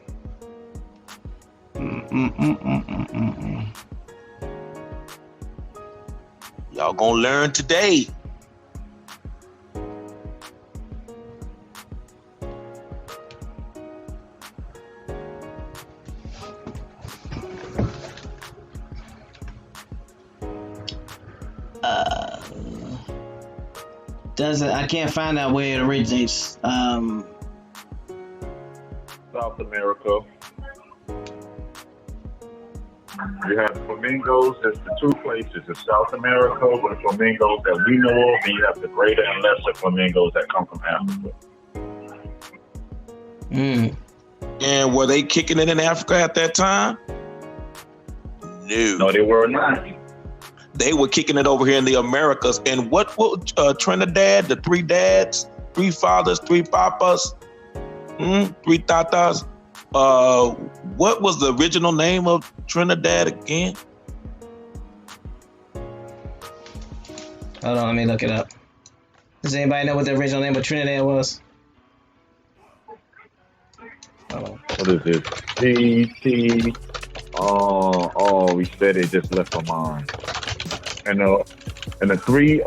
Y'all gonna learn today. I can't find out where it originates. South America. You have flamingos. There's the two places. It's South America with flamingos that we know of, and you have the greater and lesser flamingos that come from Africa. And were they kicking it in Africa at that time? No, they were not. They were kicking it over here in the Americas. And what Trinidad, the three dads, three fathers, three papas, three tatas. What was the original name of Trinidad again. Hold on, let me look it up. Does anybody know what the original name of Trinidad was? Hold on. What is this? T. Oh, we said it just left my mind. And the three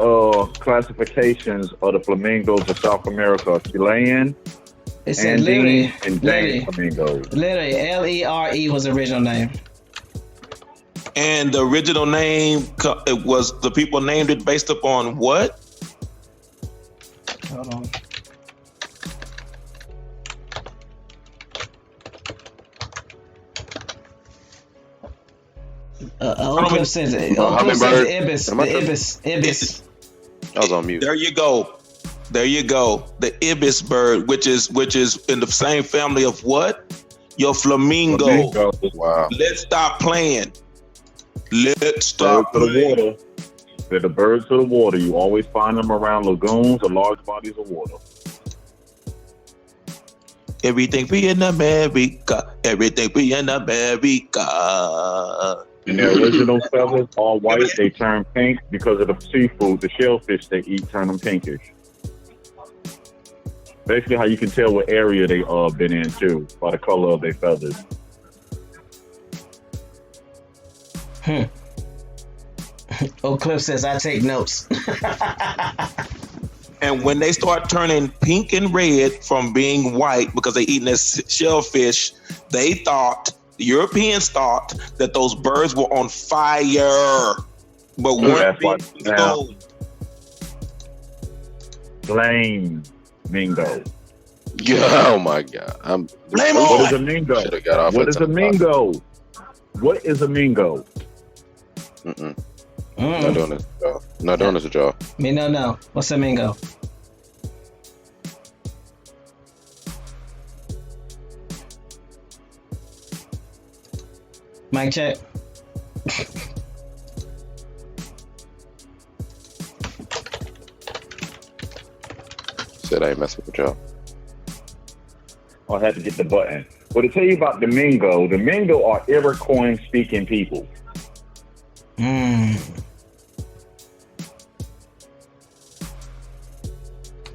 classifications of the flamingos of South America are Chilean, It said literally, and James flamingos. Literally, LERE was the original name. And the original name, it was the people named it based upon what? Hold on. Clip says it. Clip says ibis. The ibis. I was on mute. There you go. The ibis bird, which is in the same family of what? Your flamingo. Wow. Let's stop playing. Let's stop Birds of the playing. water. They're the birds of the water. You always find them around lagoons or large bodies of water. Everything be in America. Everything be in America. And their original feathers are white. They turn pink because of the seafood. The shellfish they eat turn them pinkish. Basically, how you can tell what area they been in too by the color of their feathers. Clip says I take notes. And when they start turning pink and red from being white because they eating this shellfish, the Europeans thought that those birds were on fire. But That's why weren't. Flame mingo. Yeah, oh my God. Blame What on. is a mingo? Should've got off What at is a 10 o'clock. mingo? What is a mingo? Not doing this, y'all. Not doing this with y'all. Me no. What's a mingo? Mic check. Said I ain't messing with y'all. I had to get the button. But to tell you about the Mingo are Iroquois speaking people.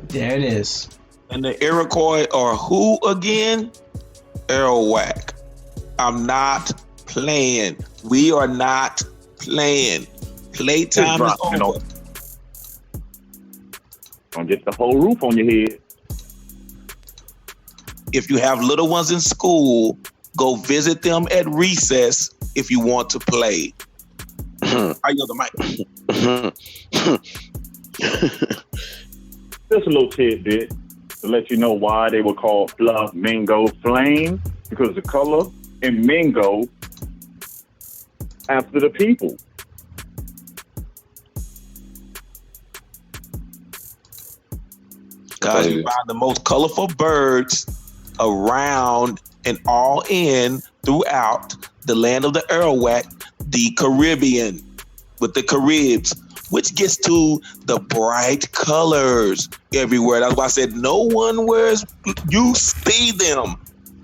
There it is. And the Iroquois are who again? Arawak. I'm not playing. We are not playing. Playtime is over. Don't get the whole roof on your head. If you have little ones in school, go visit them at recess if you want to play. I yield the mic. Just a little tidbit to let you know why they were called flamingo flame, because the color and mingo after the people. Guys, you find the most colorful birds around and all in throughout the land of the Arawak, the Caribbean, with the Caribs, which gets to the bright colors everywhere. That's why I said no one wears, you see them.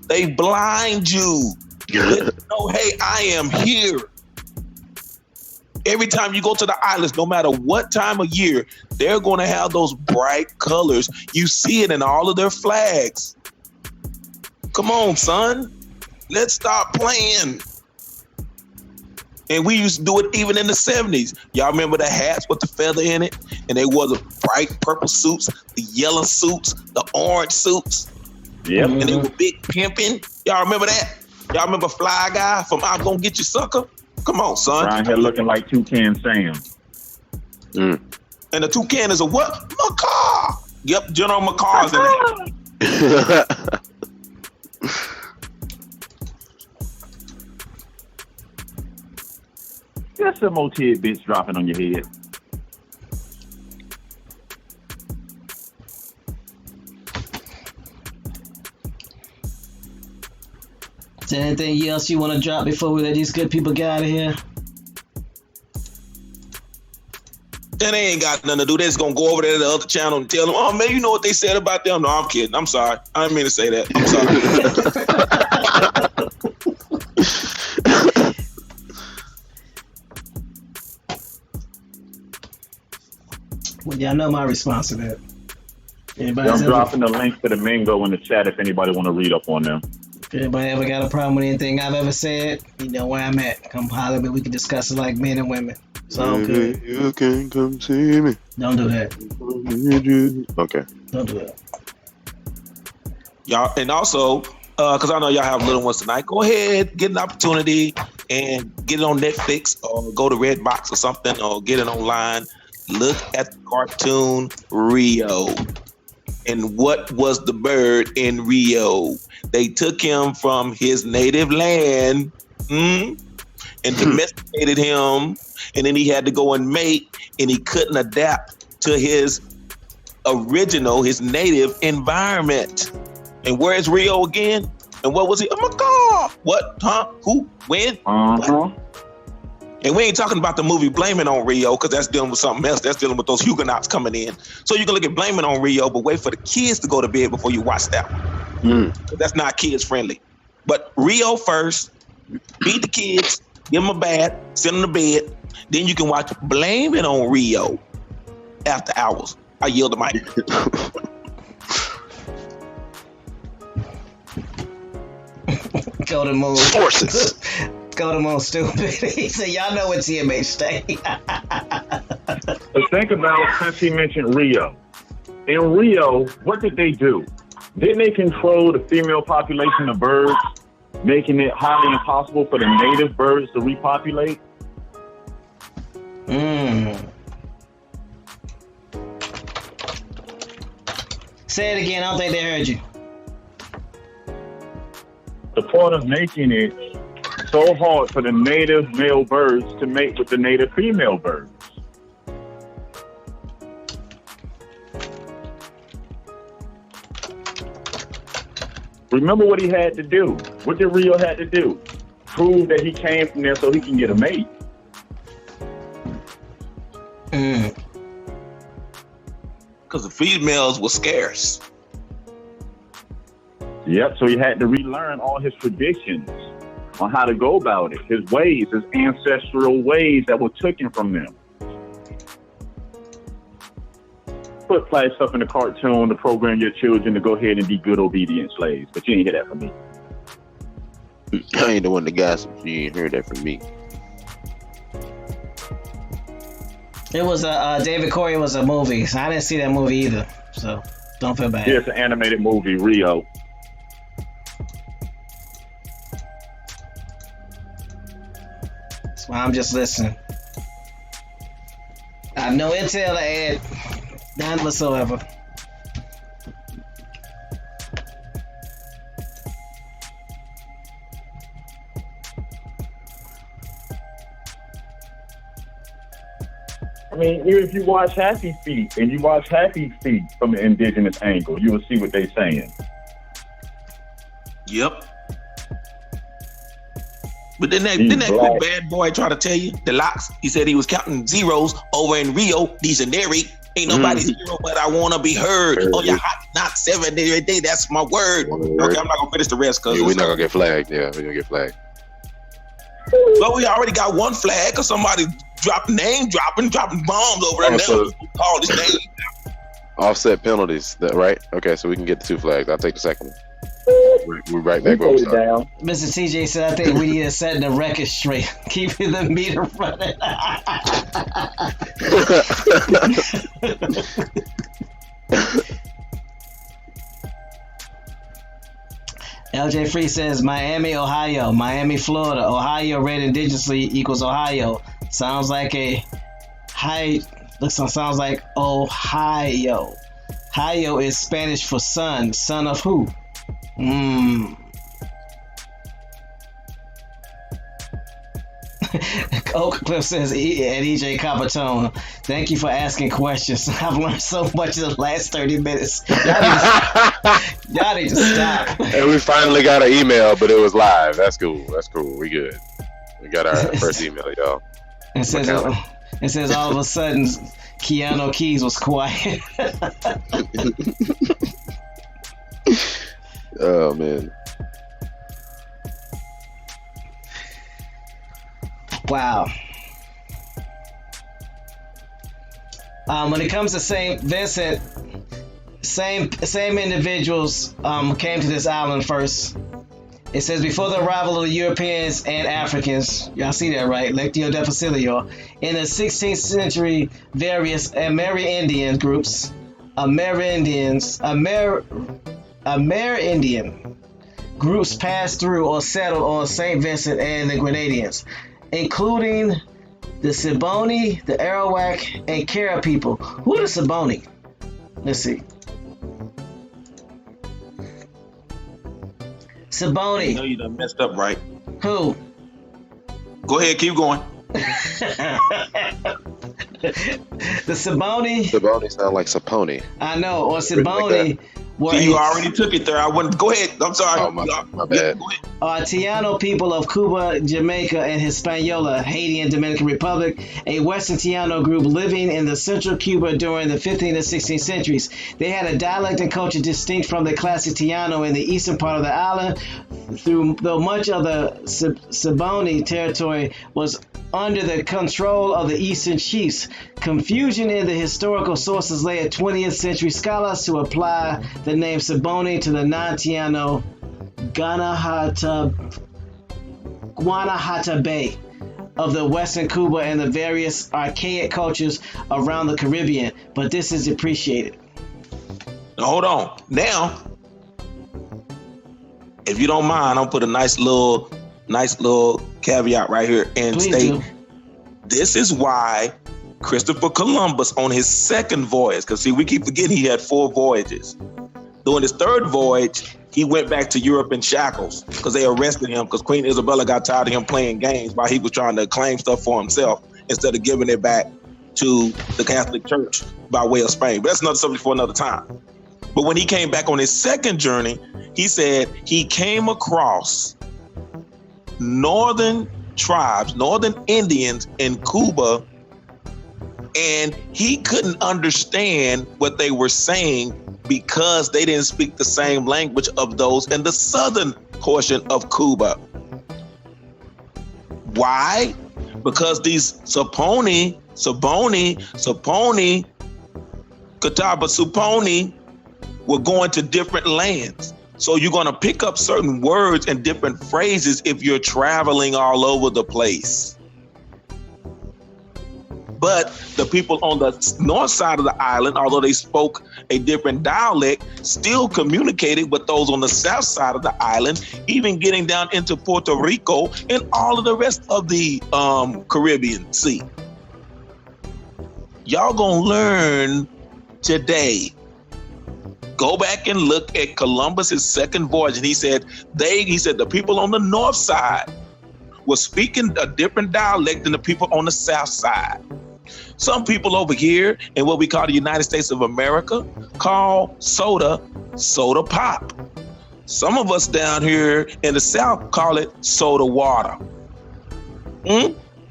They blind you. Let you know, hey, I am here. Every time you go to the islands, no matter what time of year, they're going to have those bright colors. You see it in all of their flags. Come on, son. Let's stop playing. And we used to do it even in the 70s. Y'all remember the hats with the feather in it? And they wore the bright purple suits, the yellow suits, the orange suits. Yep. And they were big pimping. Y'all remember that? Y'all remember Fly Guy from I'm Gonna Get You Sucker? Come on, son. Around here looking like Toucan Sam. And the toucan is a what? Macaw. Yep, General Macaw's in it. Just some more tidbits dropping on your head. Is there anything else you want to drop before we let these good people get out of here? Then they ain't got nothing to do. They're just gonna go over there to the other channel and tell them, oh man, you know what they said about them? No, I'm kidding. I'm sorry. I didn't mean to say that. I'm sorry. Well, y'all know my response to that. I'm dropping the links to the Mingo in the chat if anybody want to read up on them. If anybody ever got a problem with anything I've ever said, you know where I'm at. Come holler at me. We can discuss it like men and women. It's all good. You can come see me. Don't do that. Okay. Don't do that. Y'all, and also, because I know y'all have little ones tonight, go ahead, get an opportunity and get it on Netflix or go to Redbox or something or get it online. Look at the cartoon Rio. And what was the bird in Rio? They took him from his native land and domesticated him, and then he had to go and mate, and he couldn't adapt to his original, his native environment. And where's Rio again? And what was he? Oh my God! What? Huh? Who? When? What? And we ain't talking about the movie Blame It on Rio, because that's dealing with something else. That's dealing with those Huguenots coming in. So you can look at Blame It on Rio, but wait for the kids to go to bed before you watch that one. That's not kids friendly. But Rio first, feed the kids, give them a bath, send them to bed. Then you can watch Blame It on Rio after hours. I yield the mic. Go to moon. Forces. Go to moon, stupid. He said, y'all know what TMH stay. But think about, since he mentioned Rio. In Rio, what did they do? Didn't they control the female population of birds, making it highly impossible for the native birds to repopulate? Say it again. I don't think they heard you. The part of making it so hard for the native male birds to mate with the native female birds. Remember what he had to do. What did Rio had to do? Prove that he came from there so he can get a mate. Because the females were scarce. Yep, so he had to relearn all his traditions on how to go about it, his ways, his ancestral ways that were taken from them. Put flash stuff in the cartoon to program your children to go ahead and be good, obedient slaves, but you ain't hear that from me. I ain't the one that gossip. You ain't heard that from me. It was David Corey was a movie, so I didn't see that movie either. So don't feel bad. Yeah, it's an animated movie, Rio. That's why I'm just listening. I have no intel to add, none whatsoever. I mean, even if you watch Happy Feet and you watch Happy Feet from the indigenous angle, you will see what they're saying. Yep. But then that quick bad boy try to tell you, the locks, he said he was counting zeros over in Rio de Janeiro. Ain't nobody zero, but I want to be heard. Oh, you're hot, not 7 every day. That's my word. Okay, I'm not going to finish the rest. Cause we're not going to get flagged. Yeah, we're going to get flagged. Well, we already got one flag because somebody dropping bombs over there. Now call this name. Offset penalties, right? Okay, so we can get the 2 flags. I'll take the second one. We're right back where we started. Mr. TJ said, I think we need to set the record straight. Keeping the meter running. LJ Free says Miami, Ohio. Miami, Florida. Ohio read indigenously equals Ohio. Sounds like sounds like Ohio. Ohio is Spanish for son. Son of who? Oak Cliff says, at EJ Capitone, thank you for asking questions. I've learned so much in the last 30 minutes. Y'all need to stop. And we finally got an email, but it was live. That's cool. We good. We got our first email, y'all. It says all of a sudden, Keanu Keys was quiet. Oh, man. Wow. When it comes to Saint Vincent, same individuals came to this island first. It says before the arrival of the Europeans and Africans, y'all see that right? Lectio de Facilio. In the 16th century, various Amerindian groups, Amerindian groups passed through or settled on Saint Vincent and the Grenadines, including the Siboney, the Arawak, and Carib people. Who are the Siboney? Let's see. Siboney. You know you done messed up, right? Who? Go ahead, keep going. The Siboney. Siboney sound like Saponi. I know, or Siboney. See, you already took it there. I wouldn't. Go ahead. I'm sorry. Oh, my bad. Tiano people of Cuba, Jamaica, and Hispaniola, Haiti, and Dominican Republic, a Western Tiano group living in the central Cuba during the 15th and 16th centuries. They had a dialect and culture distinct from the classic Tiano in the eastern part of the island, though much of the Siboney territory was under the control of the eastern chiefs. Confusion in the historical sources led 20th century scholars to apply the name Siboney to the non-Tiano Guanahata Bay of the Western Cuba and the various archaic cultures around the Caribbean, but this is appreciated. Now, hold on. Now, if you don't mind, I'll put a nice little caveat right here and Please state do. This is why Christopher Columbus on his second voyage, because see, we keep forgetting he had 4 voyages. During his third voyage, he went back to Europe in shackles because they arrested him because Queen Isabella got tired of him playing games while he was trying to claim stuff for himself instead of giving it back to the Catholic Church by way of Spain. But that's another subject for another time. But when he came back on his second journey, he said he came across northern tribes, northern Indians in Cuba, and he couldn't understand what they were saying because they didn't speak the same language of those in the southern portion of Cuba. Why? Because these Saponi, Catawba Suponi were going to different lands. So you're going to pick up certain words and different phrases if you're traveling all over the place. But the people on the north side of the island, although they spoke a different dialect, still communicated with those on the south side of the island, even getting down into Puerto Rico and all of the rest of the Caribbean Sea. Y'all gonna learn today. Go back and look at Columbus's second voyage, and he said the people on the north side were speaking a different dialect than the people on the south side. Some people over here in what we call the United States of America call soda pop. Some of us down here in the South call it soda water.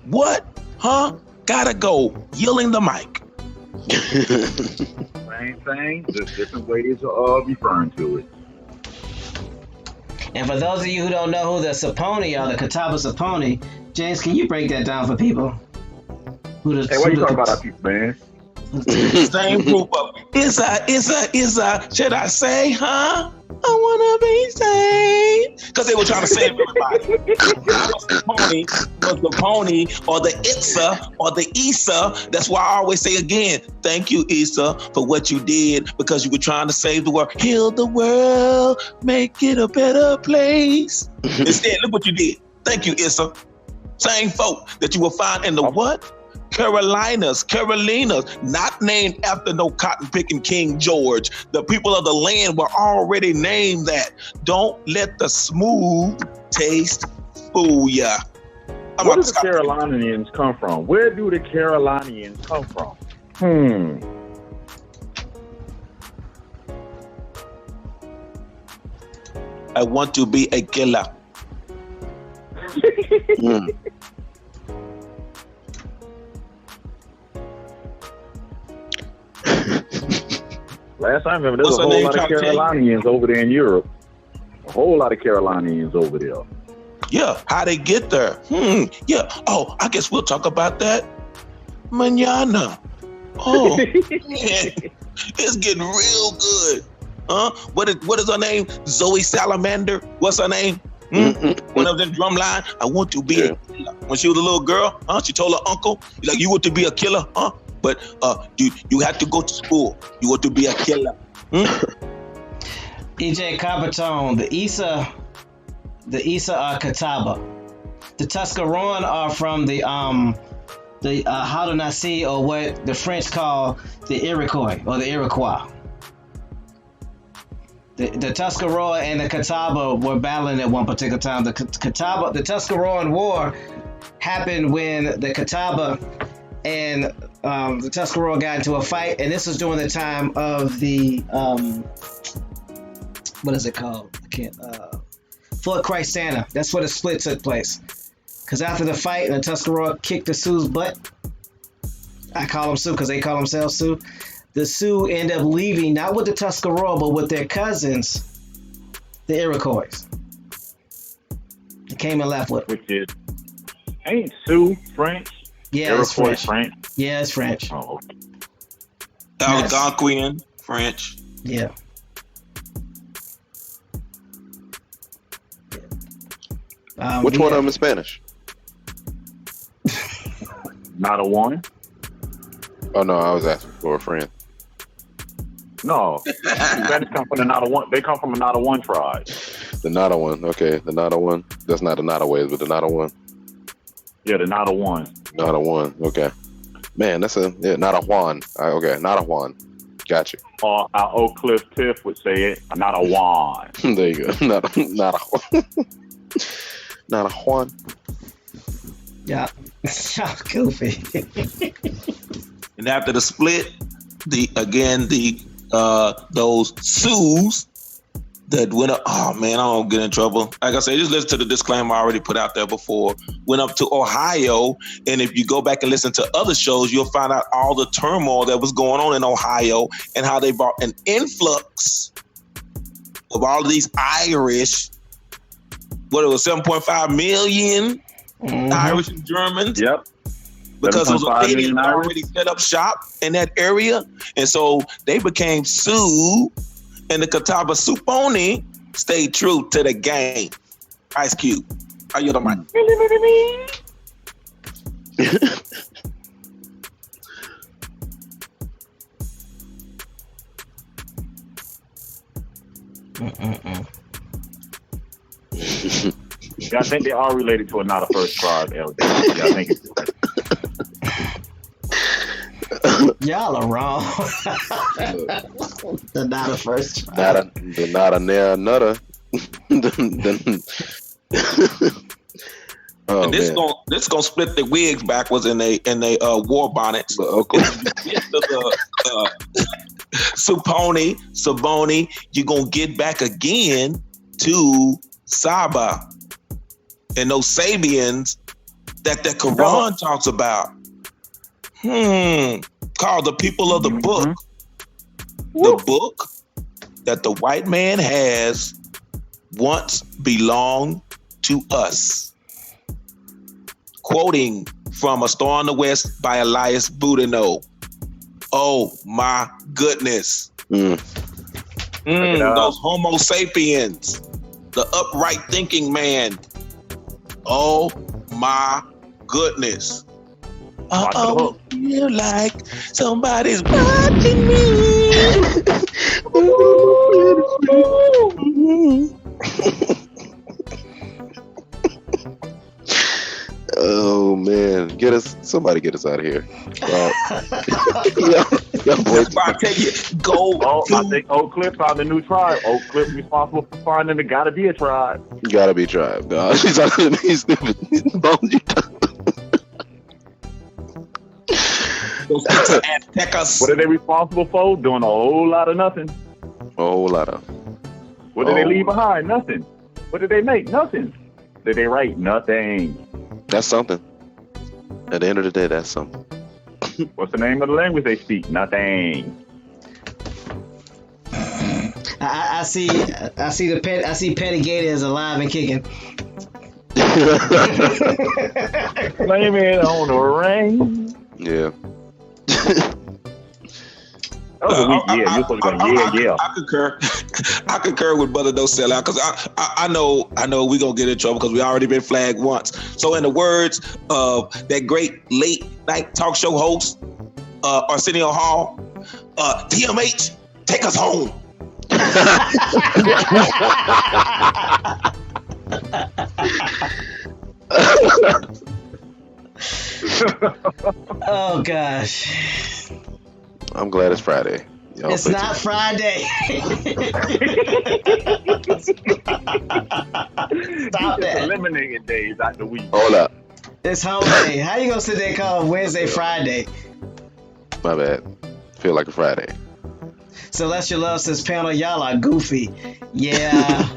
What? Huh? Gotta go. Yielding the mic. Same thing, just different ways of referring to it. And for those of you who don't know who the Saponi are, the Catawba Saponi, James, can you break that down for people? Hey, what you talking about our people, man? Same group of is a should I say, huh? I wanna be saved. Because they were trying to save everybody. The pony or the Itza or the Issa. That's why I always say again, thank you, Issa, for what you did because you were trying to save the world. Heal the world, make it a better place. Instead, look what you did. Thank you, Issa. Same folk that you will find in the what? Carolinas, not named after no cotton-picking King George. The people of the land were already named that. Don't let the smooth taste fool ya. Where do the Carolinians come from? Where do the Carolinians come from? I want to be a killer. Last I remember, there was a whole lot of Carolinians over there in Europe. A whole lot of Carolinians over there. Yeah, how they get there? Yeah. Oh, I guess we'll talk about that mañana. Oh, man. It's getting real good. Huh? What is her name? Zoe Salamander? What's her name? One of them drumline. I want to be a killer. When she was a little girl, she told her uncle, like, you want to be a killer, huh? But you have to go to school. You want to be a killer. EJ Carbatone, the Isa are Catawba. The Tuscarora are from the Haudenosaunee, or what the French call the Iroquois or the Iroquois. The Tuscarora and the Catawba were battling at one particular time. The Tuscaroran War happened when the Catawba and the Tuscarora got into a fight, and this was during the time of the what is it called? Fort Christ Santa. That's where the split took place. Because after the fight, the Tuscarora kicked the Sioux's butt. I call them Sioux because they call themselves Sioux. The Sioux end up leaving, not with the Tuscarora, but with their cousins, the Iroquois. They came and left with them. Which is, ain't Sioux French? Yeah, Iroquois it's French. Yeah, it's French. Oh, okay. Algonquian, French. Yeah. Which one of them is Spanish? Not a one? Oh no, I was asking for a friend. No. Spanish come from the Nada one. They come from a Nada one tribe. The Nada one, okay. The Nada one. That's not the Nada ways, but the Nada one. Yeah, the Nada one. Nada one, okay. Man, that's Nada Juan. Okay, Nada Juan. Gotcha. Or our Oak Cliff Tiff would say it, Nada Juan. There you go. Nada Juan. Nada Juan. Yeah. Goofy. And after the split, those Sioux that went up. Oh man, I don't get in trouble. Like I said, just listen to the disclaimer I already put out there before. Went up to Ohio, and if you go back and listen to other shows, you'll find out all the turmoil that was going on in Ohio and how they brought an influx of all of these Irish. What it was, 7.5 million Irish and Germans. Yep. Because those Canadians already set up shop in that area. And so they became Sioux, and the Catawba Suponi stayed true to the game. Ice Cube. How you doing, Mike? Yeah, I think they are related to a Not a First tribe, LD. Yeah, I think it's Y'all are wrong. The Not a First tribe. Not a near nutter. Oh, and this gonna split the wigs backwards in they war bonnets. Okay. Saboni, you're gonna get back again to Saba and those Sabians that the Quran talks about. Called the people of the book. The book that the white man has once belonged to us. Quoting from A Star in the West by Elias Boudinot. Oh my goodness. Those Homo sapiens, the upright thinking man. Oh my goodness. I feel like somebody's watching me. Oh man, somebody get us out of here. That's why I tell you, go. I think Oak Cliff found a new tribe. Oak Cliff responsible for finding the gotta be a tribe. Gotta be tribe. No, he's stupid. What are they responsible for? Doing a whole lot of nothing. A whole lot of. What did they leave behind? Nothing. What did they make? Nothing. Did they write? Nothing. That's something. At the end of the day, that's something. What's the name of the language they speak? Nothing. I see Petty Gator is alive and kicking. Blame it on the rain. Yeah. was a weak yeah. You're supposed to go yeah. I concur. I concur with Brother Don't Sell Out because I know we're going to get in trouble because we already been flagged once. So in the words of that great late night talk show host, Arsenio Hall, TMH, take us home. Oh gosh. I'm glad it's Friday. Y'all it's not Friday. Stop that. Eliminating days out the week. Hold up. It's home day. How you gonna sit there and call Wednesday Friday? My bad. Feel like a Friday. Celestial Love says, panel, y'all are goofy. Yeah,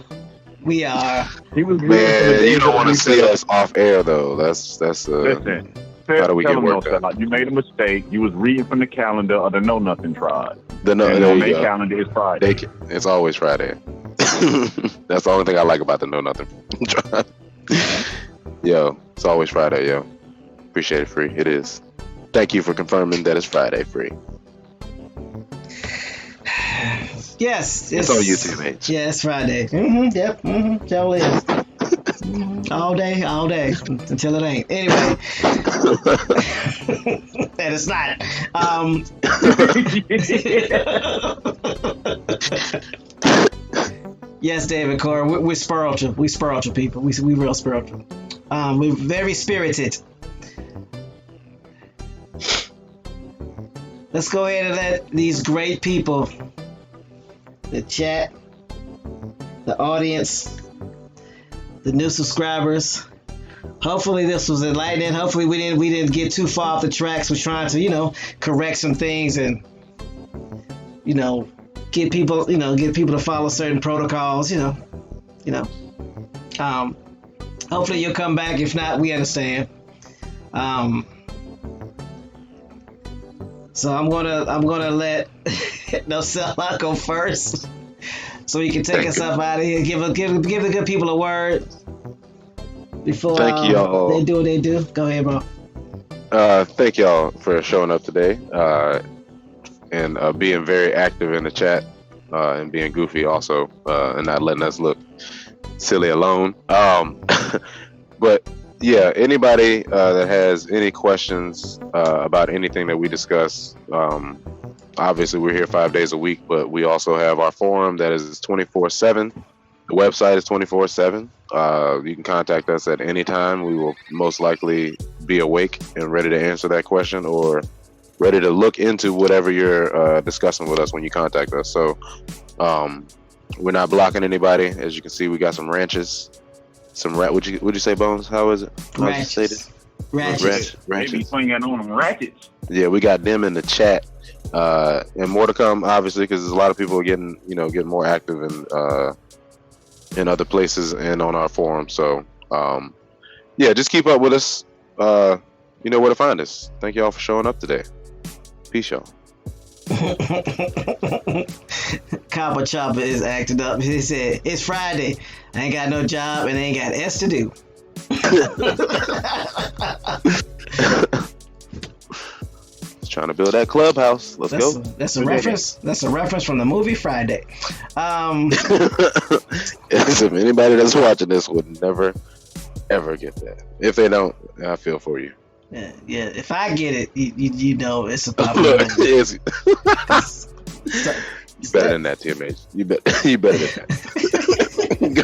we are. He was Man, you don't want to see us off air though. That's Listen, how do we get work done? You made a mistake. You was reading from the calendar of the Know Nothing tribe. On their calendar is Friday. It's always Friday. That's the only thing I like about the Know Nothing tribe. Yo, it's always Friday, yo. Appreciate it, Free. It is. Thank you for confirming that it's Friday, Free. Yes, it's on YouTube, mate. Yeah, it's Friday. Yep. Sure is. All day, until it ain't. Anyway, and it's not. Yes, David Core, we're spiritual. We spiritual people. We real spiritual. We're very spirited. Let's go ahead and let these great people, the chat, the audience, the new subscribers. Hopefully this was enlightening. Hopefully we didn't get too far off the tracks. We're trying to, correct some things and, get people to follow certain protocols, hopefully you'll come back. If not, we understand. So I'm gonna let No Sellout go first, so he can take us up out of here. Give the good people a word before Thank y'all. They do what they do. Go ahead, bro. Thank y'all for showing up today and being very active in the chat and being goofy also and not letting us look silly alone. But yeah, anybody that has any questions about anything that we discuss, obviously we're here 5 days a week, but we also have our forum that is 24/7. The website is 24/7. You can contact us at any time. We will most likely be awake and ready to answer that question or ready to look into whatever you're discussing with us when you contact us. So we're not blocking anybody. As you can see, we got some ranches. Would you say, Bones? How is it? Ratchets. Ratchets. They be swinging on them ratchets. Yeah, we got them in the chat, and more to come, obviously, because there's a lot of people getting more active in other places and on our forum. So, yeah, just keep up with us. You know where to find us. Thank y'all for showing up today. Peace, y'all. Copper Chopper is acting up. He said, it's Friday. I ain't got no job and I ain't got S to do. Just trying to build that clubhouse. Let's go. That's a reference. That's a reference from the movie Friday. If anybody that's watching this would never, ever get that. If they don't, I feel for you. Yeah. If I get it, you know it's a possibility. You better than that, TMH. You better than that.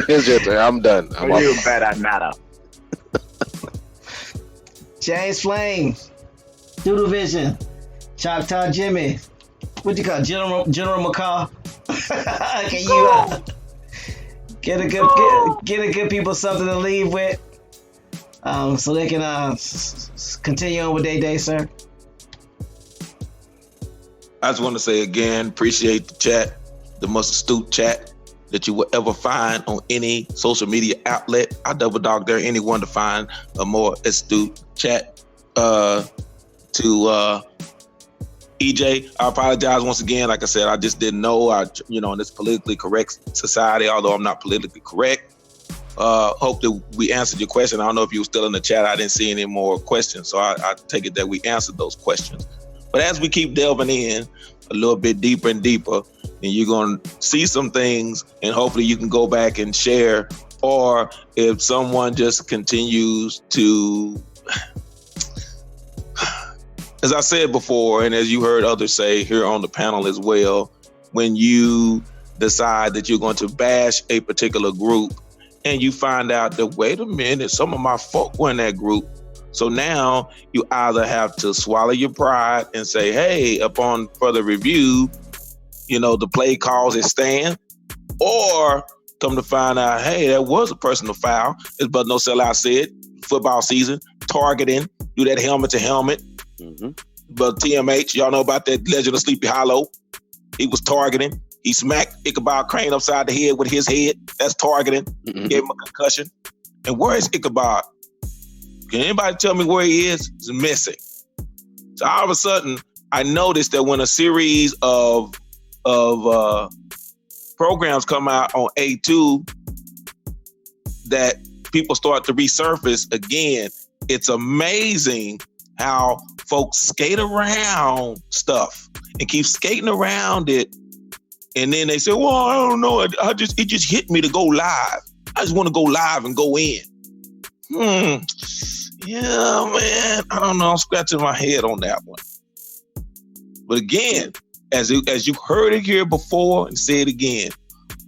It's your turn. I'm done. You better not. James Flame, Doodle Vision, Choctaw Jimmy. What you call General McCall? Can you get a good people something to leave with, so they can continue on with their day, sir? I just want to say again, appreciate the chat, the most astute chat that you will ever find on any social media outlet. I double dog dare anyone to find a more astute chat. To EJ, I apologize once again. Like I said, I just didn't know. In this politically correct society, although I'm not politically correct. Hope that we answered your question. I don't know if you were still in the chat. I didn't see any more questions, so I take it that we answered those questions. But as we keep delving in, a little bit deeper and deeper, and you're going to see some things, and hopefully you can go back and share. Or if someone just continues to, as I said before, and as you heard others say here on the panel as well, when you decide that you're going to bash a particular group and you find out that, wait a minute, some of my folk were in that group. So now you either have to swallow your pride and say, hey, upon further review, the play calls it stand, or come to find out, hey, that was a personal foul. As Brother No Sellout said, football season, targeting, do that helmet to helmet. Mm-hmm. But TMH, y'all know about that Legend of Sleepy Hollow. He was targeting. He smacked Ichabod Crane upside the head with his head. That's targeting. Mm-hmm. Gave him a concussion. And where is Ichabod? Can anybody tell me where he is? He's missing. So all of a sudden, I noticed that when a series of programs come out on A2, that people start to resurface again. It's amazing how folks skate around stuff and keep skating around it. And then they say, well, I don't know. It just hit me to go live. I just want to go live and go in. Yeah, man. I don't know. I'm scratching my head on that one. But again, as you heard it here before and say it again,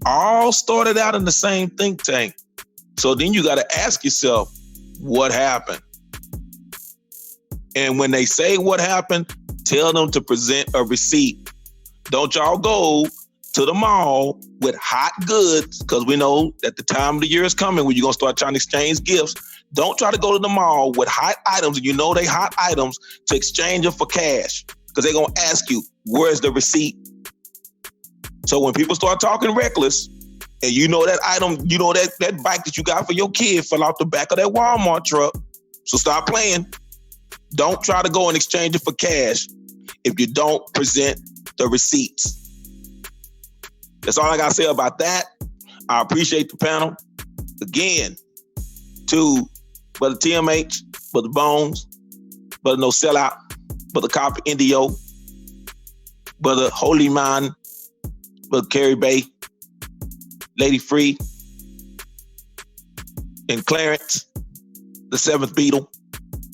all started out in the same think tank. So then you got to ask yourself, what happened? And when they say what happened, tell them to present a receipt. Don't y'all go to the mall with hot goods, because we know that the time of the year is coming when you're going to start trying to exchange gifts. Don't try to go to the mall with hot items, and they hot items, to exchange them for cash, because they're going to ask you, where's the receipt? So when people start talking reckless, and that item, that bike that you got for your kid fell out the back of that Walmart truck, so stop playing. Don't try to go and exchange it for cash if you don't present the receipts. That's all I got to say about that. I appreciate the panel. Again, to Brother TMH, Brother Bones, Brother No Sellout, Brother Copper Indio, Brother Holy Man, Brother Carrie Bay, Lady Free, and Clarence, the seventh Beatle,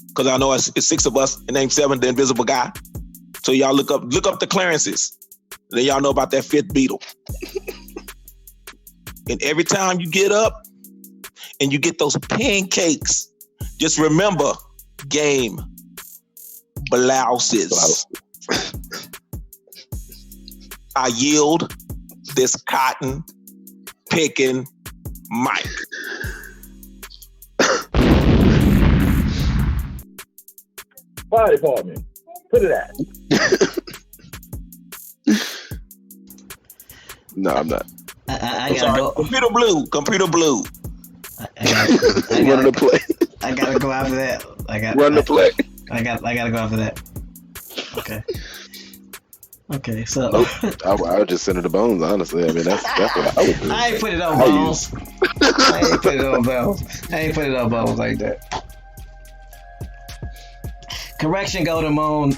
because I know it's 6 of us, and name 7, the invisible guy. So y'all look up the Clarences. Then y'all know about that 5th Beatle. And every time you get up and you get those pancakes, just remember, game blouses. I yield this cotton picking mic. Fire department, put it at. No, I'm not. I gotta go. Computer blue. Run the play. I gotta go after that. Run the play. I gotta go after that. Okay. So I would just send her the Bones. Honestly, I mean that's what I would do. I ain't put it on Bones. I ain't put it on Bones like that. Correction, Golden Moon.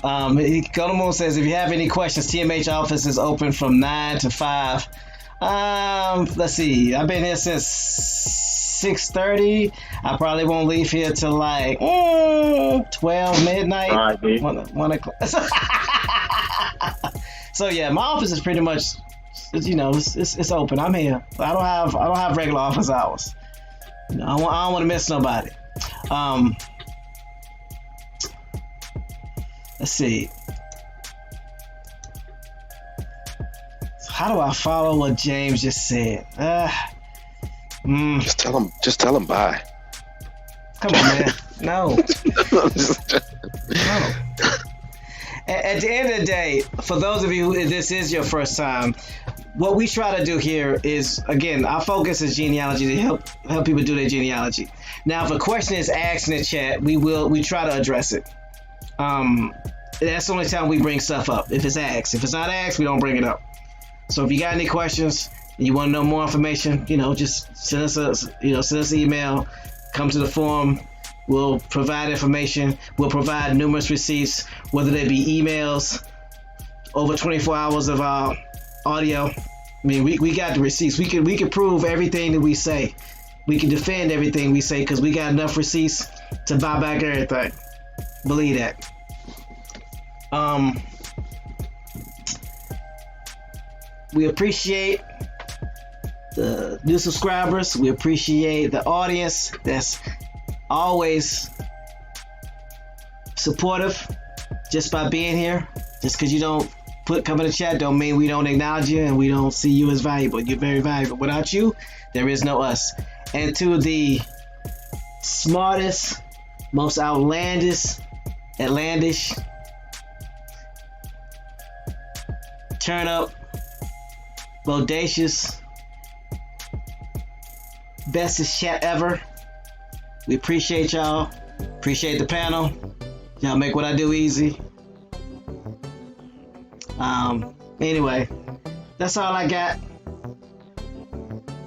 Golden Moon says, if you have any questions, TMH office is open from 9 to 5. Let's see. I've been here since 6:30. I probably won't leave here till like 12 midnight. All right, 1 o'clock. So yeah, my office is pretty much, it's open. I'm here. I don't have regular office hours. I don't want to miss nobody. Let's see. How do I follow what James just said? Just tell him bye. Come on, man. No. No. At the end of the day, for those of you who this is your first time, what we try to do here is, again, our focus is genealogy, to help people do their genealogy. Now, if a question is asked in the chat, we try to address it. That's the only time we bring stuff up. If it's asked. If it's not asked, we don't bring it up. So if you got any questions and you want to know more information, just send us an email, come to the forum. We'll provide information. We'll provide numerous receipts, whether they be emails over 24 hours of audio. I mean, we got the receipts. We can prove everything that we say. We can defend everything we say because we got enough receipts to buy back everything. Believe that. We appreciate the new subscribers. We appreciate the audience that's always supportive just by being here. Just because you don't come in the chat don't mean we don't acknowledge you and we don't see you as valuable. You're very valuable. Without you, there is no us. And to the smartest, most outlandish, turn up, bodacious, bestest chat ever. We appreciate y'all. Appreciate the panel. Y'all make what I do easy. Anyway, that's all I got.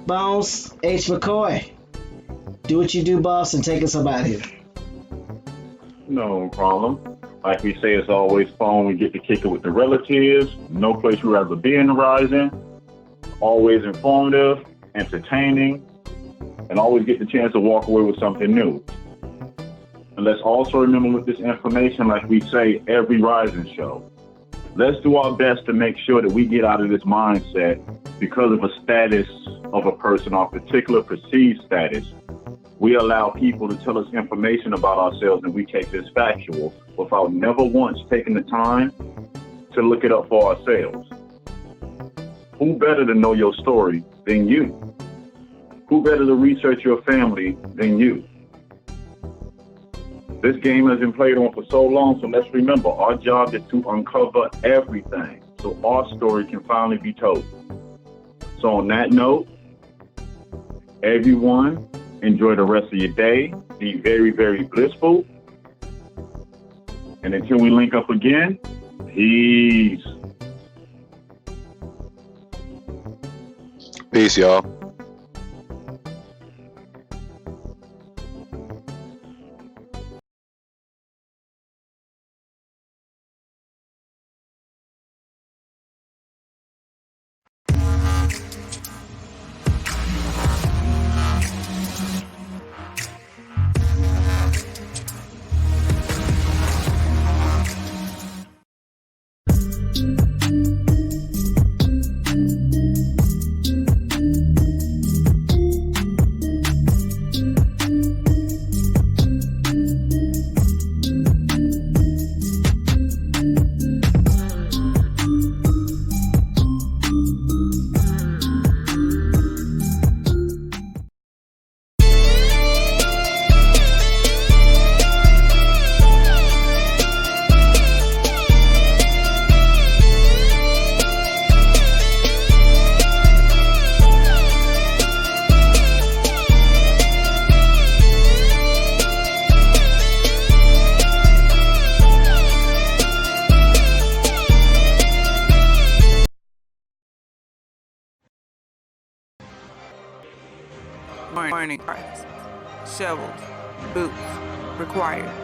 Bones, H. McCoy, do what you do, boss, and take us up out of here. No problem. Like we say, it's always fun. We get to kick it with the relatives. No place we'd rather be in the Rising. Always informative, entertaining, and always get the chance to walk away with something new. And let's also remember with this information, like we say, every Rising show, let's do our best to make sure that we get out of this mindset because of a status of a person or particular perceived status. We allow people to tell us information about ourselves and we take this factual without never once taking the time to look it up for ourselves. Who better to know your story than you? Who better to research your family than you? This game has been played on for so long, so let's remember, our job is to uncover everything so our story can finally be told. So on that note, everyone, enjoy the rest of your day. Be very, very blissful. And until we link up again, peace. Peace, y'all. Warning. Shovels. Boots. Required.